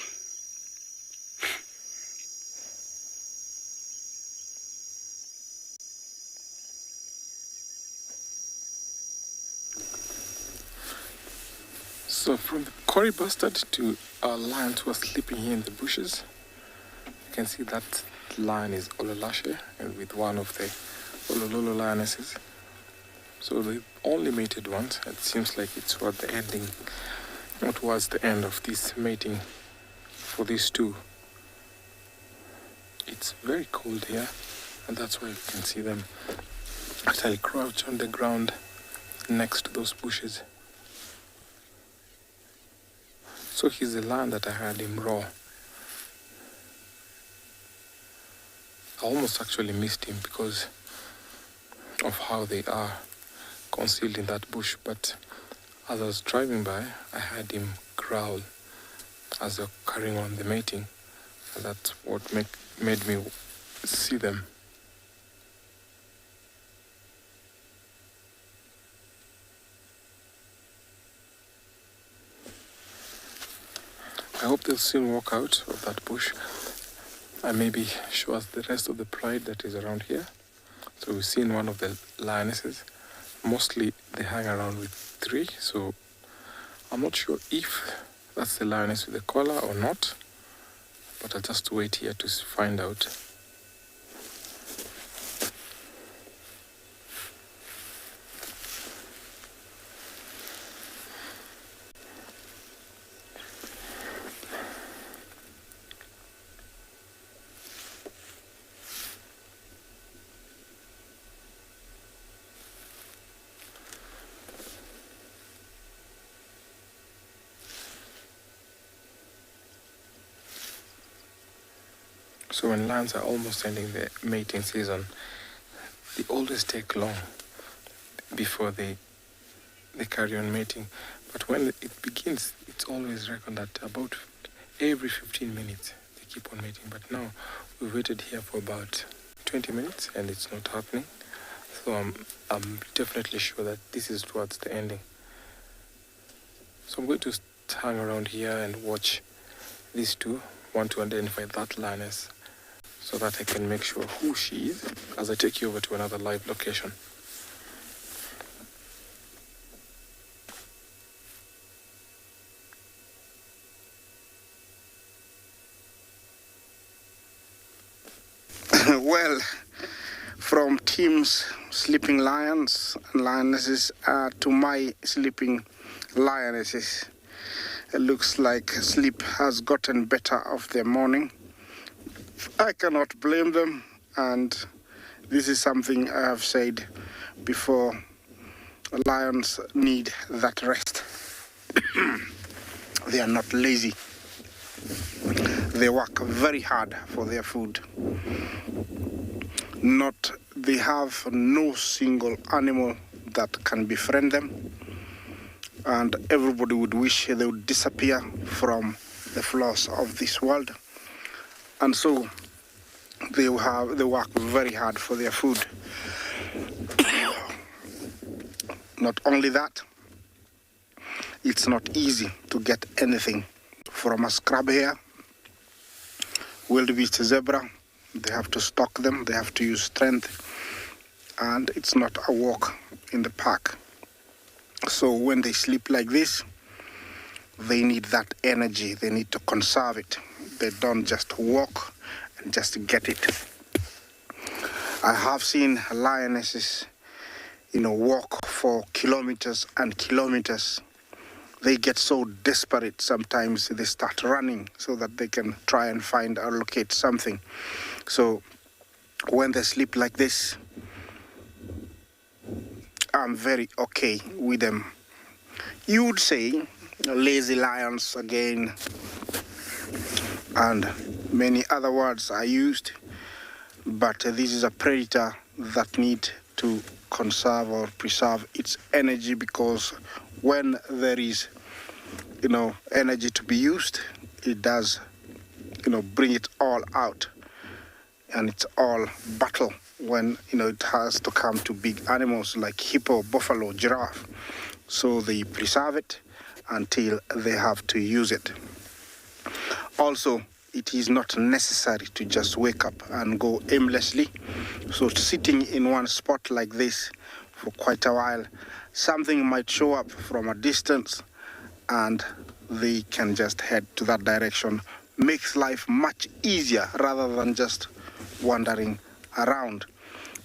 So from the curry bustard to our lions who are sleeping here in the bushes, you can see that lion is Ololashe and with one of the Olololo lionesses. So the only mated ones, it seems like it's what the ending towards the end of this mating for these two. It's very cold here, and that's why you can see them actually crouch on the ground next to those bushes. So he's the lion that I had him roar. I almost actually missed him because of how they are concealed in that bush, but as I was driving by, I heard him growl as they're carrying on the mating, and that's what made me see them. I hope they'll soon walk out of that bush and maybe show us the rest of the pride that is around here. So we've seen one of the lionesses. Mostly they hang around with 3, so I'm not sure if that's the lioness with the collar or not, but I'll just wait here to find out. So when lions are almost ending their mating season, they always take long before they carry on mating. But when it begins, it's always reckoned that about every 15 minutes they keep on mating. But now we've waited here for about 20 minutes and it's not happening. So I'm definitely sure that this is towards the ending. So I'm going to hang around here and watch these two. Want to identify that lioness so that I can make sure who she is as I take you over to another live location. Well, from Tim's sleeping lions and lionesses to my sleeping lionesses, it looks like sleep has gotten better of their morning. I cannot blame them, and this is something I have said before. Lions need that rest. They are not lazy. They work very hard for their food. They have no single animal that can befriend them, and everybody would wish they would disappear from the floors of this world. And so they work very hard for their food. Not only that, it's not easy to get anything from a scrub hare, wildebeest zebra. They have to stalk them, they have to use strength, and it's not a walk in the park. So when they sleep like this, they need that energy, they need to conserve it. They don't just walk and just get it. I have seen lionesses, walk for kilometers and kilometers. They get so desperate sometimes they start running so that they can try and find or locate something. So when they sleep like this, I'm very okay with them. You would say lazy lions again, and many other words are used, but this is a predator that needs to conserve or preserve its energy, because when there is energy to be used, it does bring it all out, and it's all battle when it has to come to big animals like hippo, buffalo, giraffe. So they preserve it until they have to use it. Also, it is not necessary to just wake up and go aimlessly. So sitting in one spot like this for quite a while, something might show up from a distance and they can just head to that direction. Makes life much easier rather than just wandering around.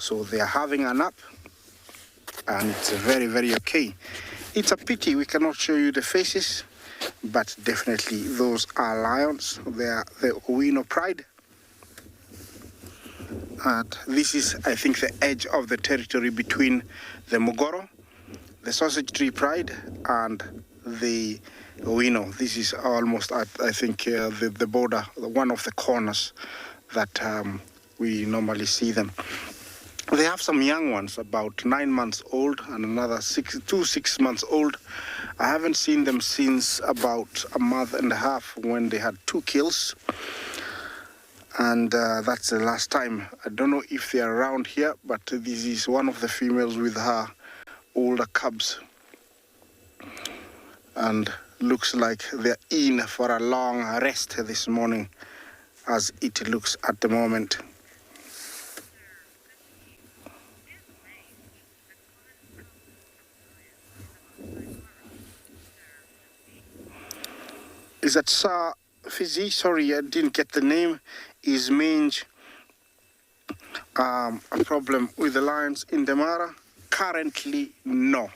So they are having a nap, and it's very, very okay. It's a pity we cannot show you the faces, but definitely those are lions. They are the Owino Pride. And this is, I think, the edge of the territory between the Mogoro, the Sausage Tree Pride, and the Owino. This is almost, I think, the border, one of the corners that we normally see them. They have some young ones, about 9 months old, and another 6 months old. I haven't seen them since about a month and a half when they had 2 kills. And that's the last time. I don't know if they're around here, but this is one of the females with her older cubs. And looks like they're in for a long rest this morning, as it looks at the moment. Is that Sir Fizzy? Sorry, I didn't get the name. Is mange a problem with the lions in the Mara? Currently, no.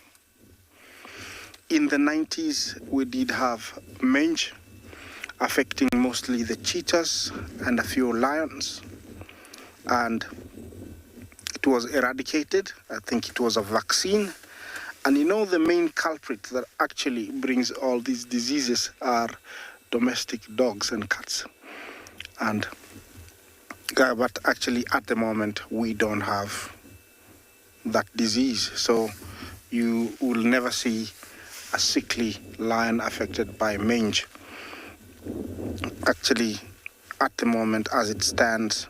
In the 90s, we did have mange affecting mostly the cheetahs and a few lions. And it was eradicated. I think it was a vaccine. And you know, the main culprit that actually brings all these diseases are domestic dogs and cats. And but actually at the moment we don't have that disease. So you will never see a sickly lion affected by mange. Actually, at the moment as it stands,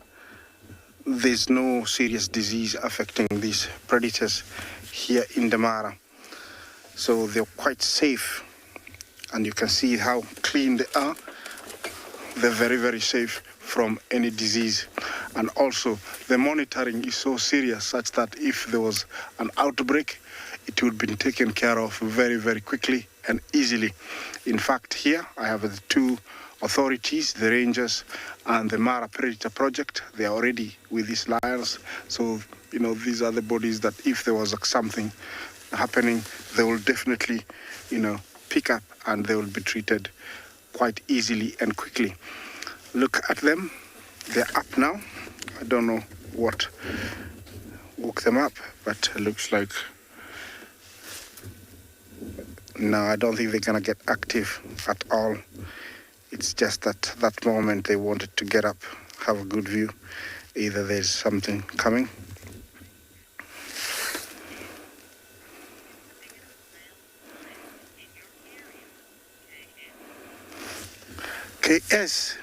there's no serious disease affecting these predators here in the Mara. So they're quite safe, and you can see how clean they are. They're very, very safe from any disease. And also the monitoring is so serious such that if there was an outbreak, it would be taken care of very, very quickly and easily. In fact, here I have the 2 authorities, the rangers and the Mara Predator Project. They are already with these lions. So, you know, these are the bodies that if there was something happening, they will definitely, you know, pick up and they will be treated quite easily and quickly. Look at them. They're up now. I don't know what woke them up, but it looks like no, I don't think they're gonna get active at all. It's just that moment they wanted to get up, have a good view. Either there's something coming. KS,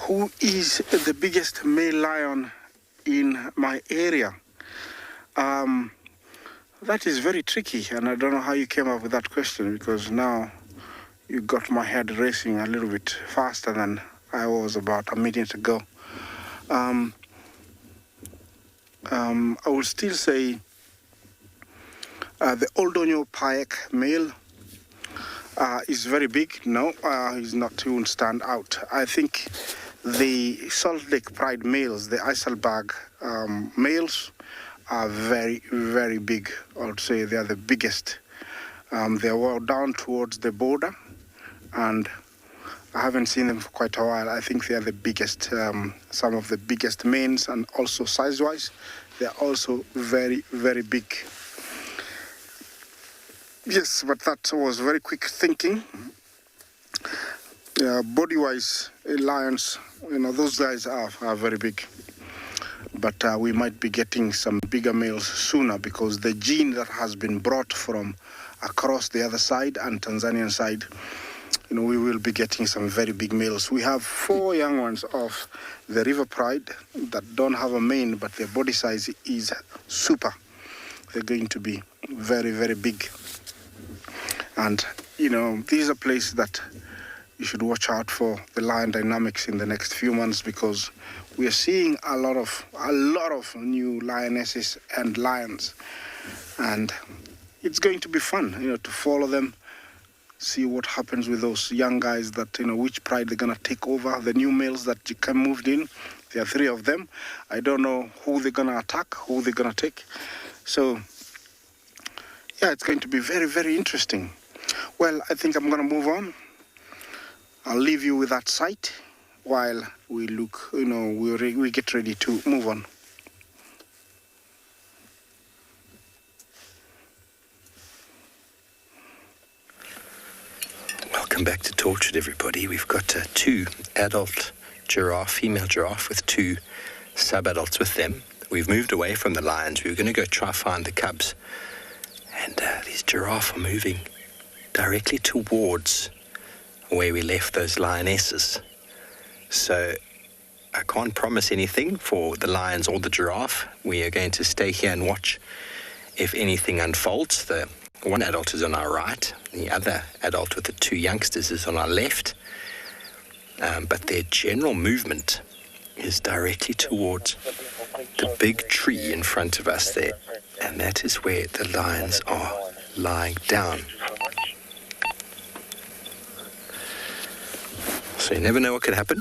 who is the biggest male lion in my area? That is very tricky, and I don't know how you came up with that question, because now you got my head racing a little bit faster than I was about a minute ago. I will still say the Oldonyo Payek male is very big. No, he's not, he won't stand out. I think the Salt Lake Pride males, the Eiselberg males, are very, very big. I would say they are the biggest. They are down towards the border, and I haven't seen them for quite a while. I think they are the biggest, some of the biggest manes, and also size-wise, they are also very, very big. Yes, but that was very quick thinking. Body-wise, lions, you know, those guys are very big. But we might be getting some bigger males sooner, because the gene that has been brought from across the other side and Tanzanian side, you know, we will be getting some very big males. We have 4 young ones of the River Pride that don't have a mane, but their body size is super. They're going to be very, very big. And, you know, these are places that you should watch out for the lion dynamics in the next few months, because we are seeing a lot of new lionesses and lions, and it's going to be fun, you know, to follow them, see what happens with those young guys that, you know, which pride they're gonna take over. The new males that moved in, there are 3 of them. I don't know who they're gonna attack, who they're gonna take. So yeah, it's going to be very, very interesting. Well, I think I'm gonna move on. I'll leave you with that sight while we look, we get ready to move on. Welcome back to Tortured, everybody. We've got two adult female giraffe with two sub-adults with them. We've moved away from the lions. We were going to go try find the cubs. And these giraffe are moving directly towards where we left those lionesses. So I can't promise anything for the lions or the giraffe. We are going to stay here and watch if anything unfolds. The one adult is on our right. The other adult with the two youngsters is on our left. But their general movement is directly towards the big tree in front of us there. And that is where the lions are lying down. So you never know what could happen.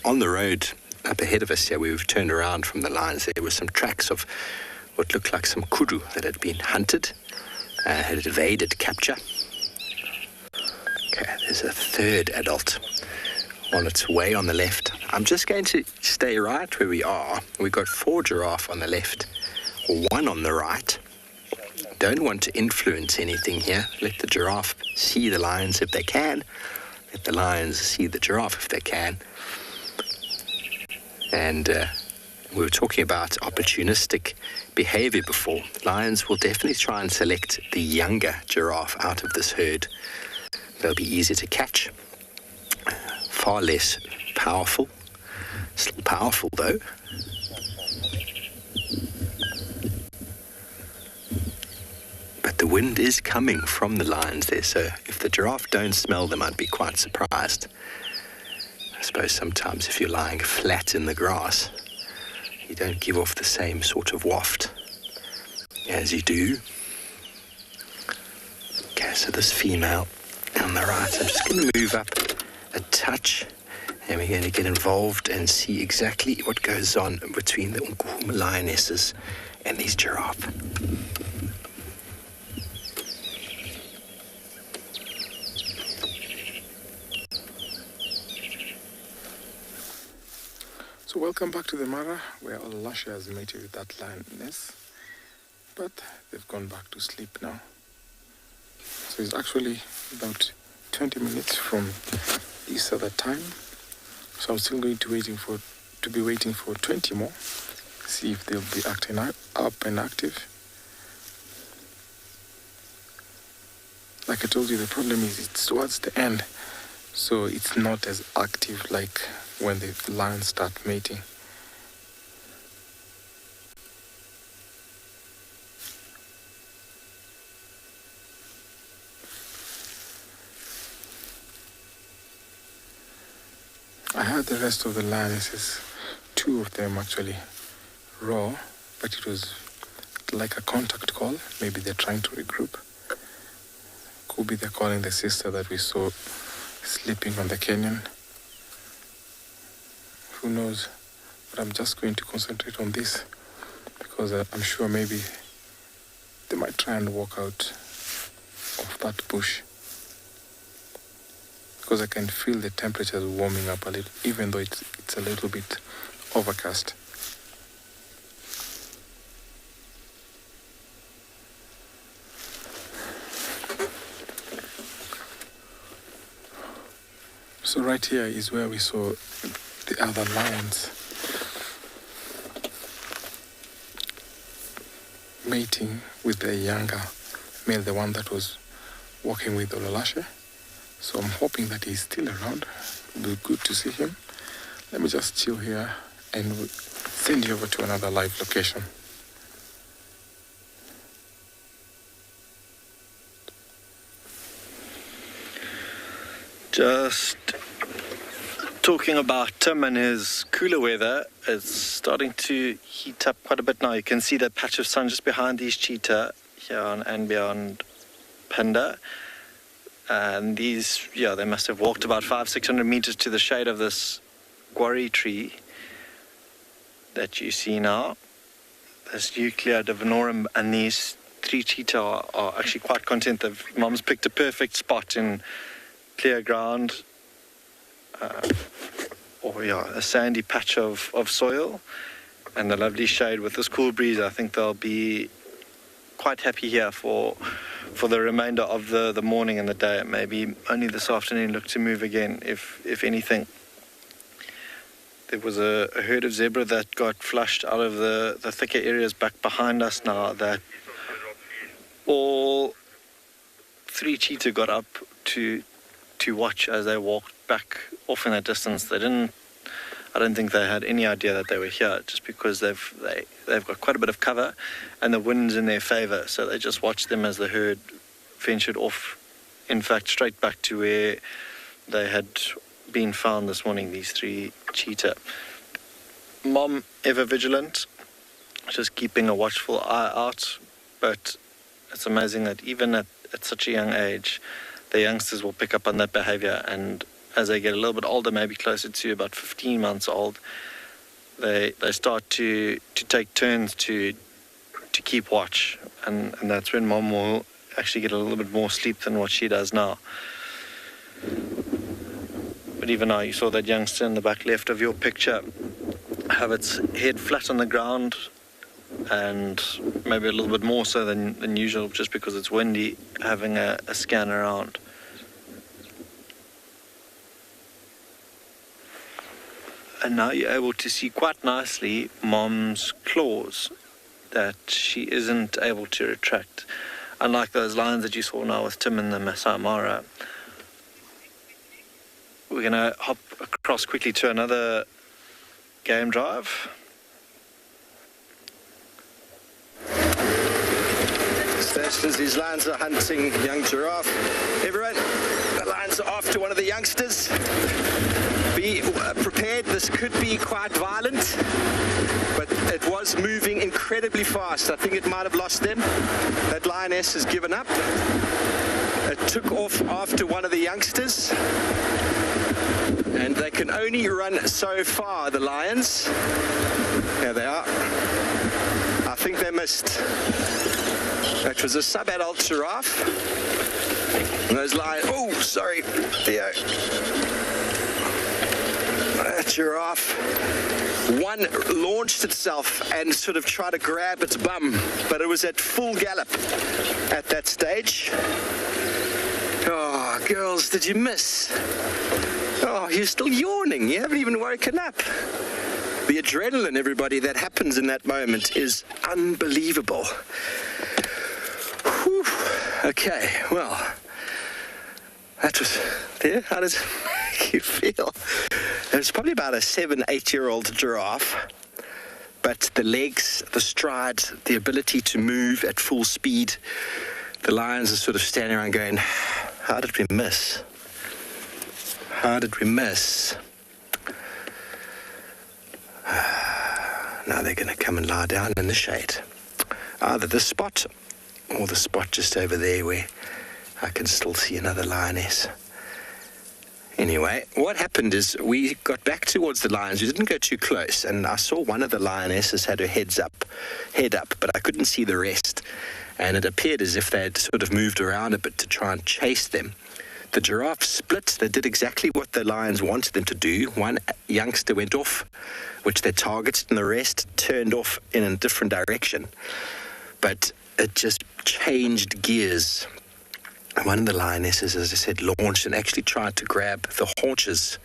On the road up ahead of us here, we've turned around from the lions. There were some tracks of what looked like some kudu that had been hunted, had evaded capture. Okay, there's a third adult on its way on the left. I'm just going to stay right where we are. We've got 4 giraffe on the left, 1 on the right. Don't want to influence anything here. Let the giraffe see the lions if they can. Let the lions see the giraffe if they can. And we were talking about opportunistic behavior before. Lions will definitely try and select the younger giraffe out of this herd. They'll be easier to catch. Far less powerful. Still powerful though. But the wind is coming from the lions there, so if the giraffe don't smell them, I'd be quite surprised. I suppose sometimes if you're lying flat in the grass, you don't give off the same sort of waft as you do. Okay, so this female on the right, I'm just going to move up a touch, and we're going to get involved and see exactly what goes on between the Unkuhuma lionesses and these giraffe. So welcome back to the Mara, where Olashe has mated with that lioness, but they've gone back to sleep now. So it's actually about 20 minutes from East other time. So I'm still going to be waiting for 20 more. See if they'll be acting up and active. Like I told you, the problem is it's towards the end, so it's not as active like when the lions start mating. I heard the rest of the lionesses, 2 of them actually roar, but it was like a contact call. Maybe they're trying to regroup. Could be they're calling the sister that we saw sleeping on the canyon. Who knows? But I'm just going to concentrate on this because I'm sure maybe they might try and walk out of that bush. Because I can feel the temperatures warming up a little, even though it's a little bit overcast. So right here is where we saw the other lions mating with the younger male, the one that was walking with Olashe. So I'm hoping that he's still around. It'll be good to see him. Let me just chill here and we'll send you over to another live location. Just talking about Tim and his cooler weather, it's starting to heat up quite a bit now. You can see that patch of sun just behind these cheetah here on and beyond Panda. And these, they must have walked about 500-600 meters to the shade of this guarri tree that you see now. This Euclea divinorum, and these 3 cheetah are actually quite content. Mom's picked a perfect spot in clear ground a sandy patch of soil and a lovely shade with this cool breeze. I think they'll be quite happy here for the remainder of the morning and the day. Maybe only this afternoon look to move again, if anything. There was a herd of zebra that got flushed out of the thicker areas back behind us now, that all 3 cheetah got up to watch as they walked back off in that distance. I don't think they had any idea that they were here, just because they've got quite a bit of cover and the wind's in their favor. So they just watched them as the herd ventured off, in fact, straight back to where they had been found this morning, these 3 cheetah. Mom, ever vigilant, just keeping a watchful eye out. But it's amazing that even at such a young age, the youngsters will pick up on that behavior, and as they get a little bit older, maybe closer to about 15 months old, they start to take turns to keep watch, and that's when Mom will actually get a little bit more sleep than what she does now. But even now, you saw that youngster in the back left of your picture have its head flat on the ground, and maybe a little bit more so than usual, just because it's windy, having a scan around. And now you're able to see quite nicely Mom's claws that she isn't able to retract. Unlike those lions that you saw now with Tim and the Masai Mara. We're going to hop across quickly to another game drive. As these lions are hunting young giraffe. Everyone, the lions are after one of the youngsters. Be prepared, this could be quite violent, but it was moving incredibly fast. I think it might have lost them. That lioness has given up. It took off after one of the youngsters, and they can only run so far, the lions. There they are. I think they missed. That was a sub-adult giraffe. And those lions, oh, sorry, Theo. That giraffe, one launched itself and sort of tried to grab its bum, but it was at full gallop at that stage. Oh, girls, did you miss? Oh, you're still yawning. You haven't even woken up. The adrenaline, everybody, that happens in that moment is unbelievable. Whew. Okay, well, that was there. How does it make you feel? It was probably about a 7-8-year-old giraffe, but the legs, the stride, the ability to move at full speed, the lions are sort of standing around going, how did we miss? How did we miss? Now they're going to come and lie down in the shade. Either this spot or the spot just over there where I can still see another lioness. Anyway, what happened is we got back towards the lions. We didn't go too close, and I saw one of the lionesses had her head up, but I couldn't see the rest. And it appeared as if they had sort of moved around a bit to try and chase them. The giraffe split. They did exactly what the lions wanted them to do. One youngster went off, which they targeted, and the rest turned off in a different direction. But it just changed gears. And one of the lionesses, as I said, launched and actually tried to grab the haunches.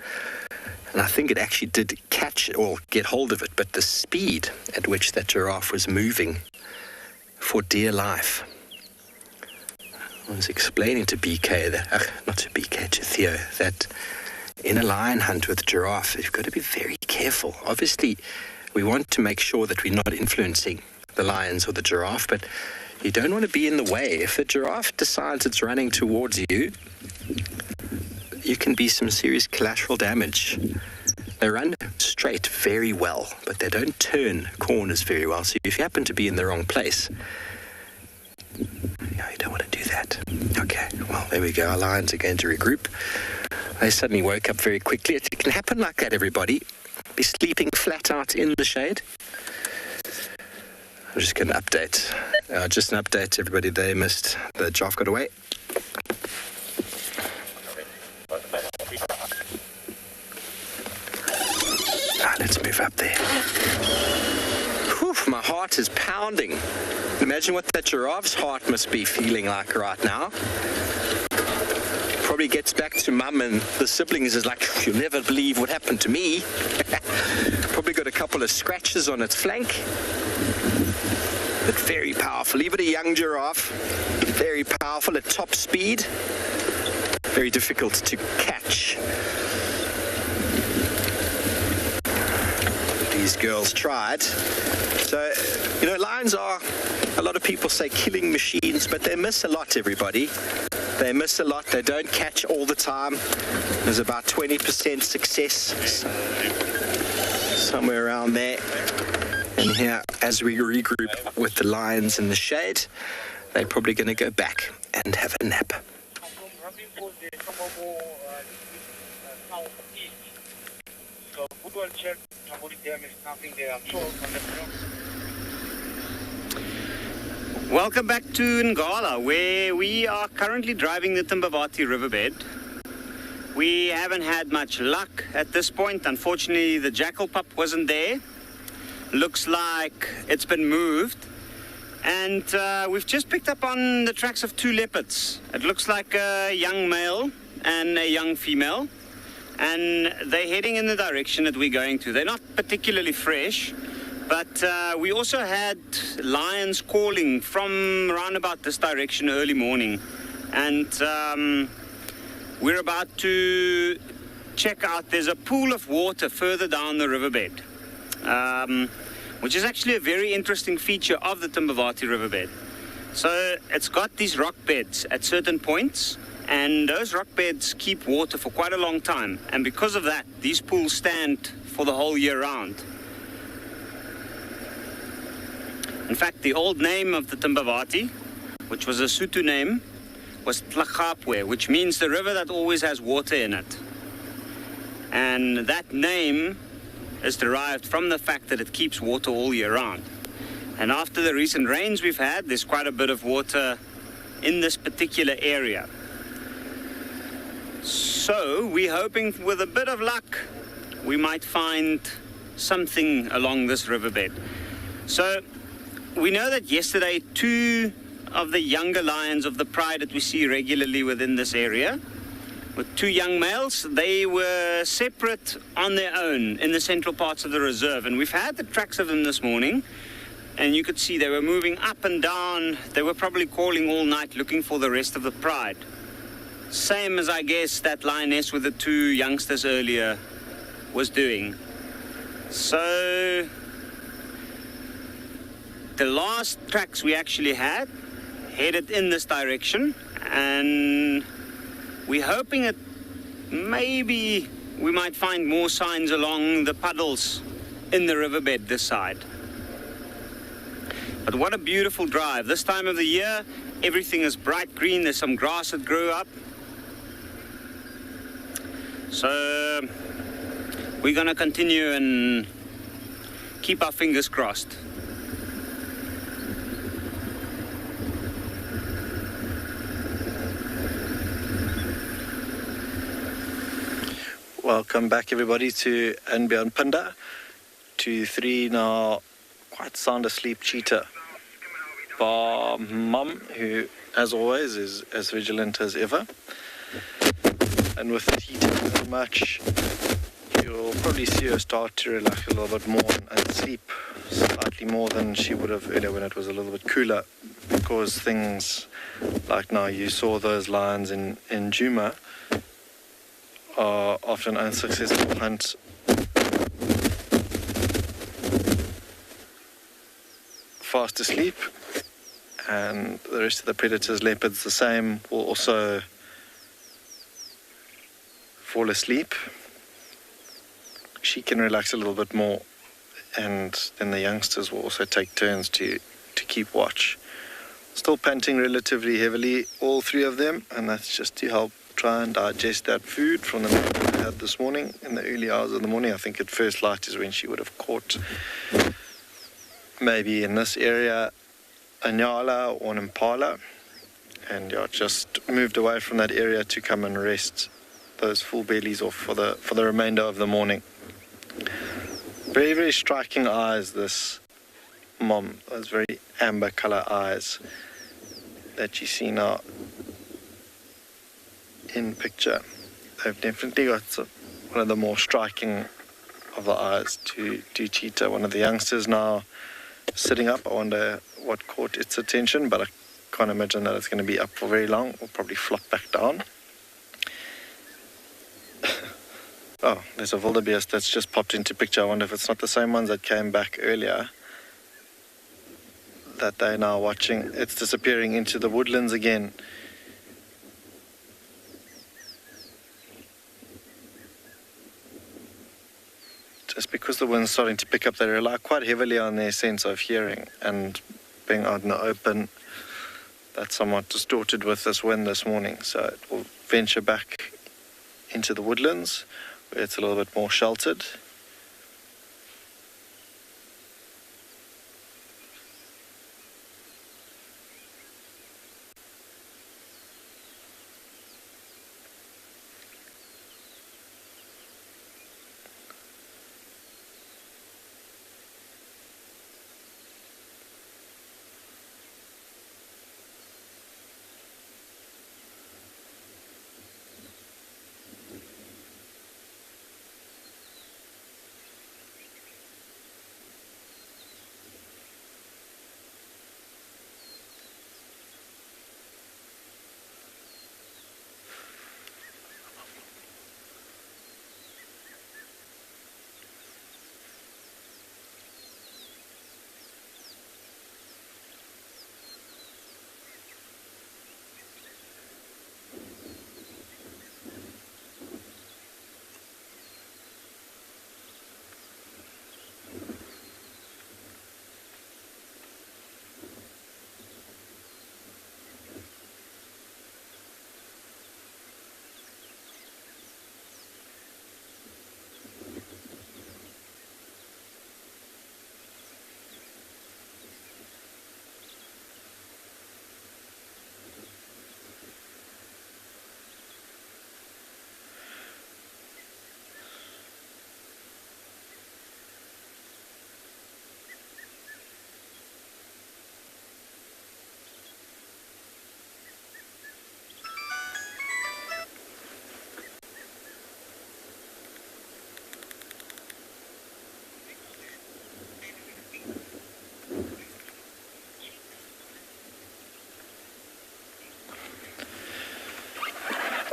And I think it actually did catch or get hold of it, but the speed at which that giraffe was moving for dear life. I was explaining to BK, to Theo, that in a lion hunt with giraffe, you've got to be very careful. Obviously, we want to make sure that we're not influencing the lions or the giraffe, but you don't want to be in the way. If the giraffe decides it's running towards you, you can be some serious collateral damage. They run straight very well, but they don't turn corners very well. So if you happen to be in the wrong place, you don't want to do that. Okay, well, there we go. Our lions are going to regroup. They suddenly woke up very quickly. It can happen like that, everybody. Be sleeping flat out in the shade. I'm just going to update. Just an update, everybody. They missed. The giraffe got away. heart is pounding. Imagine what that giraffe's heart must be feeling like right now. Probably gets back to mum and the siblings is like, you'll never believe what happened to me. Probably got a couple of scratches on its flank. But very powerful. Even a young giraffe, very powerful at top speed. Very difficult to catch. These girls tried. So, you know, lions are, a lot of people say killing machines, but they miss a lot, everybody. They miss a lot. They don't catch all the time. There's about 20% success, somewhere around there. And here, as we regroup with the lions in the shade, they're probably going to go back and have a nap. Welcome back to Ngala, where we are currently driving the Timbavati riverbed. We haven't had much luck at this point. Unfortunately, the jackal pup wasn't there. Looks like it's been moved. And we've just picked up on the tracks of two leopards. It looks like a young male and a young female. And they're heading in the direction that we're going to. They're not particularly fresh. But we also had lions calling from around about this direction early morning. And we're about to check out, there's a pool of water further down the riverbed, which is actually a very interesting feature of the Timbavati riverbed. So it's got these rock beds at certain points, and those rock beds keep water for quite a long time. And because of that, these pools stand for the whole year round. In fact, the old name of the Timbavati, which was a Sotho name, was Tlagapwe, which means the river that always has water in it. And that name is derived from the fact that it keeps water all year round. And after the recent rains we've had, there's quite a bit of water in this particular area. So we're hoping with a bit of luck, we might find something along this riverbed. So we know that yesterday, two of the younger lions of the pride that we see regularly within this area, with two young males, they were separate on their own in the central parts of the reserve. And we've had the tracks of them this morning, and you could see they were moving up and down. They were probably calling all night looking for the rest of the pride. Same as, I guess, that lioness with the two youngsters earlier was doing. So the last tracks we actually had headed in this direction, and we're hoping that maybe we might find more signs along the puddles in the riverbed this side. But what a beautiful drive. This time of the year, everything is bright green. There's some grass that grew up. So we're going to continue and keep our fingers crossed. Welcome back, everybody, to and beyond Punda, to 3 now quite sound asleep cheetah. Bar mum, who as always is as vigilant as ever. And with the heat that much, you'll probably see her start to relax a little bit more and sleep slightly more than she would have earlier when it was a little bit cooler, because things like now, you saw those lions in Djuma are often unsuccessful hunts fast asleep, and the rest of the predators, leopards the same, will also fall asleep. She can relax a little bit more, and then the youngsters will also take turns to keep watch. Still panting relatively heavily, all three of them, and that's just to help try and digest that food from the meal we had this morning in the early hours of the morning. I think at first light is when she would have caught maybe in this area a nyala or an impala, and just moved away from that area to come and rest those full bellies off for the remainder of the morning. Very, very striking eyes, this Mom, those very amber colour eyes that you see now in picture. They've definitely got one of the more striking of the eyes to cheetah. One of the youngsters now sitting up. I wonder what caught its attention, but I can't imagine that it's going to be up for very long. Will probably flop back down. Oh, there's a wildebeest that's just popped into picture. I wonder if it's not the same ones that came back earlier that they're now watching. It's disappearing into the woodlands again. Just because the wind's starting to pick up, they rely quite heavily on their sense of hearing, and being out in the open, that's somewhat distorted with this wind this morning. So it will venture back into the woodlands where it's a little bit more sheltered.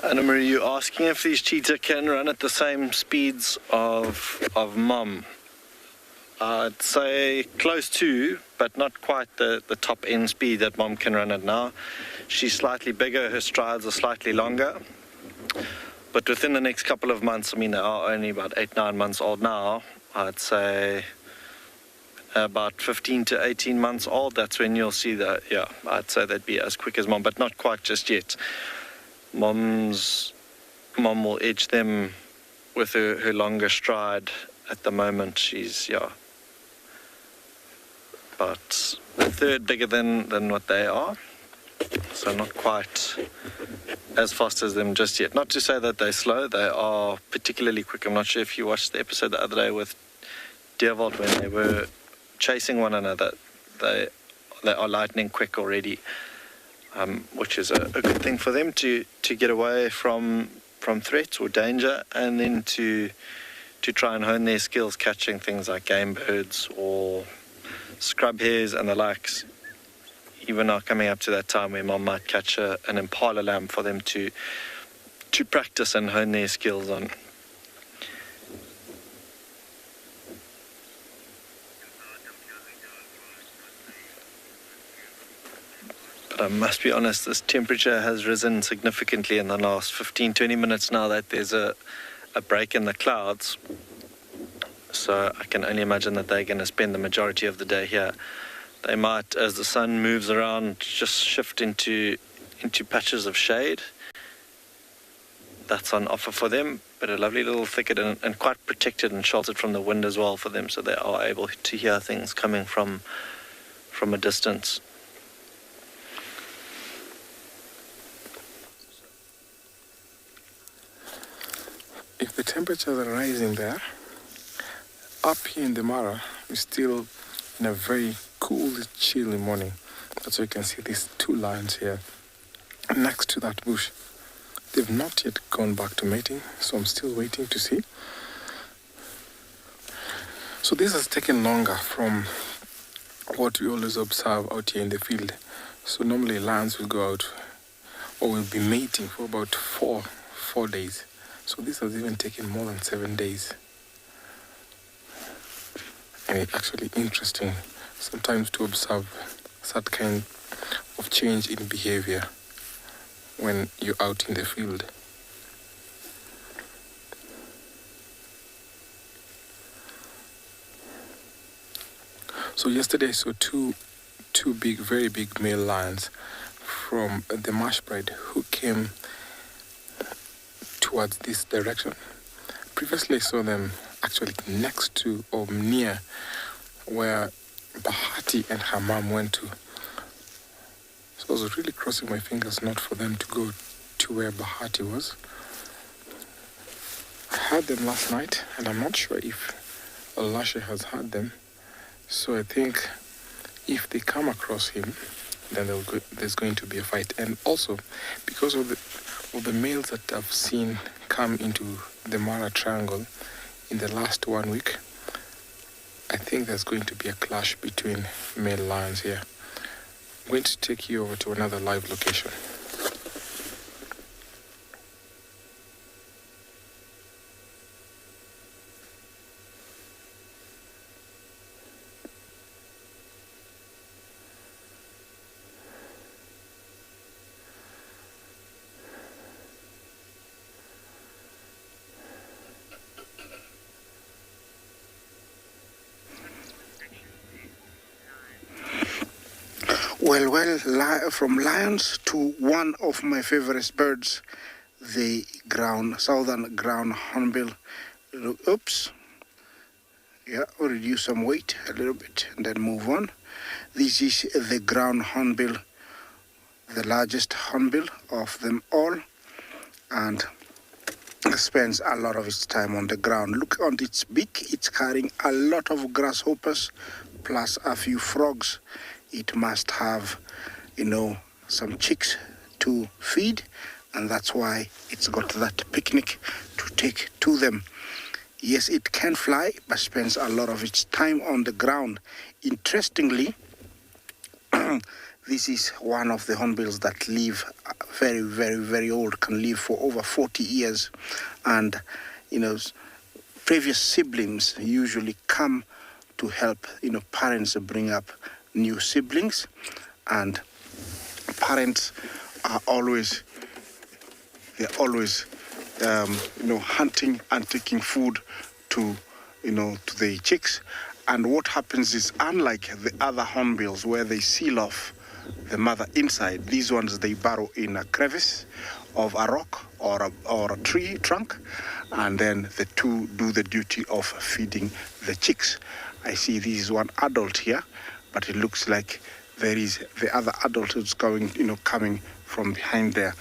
Anna-Marie, you're asking if these cheetah can run at the same speeds of Mom. I'd say close to, but not quite the top end speed that Mom can run at now. She's slightly bigger, her strides are slightly longer. But within the next couple of months, I mean, they are only about 8-9 months old now, I'd say about 15 to 18 months old, that's when you'll see that, yeah, I'd say they'd be as quick as Mom, but not quite just yet. Mom will edge them with her longer stride at the moment. She's, yeah, about a third bigger than what they are. So not quite as fast as them just yet. Not to say that they're slow, they are particularly quick. I'm not sure if you watched the episode the other day with DURELL when they were chasing one another. They are lightning quick already. Which is a good thing for them to get away from threats or danger, and then to try and hone their skills catching things like game birds or scrub hares and the likes. Even now coming up to that time where Mom might catch an impala lamb for them to practice and hone their skills on. But I must be honest, this temperature has risen significantly in the last 15-20 minutes now that there's a break in the clouds. So I can only imagine that they're going to spend the majority of the day here. They might, as the sun moves around, just shift into patches of shade. That's on offer for them, but a lovely little thicket and quite protected and sheltered from the wind as well for them, so they are able to hear things coming from a distance. If the temperatures are rising there, up here in the Mara, we're still in a very cool, chilly morning. That's why you can see these two lions here next to that bush. They've not yet gone back to mating, so I'm still waiting to see. So this has taken longer from what we always observe out here in the field. So normally lions will go out or will be mating for about four days. So this has even taken more than 7 days. And it's actually interesting sometimes to observe that kind of change in behavior when you're out in the field. So yesterday I saw two big, very big male lions from the Marshbride who came towards this direction. Previously I saw them actually next to or near where Bahati and her mom went to. So I was really crossing my fingers not for them to go to where Bahati was. I heard them last night and I'm not sure if Alasha has heard them. So I think if they come across him, then there's going to be a fight. And also, because of the males that I've seen come into the Mara Triangle in the last 1 week, I think there's going to be a clash between male lions here. I'm going to take you over to another live location. Well, from lions to one of my favorite birds, the southern ground hornbill. Oops. Yeah, we'll reduce some weight a little bit and then move on. This is the ground hornbill, the largest hornbill of them all, and spends a lot of its time on the ground. Look on its beak, it's carrying a lot of grasshoppers plus a few frogs. It must have, some chicks to feed, and that's why it's got that picnic to take to them. Yes, it can fly, but spends a lot of its time on the ground. Interestingly, this is one of the hornbills that live very, very, very old, can live for over 40 years. And, previous siblings usually come to help, parents bring up new siblings, and parents are always hunting and taking food to the chicks. And what happens is, unlike the other hornbills where they seal off the mother inside, these ones, they burrow in a crevice of a rock or a tree trunk, and then the two do the duty of feeding the chicks. I see this is one adult here, but it looks like there is the other adult who's coming from behind there.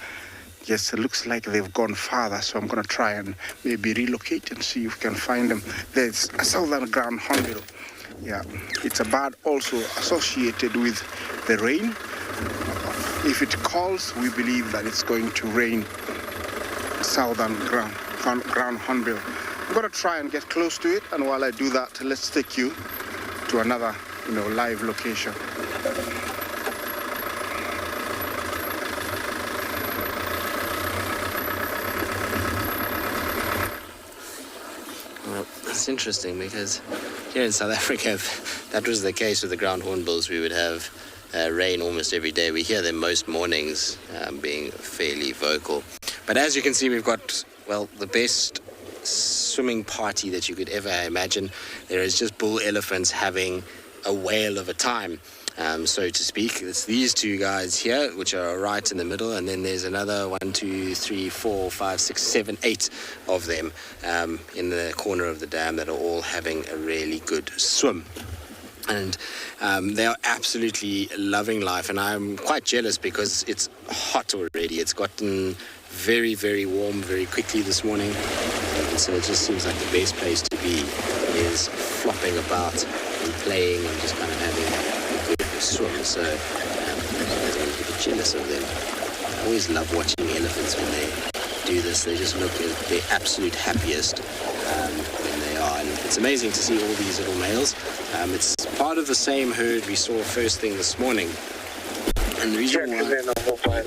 Yes, it looks like they've gone farther, so I'm going to try and maybe relocate and see if we can find them. There's a southern ground hornbill. Yeah, it's a bird also associated with the rain. If it calls, we believe that it's going to rain. Southern ground hornbill. I'm going to try and get close to it, and while I do that, let's take you to another live location. Well, it's interesting because here in South Africa, that was the case with the ground hornbills. We would have rain almost every day. We hear them most mornings, being fairly vocal. But as you can see, we've got, the best swimming party that you could ever imagine. There is just bull elephants having a whale of a time, so to speak. It's these two guys here, which are right in the middle, and then there's another 1, 2, 3, 4, 5, 6, 7, 8 of them in the corner of the dam that are all having a really good swim. And they are absolutely loving life, and I'm quite jealous because it's hot already. It's gotten very, very warm very quickly this morning, and so it just seems like the best place to be is flopping about and playing and just kind of having a swim, so I don't get a bit jealous of them. I always love watching elephants when they do this. They just look at their absolute happiest when they are. And it's amazing to see all these little males. It's part of the same herd we saw first thing this morning. And the reason why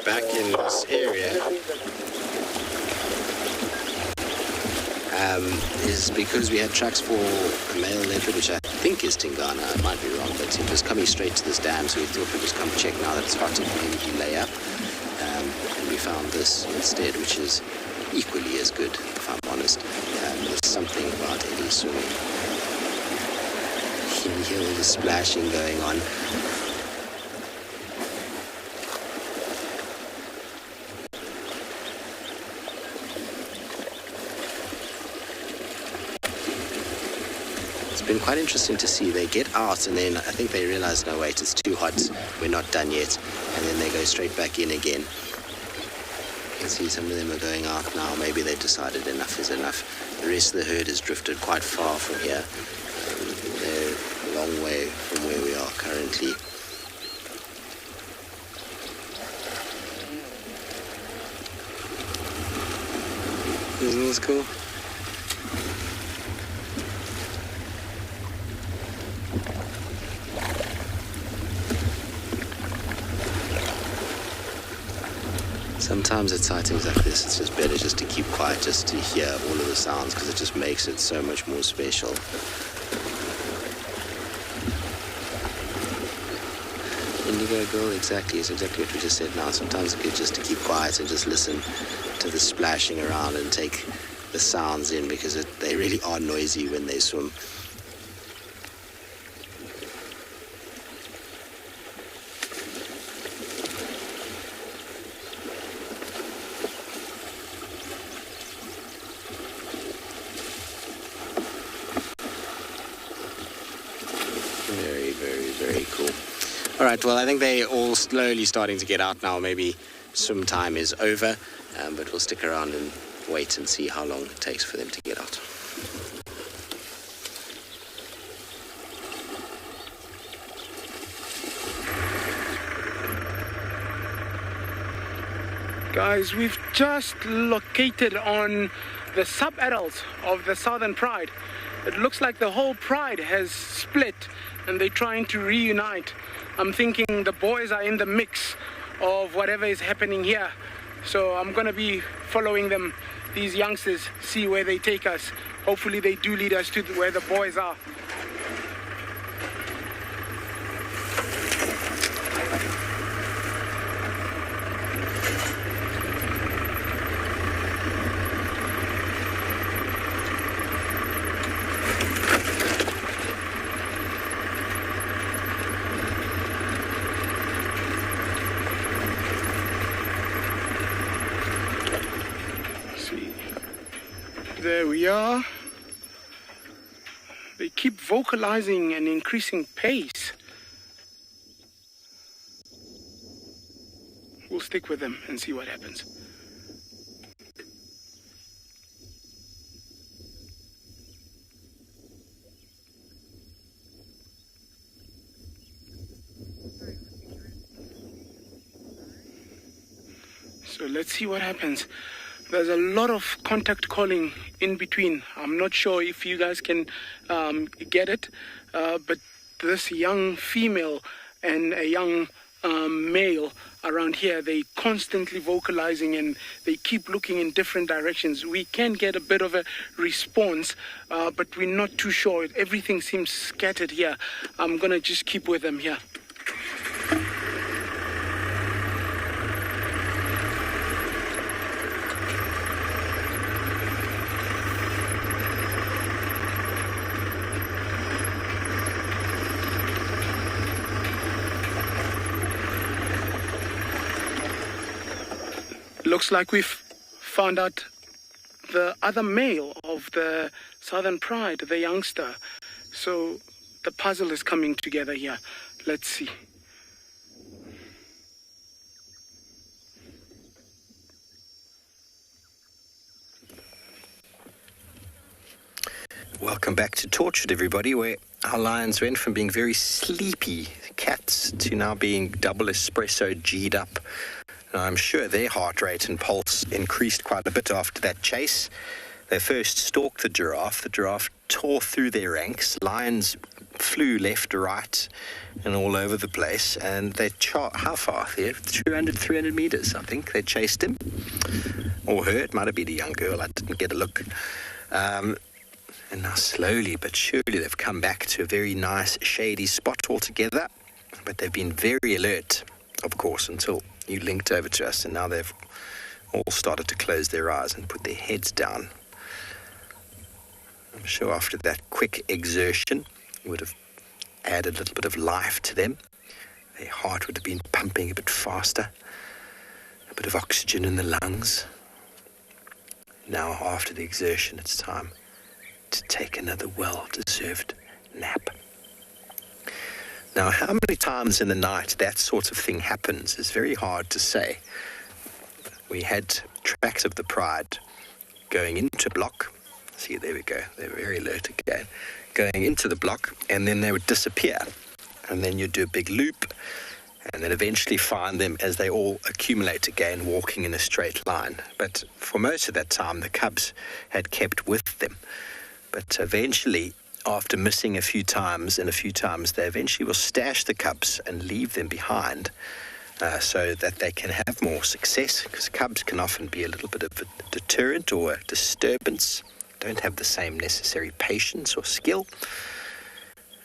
back in this area is because we had tracks for a male leopard, which I think is Tingana, I might be wrong, but it was coming straight to this dam, so we thought we'd just come check now that it's hot and maybe he lay up. And we found this instead, which is equally as good, if I'm honest. There's something about Ellie swimming. You can hear all the splashing going on. It's been quite interesting to see. They get out and then I think they realize, no wait, it's too hot, we're not done yet, and then they go straight back in again. You can see some of them are going out now. Maybe they've decided enough is enough. The rest of the herd has drifted quite far from here. They're a long way from where we are currently. Isn't this cool? Sometimes at sightings like this, it's just better just to keep quiet, just to hear all of the sounds, because it just makes it so much more special. Indigo girl, exactly. It's exactly what we just said now. Sometimes it's good just to keep quiet and just listen to the splashing around and take the sounds in, because they really are noisy when they swim. Very cool. All right, well, I think they're all slowly starting to get out now. Maybe swim time is over, but we'll stick around and wait and see how long it takes for them to get out. Guys, we've just located on the sub-adults of the Southern Pride. It looks like the whole pride has split and they're trying to reunite. I'm thinking the boys are in the mix of whatever is happening here. So I'm gonna be following them, these youngsters, see where they take us. Hopefully they do lead us to where the boys are. There we are. They keep vocalizing and increasing pace. We'll stick with them and see what happens. So let's see what happens. There's a lot of contact calling in between. I'm not sure if you guys can get it, but this young female and a young male around here, they constantly vocalizing and they keep looking in different directions. We can get a bit of a response, but we're not too sure. Everything seems scattered here. I'm gonna just keep with them here. Looks like we've found out the other male of the Southern Pride, the youngster. So the puzzle is coming together here. Let's see. Welcome back to Tortured, everybody, where our lions went from being very sleepy cats to now being double espresso G'd up. Now, I'm sure their heart rate and pulse increased quite a bit after that chase. They first stalked the giraffe. The giraffe tore through their ranks. Lions flew left, right, and all over the place. And they how far there? 200, 300 meters, I think. They chased him. Or her. It might have been a young girl. I didn't get a look. And now slowly but surely they've come back to a very nice shady spot altogether. But they've been very alert, of course, until you linked over to us, and now they've all started to close their eyes and put their heads down. I'm sure after that quick exertion, it would have added a little bit of life to them. Their heart would have been pumping a bit faster, a bit of oxygen in the lungs. Now, after the exertion, it's time to take another well-deserved nap. Now, how many times in the night that sort of thing happens is very hard to say. We had tracks of the pride going into block. See, there we go. They're very alert again. Going into the block, and then they would disappear. And then you'd do a big loop, and then eventually find them as they all accumulate again, walking in a straight line. But for most of that time, the cubs had kept with them. But eventually, after missing a few times, they eventually will stash the cubs and leave them behind so that they can have more success, because cubs can often be a little bit of a deterrent or a disturbance, don't have the same necessary patience or skill.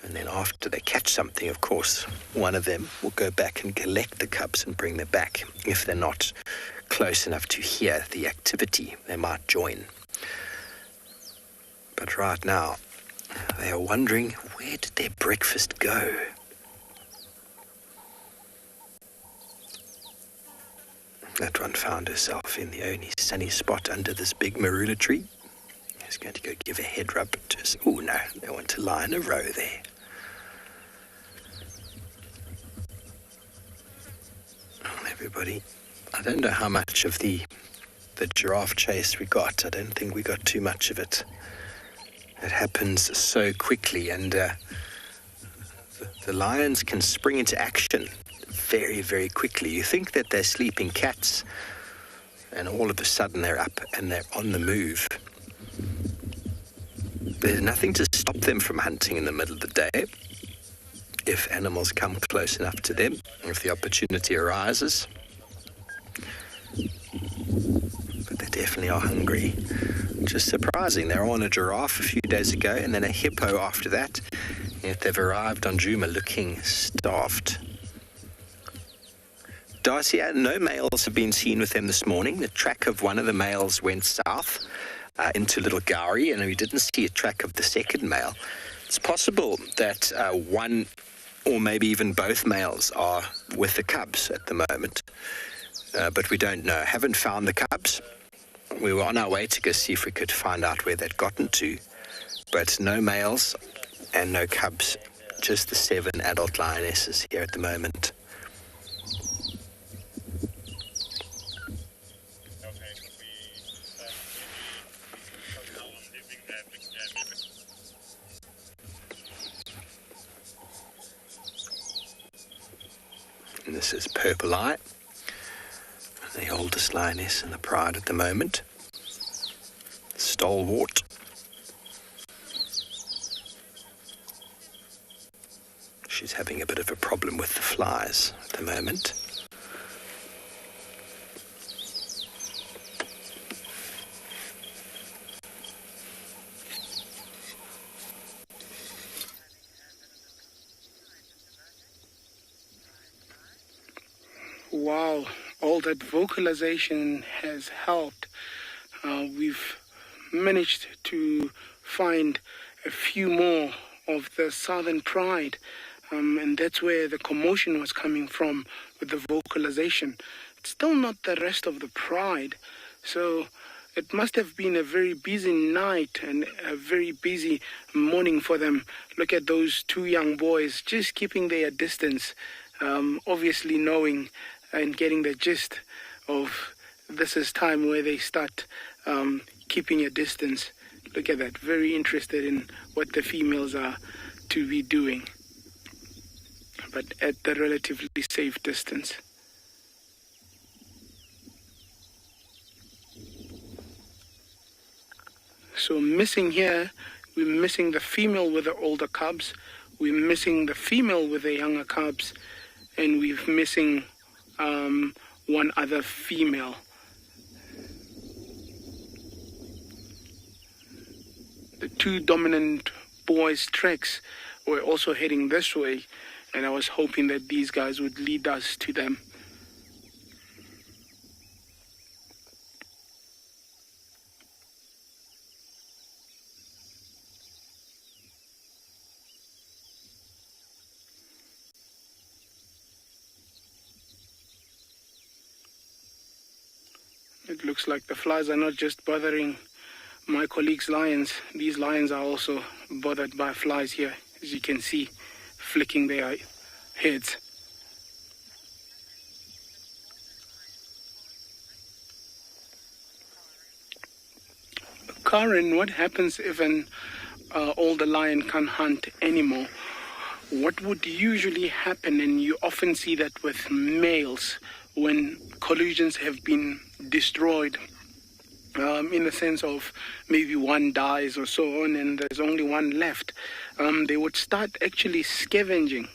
And then after they catch something, of course, one of them will go back and collect the cubs and bring them back. If they're not close enough to hear the activity, they might join. But right now, they are wondering, where did their breakfast go? That one found herself in the only sunny spot under this big marula tree. He's going to go give a head rub to us. Oh no, they want to lie in a row there. Everybody, I don't know how much of the giraffe chase we got. I don't think we got too much of it. It happens so quickly, and the lions can spring into action very, very quickly. You think that they're sleeping cats, and all of a sudden they're up and they're on the move. There's nothing to stop them from hunting in the middle of the day. If animals come close enough to them, if the opportunity arises. But they definitely are hungry. Which is surprising. They were on a giraffe a few days ago, and then a hippo after that. Yet they've arrived on Djuma looking starved. Darcy, no males have been seen with them this morning. The track of one of the males went south into Little Gowrie, and we didn't see a track of the second male. It's possible that one or maybe even both males are with the cubs at the moment, but we don't know. Haven't found the cubs. We were on our way to go see if we could find out where they'd gotten to, but no males and no cubs, just the 7 adult lionesses here at the moment. And this is Purple Eye, the oldest lioness in the pride at the moment. Stalwart. She's having a bit of a problem with the flies at the moment. Wow, all that vocalization has helped. We've managed to find a few more of the Southern Pride, and that's where the commotion was coming from with the vocalization. It's still not the rest of the Pride, so it must have been a very busy night and a very busy morning for them. Look at those 2 young boys just keeping their distance, obviously knowing and getting the gist of this is time where they start keeping a distance. Look at that, very interested in what the females are to be doing, but at a relatively safe distance. So missing here, we're missing the female with the older cubs, we're missing the female with the younger cubs, and we're missing one other female. The two dominant boys' tracks were also heading this way, and I was hoping that these guys would lead us to them. It looks like the flies are not just bothering my colleagues' lions. These lions are also bothered by flies here, as you can see, flicking their heads. Karen, what happens if an older lion can't hunt anymore? What would usually happen, and you often see that with males, when collusions have been destroyed, in the sense of maybe one dies or so on and there's only one left, they would start actually scavenging.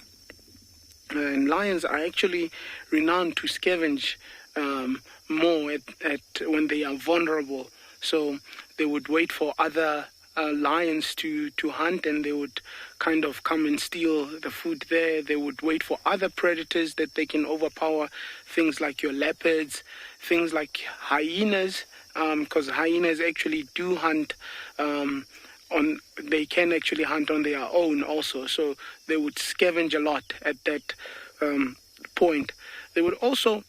And lions are actually renowned to scavenge more at when they are vulnerable. So they would wait for other lions to hunt, and they would kind of come and steal the food there. They would wait for other predators that they can overpower, things like your leopards, things like hyenas, because hyenas actually do hunt they can actually hunt on their own also. So they would scavenge a lot at that point. They would also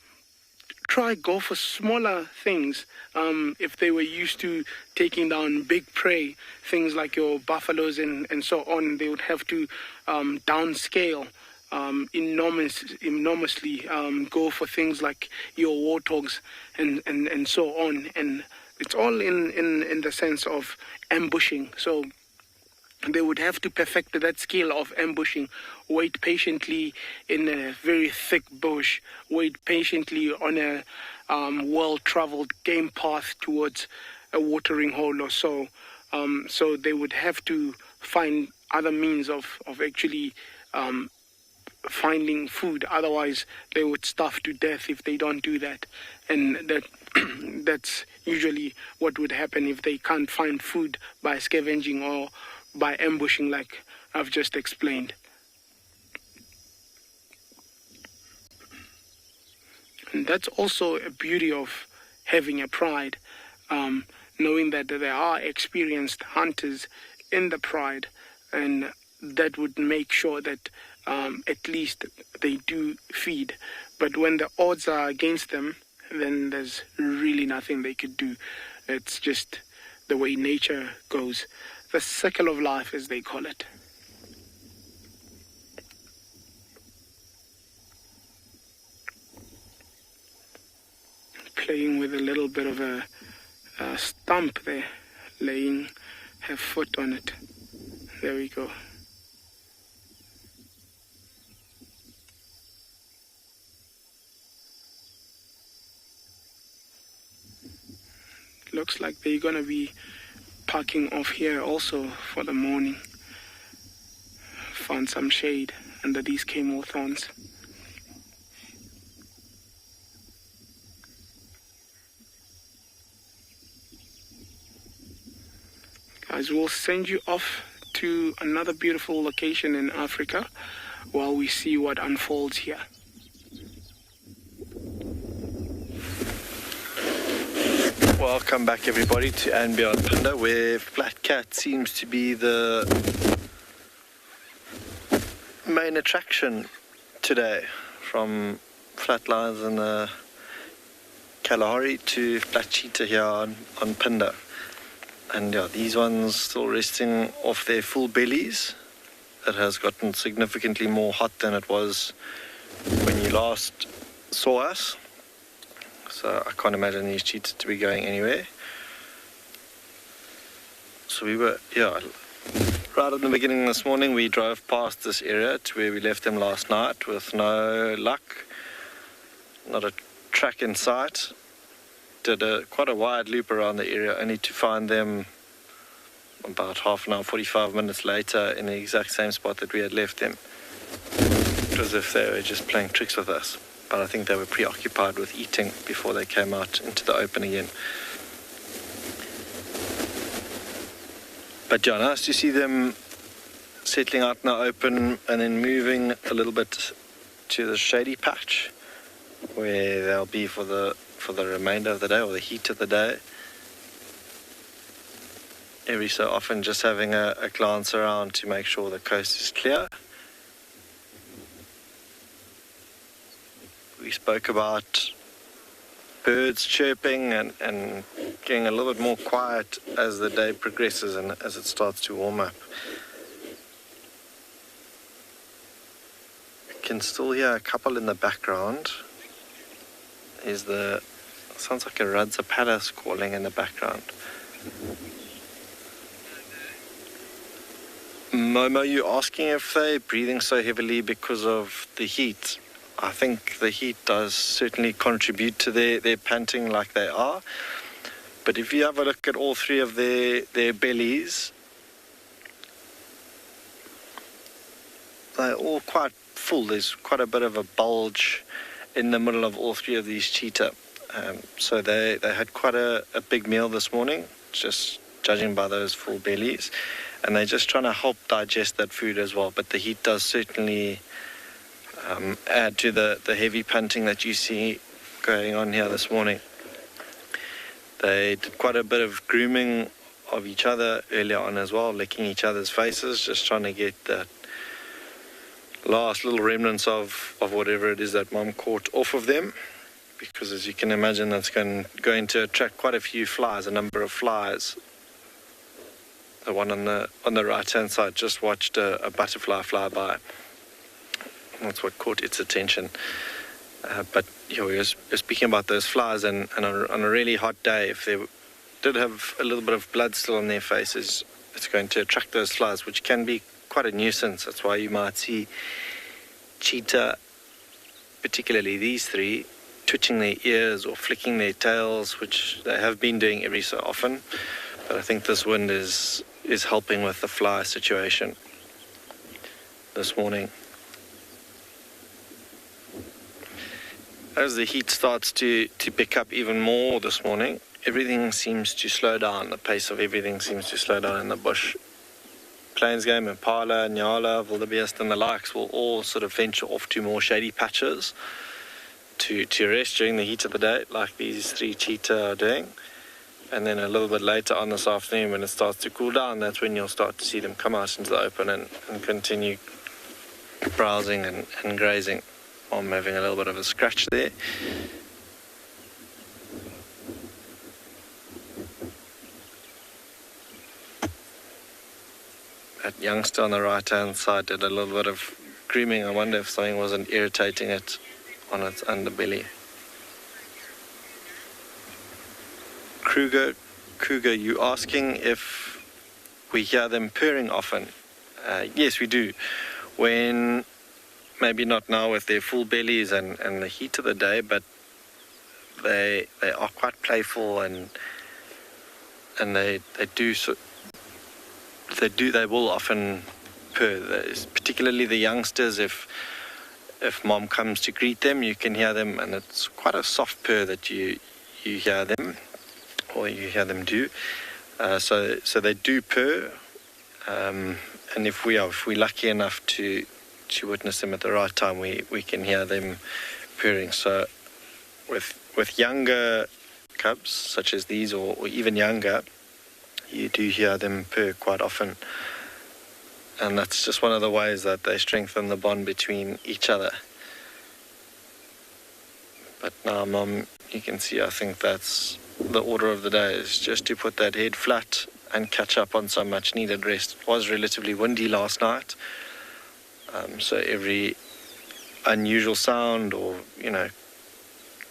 go for smaller things. If they were used to taking down big prey, things like your buffaloes and so on, they would have to downscale enormously, go for things like your warthogs and so on. And it's all in the sense of ambushing. So they would have to perfect that skill of ambushing, wait patiently in a very thick bush, wait patiently on a well-traveled game path towards a watering hole or so. So they would have to find other means of actually finding food. Otherwise, they would starve to death if they don't do that. And that's usually what would happen if they can't find food by scavenging or by ambushing, like I've just explained. And that's also a beauty of having a pride, knowing that there are experienced hunters in the pride, and that would make sure that at least they do feed. But when the odds are against them, then there's really nothing they could do. It's just the way nature goes. The circle of life, as they call it. Playing with a little bit of a stump there, laying her foot on it. There we go. Looks like they're going to be parking off here also for the morning. Found some shade under these camel thorns. Guys, we'll send you off to another beautiful location in Africa while we see what unfolds here. Welcome back, everybody, to and beyond Punda, where Flat Cat seems to be the main attraction today. From flat lions in the Kalahari to flat cheetah here on Punda. And yeah, these ones still resting off their full bellies. It has gotten significantly more hot than it was when you last saw us. So I can't imagine these cheetahs to be going anywhere. So we were, Right at the beginning this morning, we drove past this area to where we left them last night with no luck. Not a track in sight. Did quite a wide loop around the area only to find them about half an hour, 45 minutes later in the exact same spot that we had left them. It was as if they were just playing tricks with us. But I think they were preoccupied with eating before they came out into the open again. But yeah, nice to see them settling out in the open and then moving a little bit to the shady patch where they'll be for the remainder of the day, or the heat of the day. Every so often just having a glance around to make sure the coast is clear. We spoke about birds chirping and getting a little bit more quiet as the day progresses and as it starts to warm up. You can still hear a couple in the background. Sounds like a Radza Palace calling in the background. Momo, you asking if they're breathing so heavily because of the heat? I think the heat does certainly contribute to their panting like they are. But if you have a look at all three of their bellies, they're all quite full. There's quite a bit of a bulge in the middle of all three of these cheetah. So they had quite a big meal this morning, just judging by those full bellies. And they're just trying to help digest that food as well. But the heat does certainly add to the heavy panting that you see going on here this morning. They did quite a bit of grooming of each other earlier on as well, licking each other's faces, just trying to get that last little remnants of whatever it is that mom caught off of them, because as you can imagine, that's going to attract quite a few flies, a number of flies. The one on the right hand side just watched a butterfly fly by. That's what caught its attention. But we were speaking about those flies, and on a really hot day, if they did have a little bit of blood still on their faces, it's going to attract those flies, which can be quite a nuisance. That's why you might see cheetah, particularly these three, twitching their ears or flicking their tails, which they have been doing every so often. But I think this wind is helping with the fly situation this morning. As the heat starts to pick up even more this morning, everything seems to slow down. The pace of everything seems to slow down in the bush. Plains game, Impala, Nyala, wildebeest and the likes will all sort of venture off to more shady patches to rest during the heat of the day, like these three cheetah are doing. And then a little bit later on this afternoon, when it starts to cool down, that's when you'll start to see them come out into the open and continue browsing and grazing. I'm having a little bit of a scratch there. That youngster on the right hand side did a little bit of grooming. I wonder if something wasn't irritating it on its underbelly. Kruger, you asking if we hear them purring often? Yes, we do. When, maybe not now with their full bellies and the heat of the day, but they are quite playful and they will often purr. Particularly the youngsters, if mom comes to greet them, you can hear them, and it's quite a soft purr that you hear them, or you hear them do. So they do purr, and if we're lucky enough to witness them at the right time, we can hear them purring. So with younger cubs such as these, or even younger, you do hear them purr quite often, and that's just one of the ways that they strengthen the bond between each other. But now, Mum, you can see, I think that's the order of the day, is just to put that head flat and catch up on some much needed rest. It was relatively windy last night, so every unusual sound or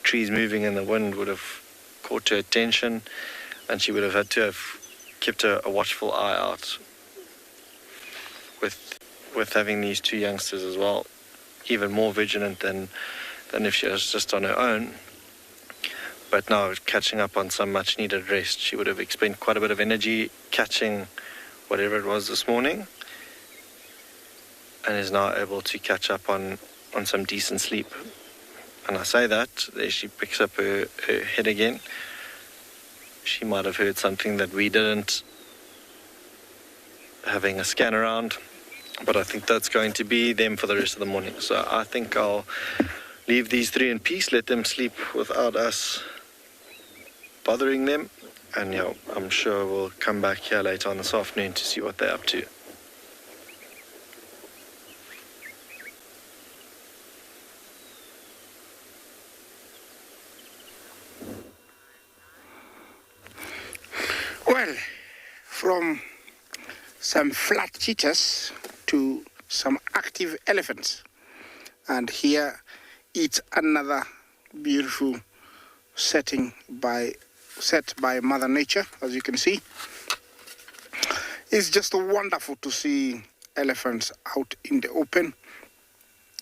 trees moving in the wind would have caught her attention, and she would have had to have kept a watchful eye out with having these two youngsters as well, even more vigilant than if she was just on her own. But now catching up on some much needed rest. She would have expended quite a bit of energy catching whatever it was this morning, and is now able to catch up on some decent sleep. And I say that, there she picks up her head again. She might have heard something that we didn't, having a scan around, but I think that's going to be them for the rest of the morning. So I think I'll leave these three in peace, let them sleep without us bothering them, and I'm sure we'll come back here later on this afternoon to see what they're up to. Well, from some flat cheetahs to some active elephants, and here it's another beautiful setting set by Mother Nature. As you can see, it's just wonderful to see elephants out in the open,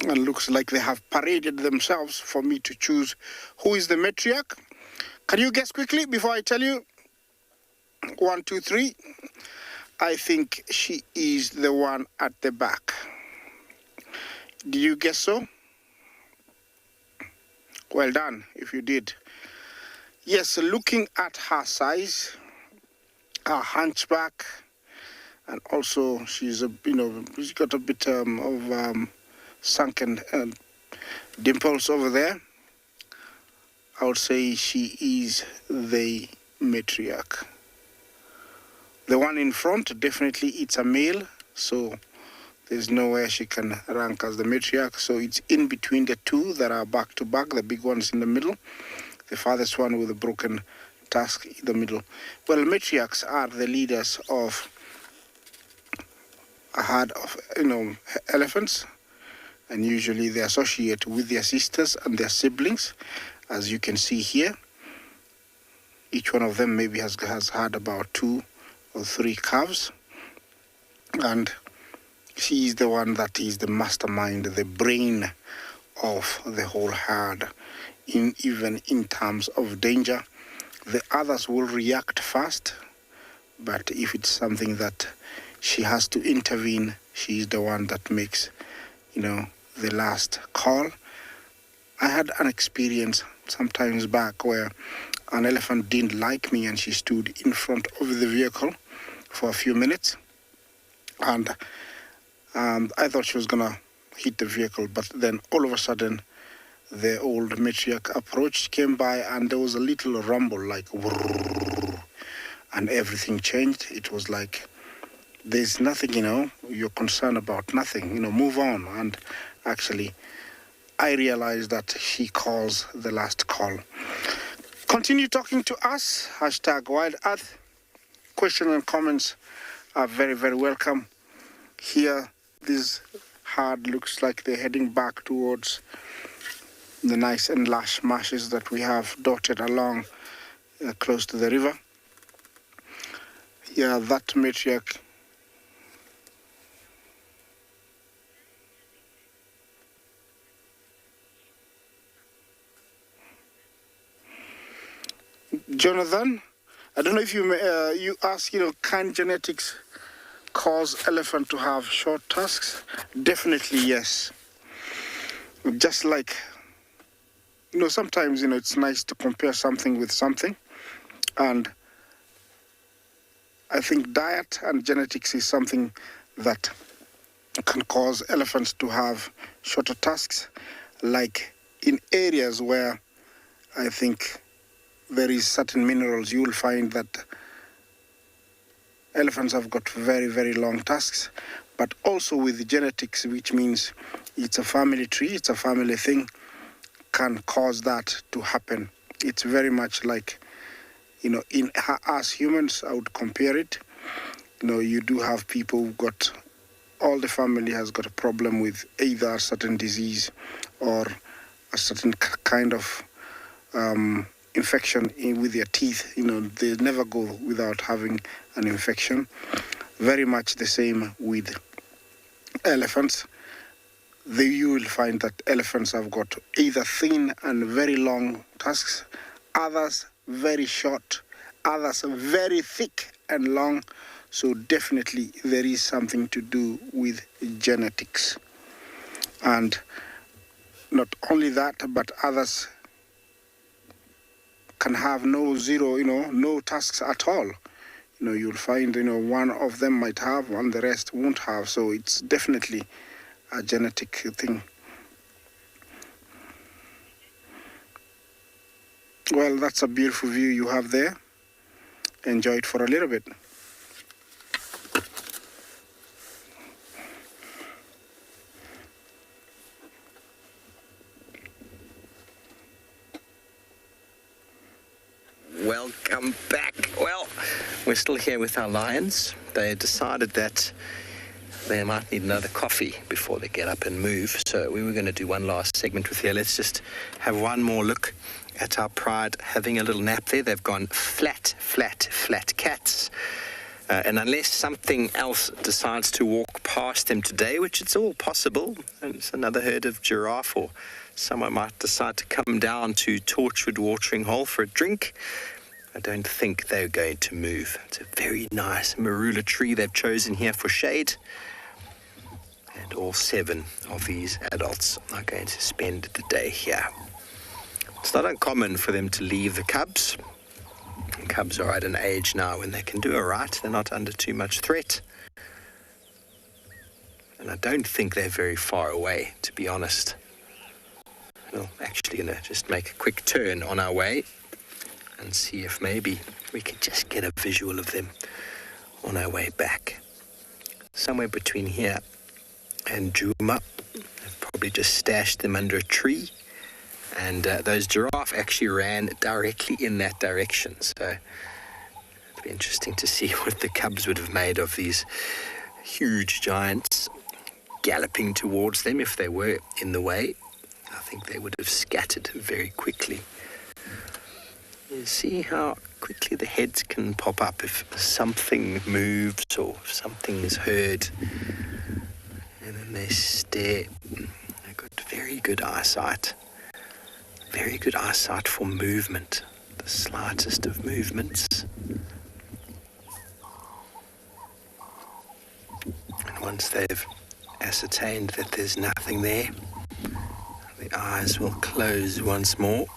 and looks like they have paraded themselves for me to choose who is the matriarch. Can you guess quickly before I tell you? 1, 2, 3. I think she is the one at the back. Did you guess so? Well done if you did. Yes, looking at her size, her hunchback, and also she's she's got a bit of sunken dimples over there. I would say she is the matriarch. The one in front, definitely it's a male, so there's nowhere she can rank as the matriarch. So it's in between the two that are back to back, the big one's in the middle, the farthest one with a broken tusk in the middle. Well, matriarchs are the leaders of a herd of elephants, and usually they associate with their sisters and their siblings, as you can see here. Each one of them maybe has had about 2 or 3 calves, and she is the one that is the mastermind, the brain of the whole herd, even in terms of danger. The others will react fast, but if it's something that she has to intervene, she is the one that makes the last call. I had an experience sometimes back where an elephant didn't like me, and she stood in front of the vehicle for a few minutes, and I thought she was gonna hit the vehicle, but then all of a sudden the old matriarch approached, came by, and there was a little rumble, like whirr, and everything changed. It was like, there's nothing, you're concerned about nothing, move on. And actually I realized that she calls the last call. Continue talking to us, #Wild Earth. Questions and comments are very, very welcome. Here, this herd looks like they're heading back towards the nice and lush marshes that we have dotted along close to the river. Yeah, that matriarch Jonathan, I don't know if you ask, can genetics cause elephant to have short tusks? Definitely yes. Just like, sometimes, it's nice to compare something with something. And I think diet and genetics is something that can cause elephants to have shorter tusks, like in areas where I think there is certain minerals, you will find that elephants have got very, very long tusks, but also with genetics, which means it's a family tree, it's a family thing, can cause that to happen. It's very much like, in us humans, I would compare it. You do have people who've got, all the family has got a problem with either a certain disease or a certain kind of infection with their teeth. They never go without having an infection. Very much the same with elephants, you will find that elephants have got either thin and very long tusks, others very short, others very thick and long. So definitely there is something to do with genetics. And not only that, but others can have no tusks at all. You'll find, one of them might have and the rest won't have. So it's definitely a genetic thing. Well, that's a beautiful view you have there. Enjoy it for a little bit. Welcome back. Well, we're still here with our lions. They decided that they might need another coffee before they get up and move. So we were going to do one last segment with you. Let's just have one more look at our pride having a little nap there. They've gone flat cats. And unless something else decides to walk past them today, which it's all possible, and it's another herd of giraffe, or someone might decide to come down to Torchwood Watering Hole for a drink, I don't think they're going to move. It's a very nice marula tree they've chosen here for shade. And all 7 of these adults are going to spend the day here. It's not uncommon for them to leave the cubs. The cubs are at an age now when they can do all right. They're not under too much threat. And I don't think they're very far away, to be honest. We're actually going to just make a quick turn on our way and see if maybe we can just get a visual of them on our way back. Somewhere between here and Juma. I've probably just stashed them under a tree. And those giraffe actually ran directly in that direction. So it'd be interesting to see what the cubs would have made of these huge giants galloping towards them if they were in the way. I think they would have scattered very quickly. You see how quickly the heads can pop up if something moves or if something is heard. And then they stare. They've got very good eyesight. Very good eyesight for movement. The slightest of movements. And once they've ascertained that there's nothing there, the eyes will close once more.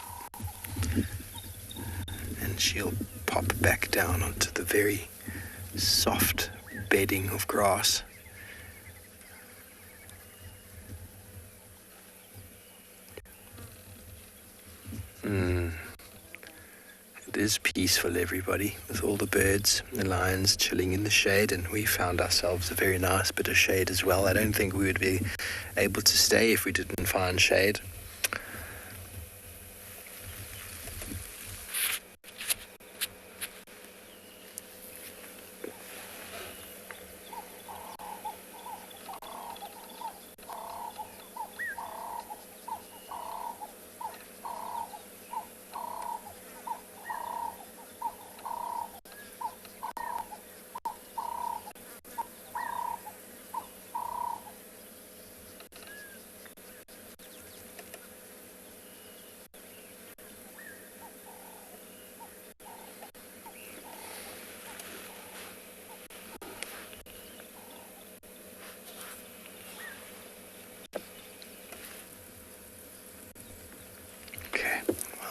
And she'll pop back down onto the very soft bedding of grass. It is peaceful, everybody, with all the birds, the lions chilling in the shade, and we found ourselves a very nice bit of shade as well. I don't think we would be able to stay if we didn't find shade.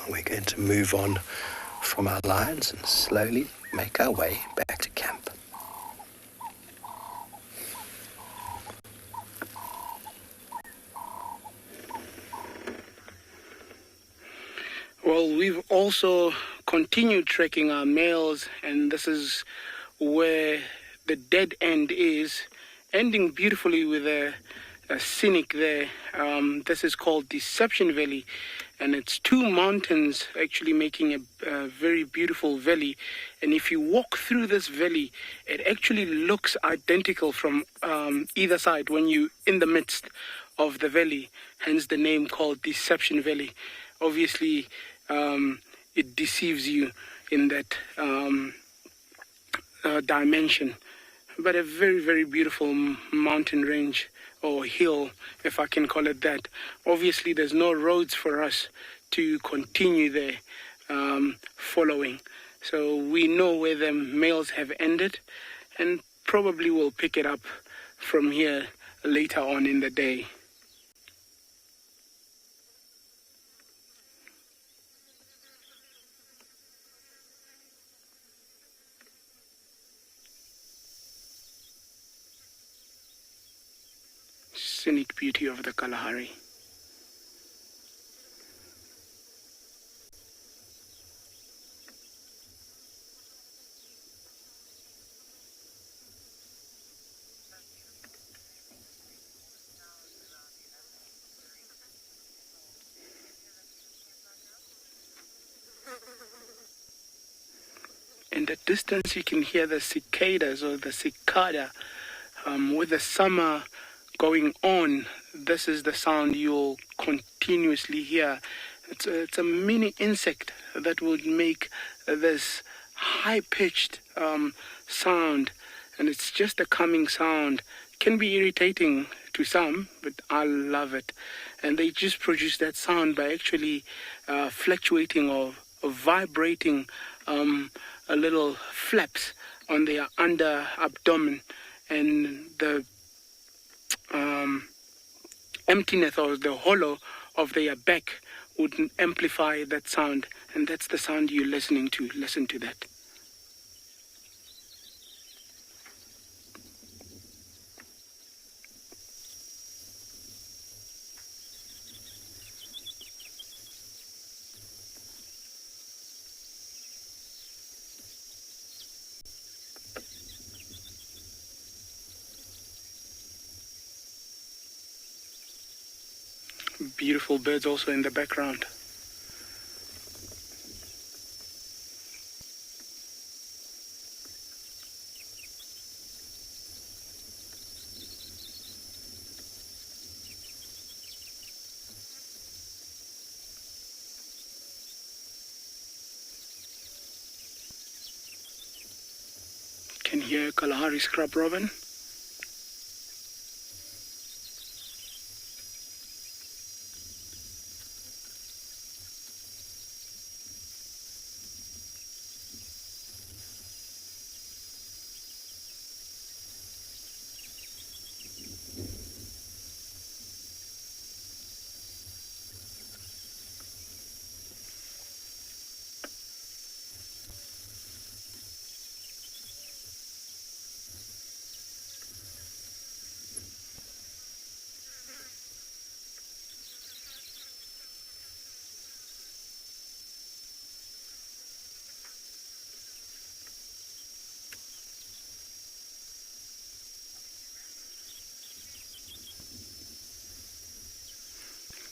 We're going to move on from our lions and slowly make our way back to camp. Well, we've also continued trekking our males, and this is where the dead end is, ending beautifully with a scenic there. This is called Deception Valley, and it's 2 mountains actually making a very beautiful valley. And if you walk through this valley, it actually looks identical from either side when you're in the midst of the valley, hence the name called Deception Valley. Obviously, it deceives you in that dimension. But a very, very beautiful mountain range or hill, if I can call it that. Obviously, there's no roads for us to continue there following. So we know where the males have ended, and probably we'll pick it up from here later on in the day. Scenic beauty of the Kalahari. In the distance you can hear the cicadas or the cicada. With the summer going on, this is the sound you'll continuously hear. It's a mini insect that would make this high-pitched sound, and it's just a calming sound. Can be irritating to some, but I love it. And they just produce that sound by actually fluctuating or vibrating a little flaps on their under abdomen, and the emptiness or the hollow of their back would amplify that sound, and that's the sound you're listening to. Listen to that. Beautiful birds also in the background. Can hear Kalahari scrub robin.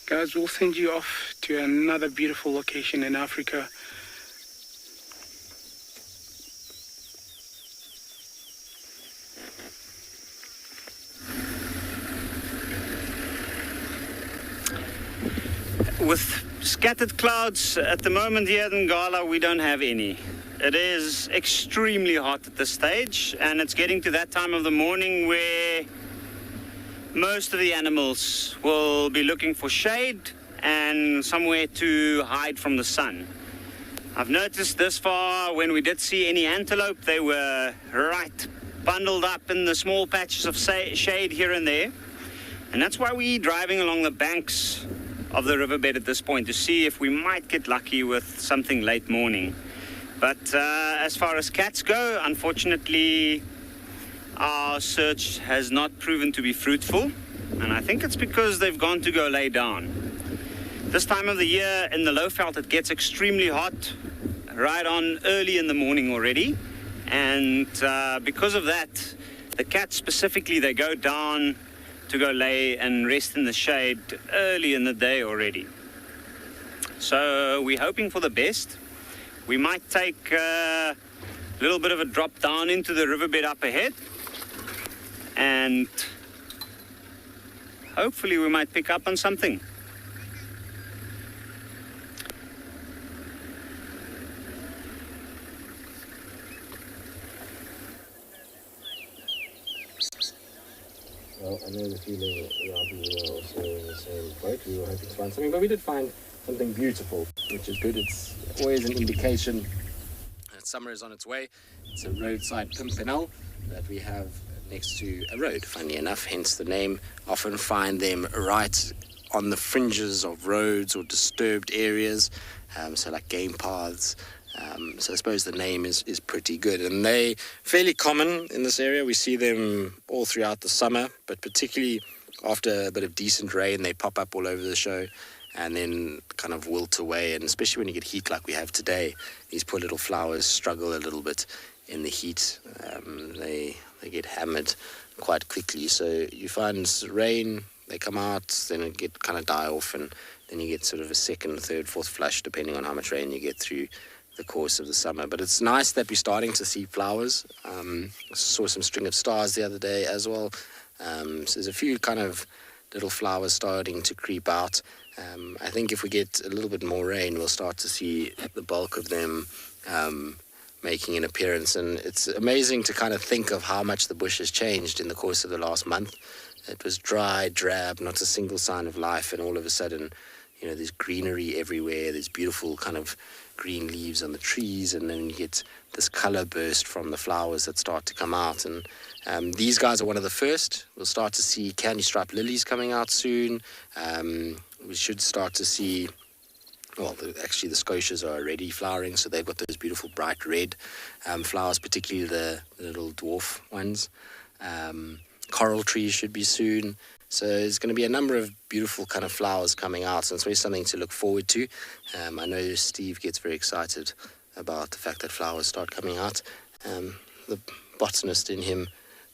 Guys, we'll send you off to another beautiful location in Africa. With scattered clouds at the moment here in Ngala, we don't have any. It is extremely hot at this stage, and it's getting to that time of the morning where most of the animals will be looking for shade and somewhere to hide from the sun. I've noticed this far, when we did see any antelope, they were right bundled up in the small patches of shade here and there. And that's why we're driving along the banks of the riverbed at this point to see if we might get lucky with something late morning. But as far as cats go, unfortunately, our search has not proven to be fruitful, and I think it's because they've gone to go lay down. This time of the year in the Lowveld, it gets extremely hot right on early in the morning already, and because of that, the cats specifically, they go down to go lay and rest in the shade early in the day already. So we're hoping for the best. We might take a little bit of a drop down into the riverbed up ahead, and hopefully we might pick up on something. Well, I know the feeling, Rob, we were also in the same boat. We were hoping to find something, but we did find something beautiful, which is good. It's always an indication that summer is on its way. It's a roadside pimpernel that we have next to a road, funny enough, hence the name. Often find them right on the fringes of roads or disturbed areas, so like game paths. So I suppose the name is pretty good, and they fairly common in this area. We see them all throughout the summer, but particularly after a bit of decent rain, they pop up all over the show and then kind of wilt away. And especially when you get heat like we have today, these poor little flowers struggle a little bit in the heat. They get hammered quite quickly. So you find rain, they come out, then it get kind of die off, and then you get sort of a second, third, fourth flush depending on how much rain you get through the course of the summer. But it's nice that we're starting to see flowers. I saw some string of stars the other day as well. So there's a few kind of little flowers starting to creep out. I think if we get a little bit more rain, we'll start to see the bulk of them making an appearance. And it's amazing to kind of think of how much the bush has changed in the course of the last month. It was dry, drab, not a single sign of life, and all of a sudden, there's greenery everywhere. There's beautiful kind of green leaves on the trees, and then you get this color burst from the flowers that start to come out. And these guys are one of the first. We'll start to see candy stripe lilies coming out soon. We should start to see, well, actually the scotias are already flowering, so they've got those beautiful bright red flowers, particularly the little dwarf ones. Coral trees should be soon. So there's going to be a number of beautiful kind of flowers coming out, and it's really something to look forward to. I know Steve gets very excited about the fact that flowers start coming out. The botanist in him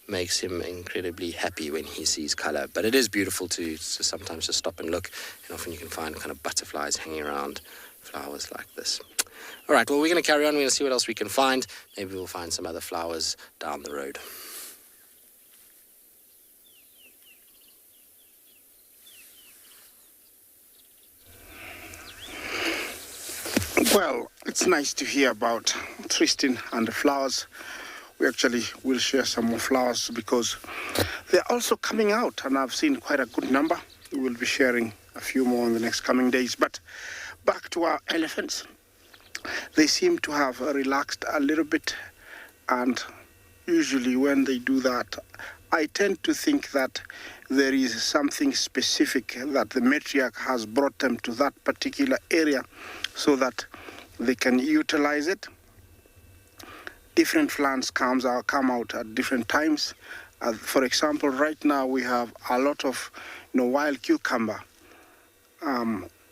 makes him incredibly happy when he sees color. But it is beautiful to sometimes just stop and look, and often you can find kind of butterflies hanging around flowers like this. All right, well, we're going to carry on. We're going to see what else we can find. Maybe we'll find some other flowers down the road. Well, it's nice to hear about Tristan and the flowers. We actually will share some more flowers because they're also coming out, and I've seen quite a good number. We will be sharing a few more in the next coming days. But back to our elephants. They seem to have relaxed a little bit, and usually when they do that, I tend to think that there is something specific that the matriarch has brought them to that particular area so that they can utilize it. Different plants come out at different times. For example, right now we have a lot of wild cucumber.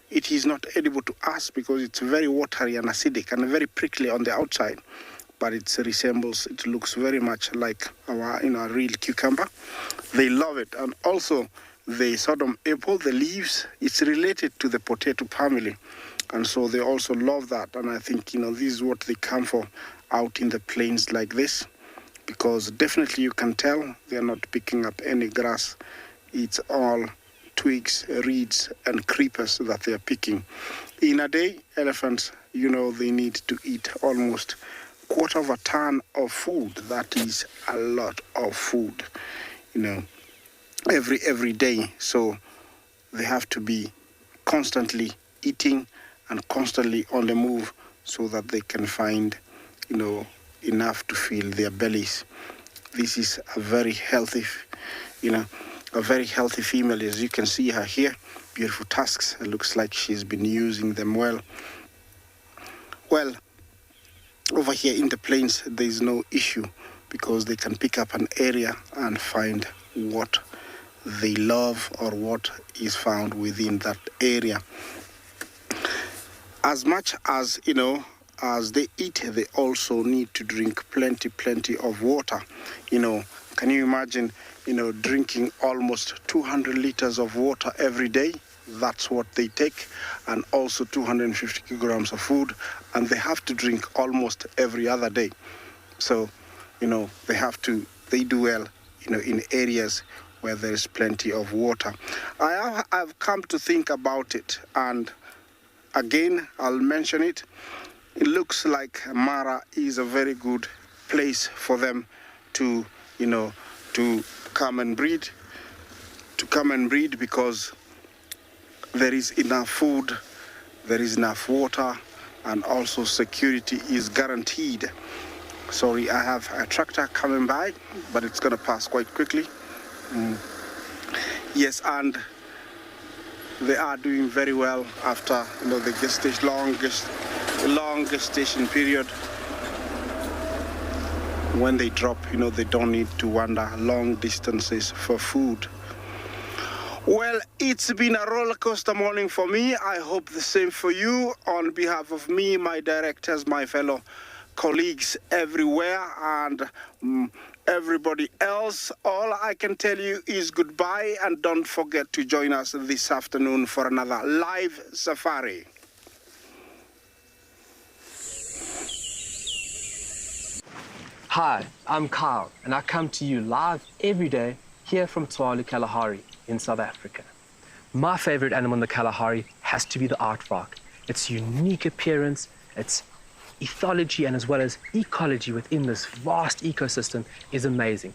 It is not edible to us because it's very watery and acidic and very prickly on the outside, but it looks very much like our real cucumber. They love it. And also the Sodom apple, the leaves, it's related to the potato family. And so they also love that. And I think, this is what they come for out in the plains like this, because definitely you can tell they're not picking up any grass. It's all twigs, reeds, and creepers that they're picking. In a day, elephants, they need to eat almost 1/4 of a ton of food. That is a lot of food, every day. So they have to be constantly eating and constantly on the move so that they can find, enough to fill their bellies. This is a very healthy, a very healthy female. As you can see her here, beautiful tusks. It looks like she's been using them well. Well, over here in the plains, there's no issue because they can pick up an area and find what they love or what is found within that area. As much as, as they eat, they also need to drink plenty of water. Can you imagine, drinking almost 200 liters of water every day? That's what they take, and also 250 kilograms of food, and they have to drink almost every other day. So, they do well, in areas where there is plenty of water. I've come to think about it, and again, I'll mention it. It looks like Mara is a very good place for them to, to come and breed. to come and breed because there is enough food, there is enough water, and also security is guaranteed. Sorry, I have a tractor coming by, but it's going to pass quite quickly. Yes, and they are doing very well after the long gestation period. When they drop, they don't need to wander long distances for food. Well, it's been a roller coaster morning for me. I hope the same for you. On behalf of me, my directors, my fellow colleagues everywhere, and everybody else, all I can tell you is goodbye, and don't forget to join us this afternoon for another live safari. Hi, I'm Kyle, and I come to you live every day here from Tswalu, Kalahari in South Africa. My favorite animal in the Kalahari has to be the aardvark. Its unique appearance, its ethology, and as well as ecology within this vast ecosystem is amazing.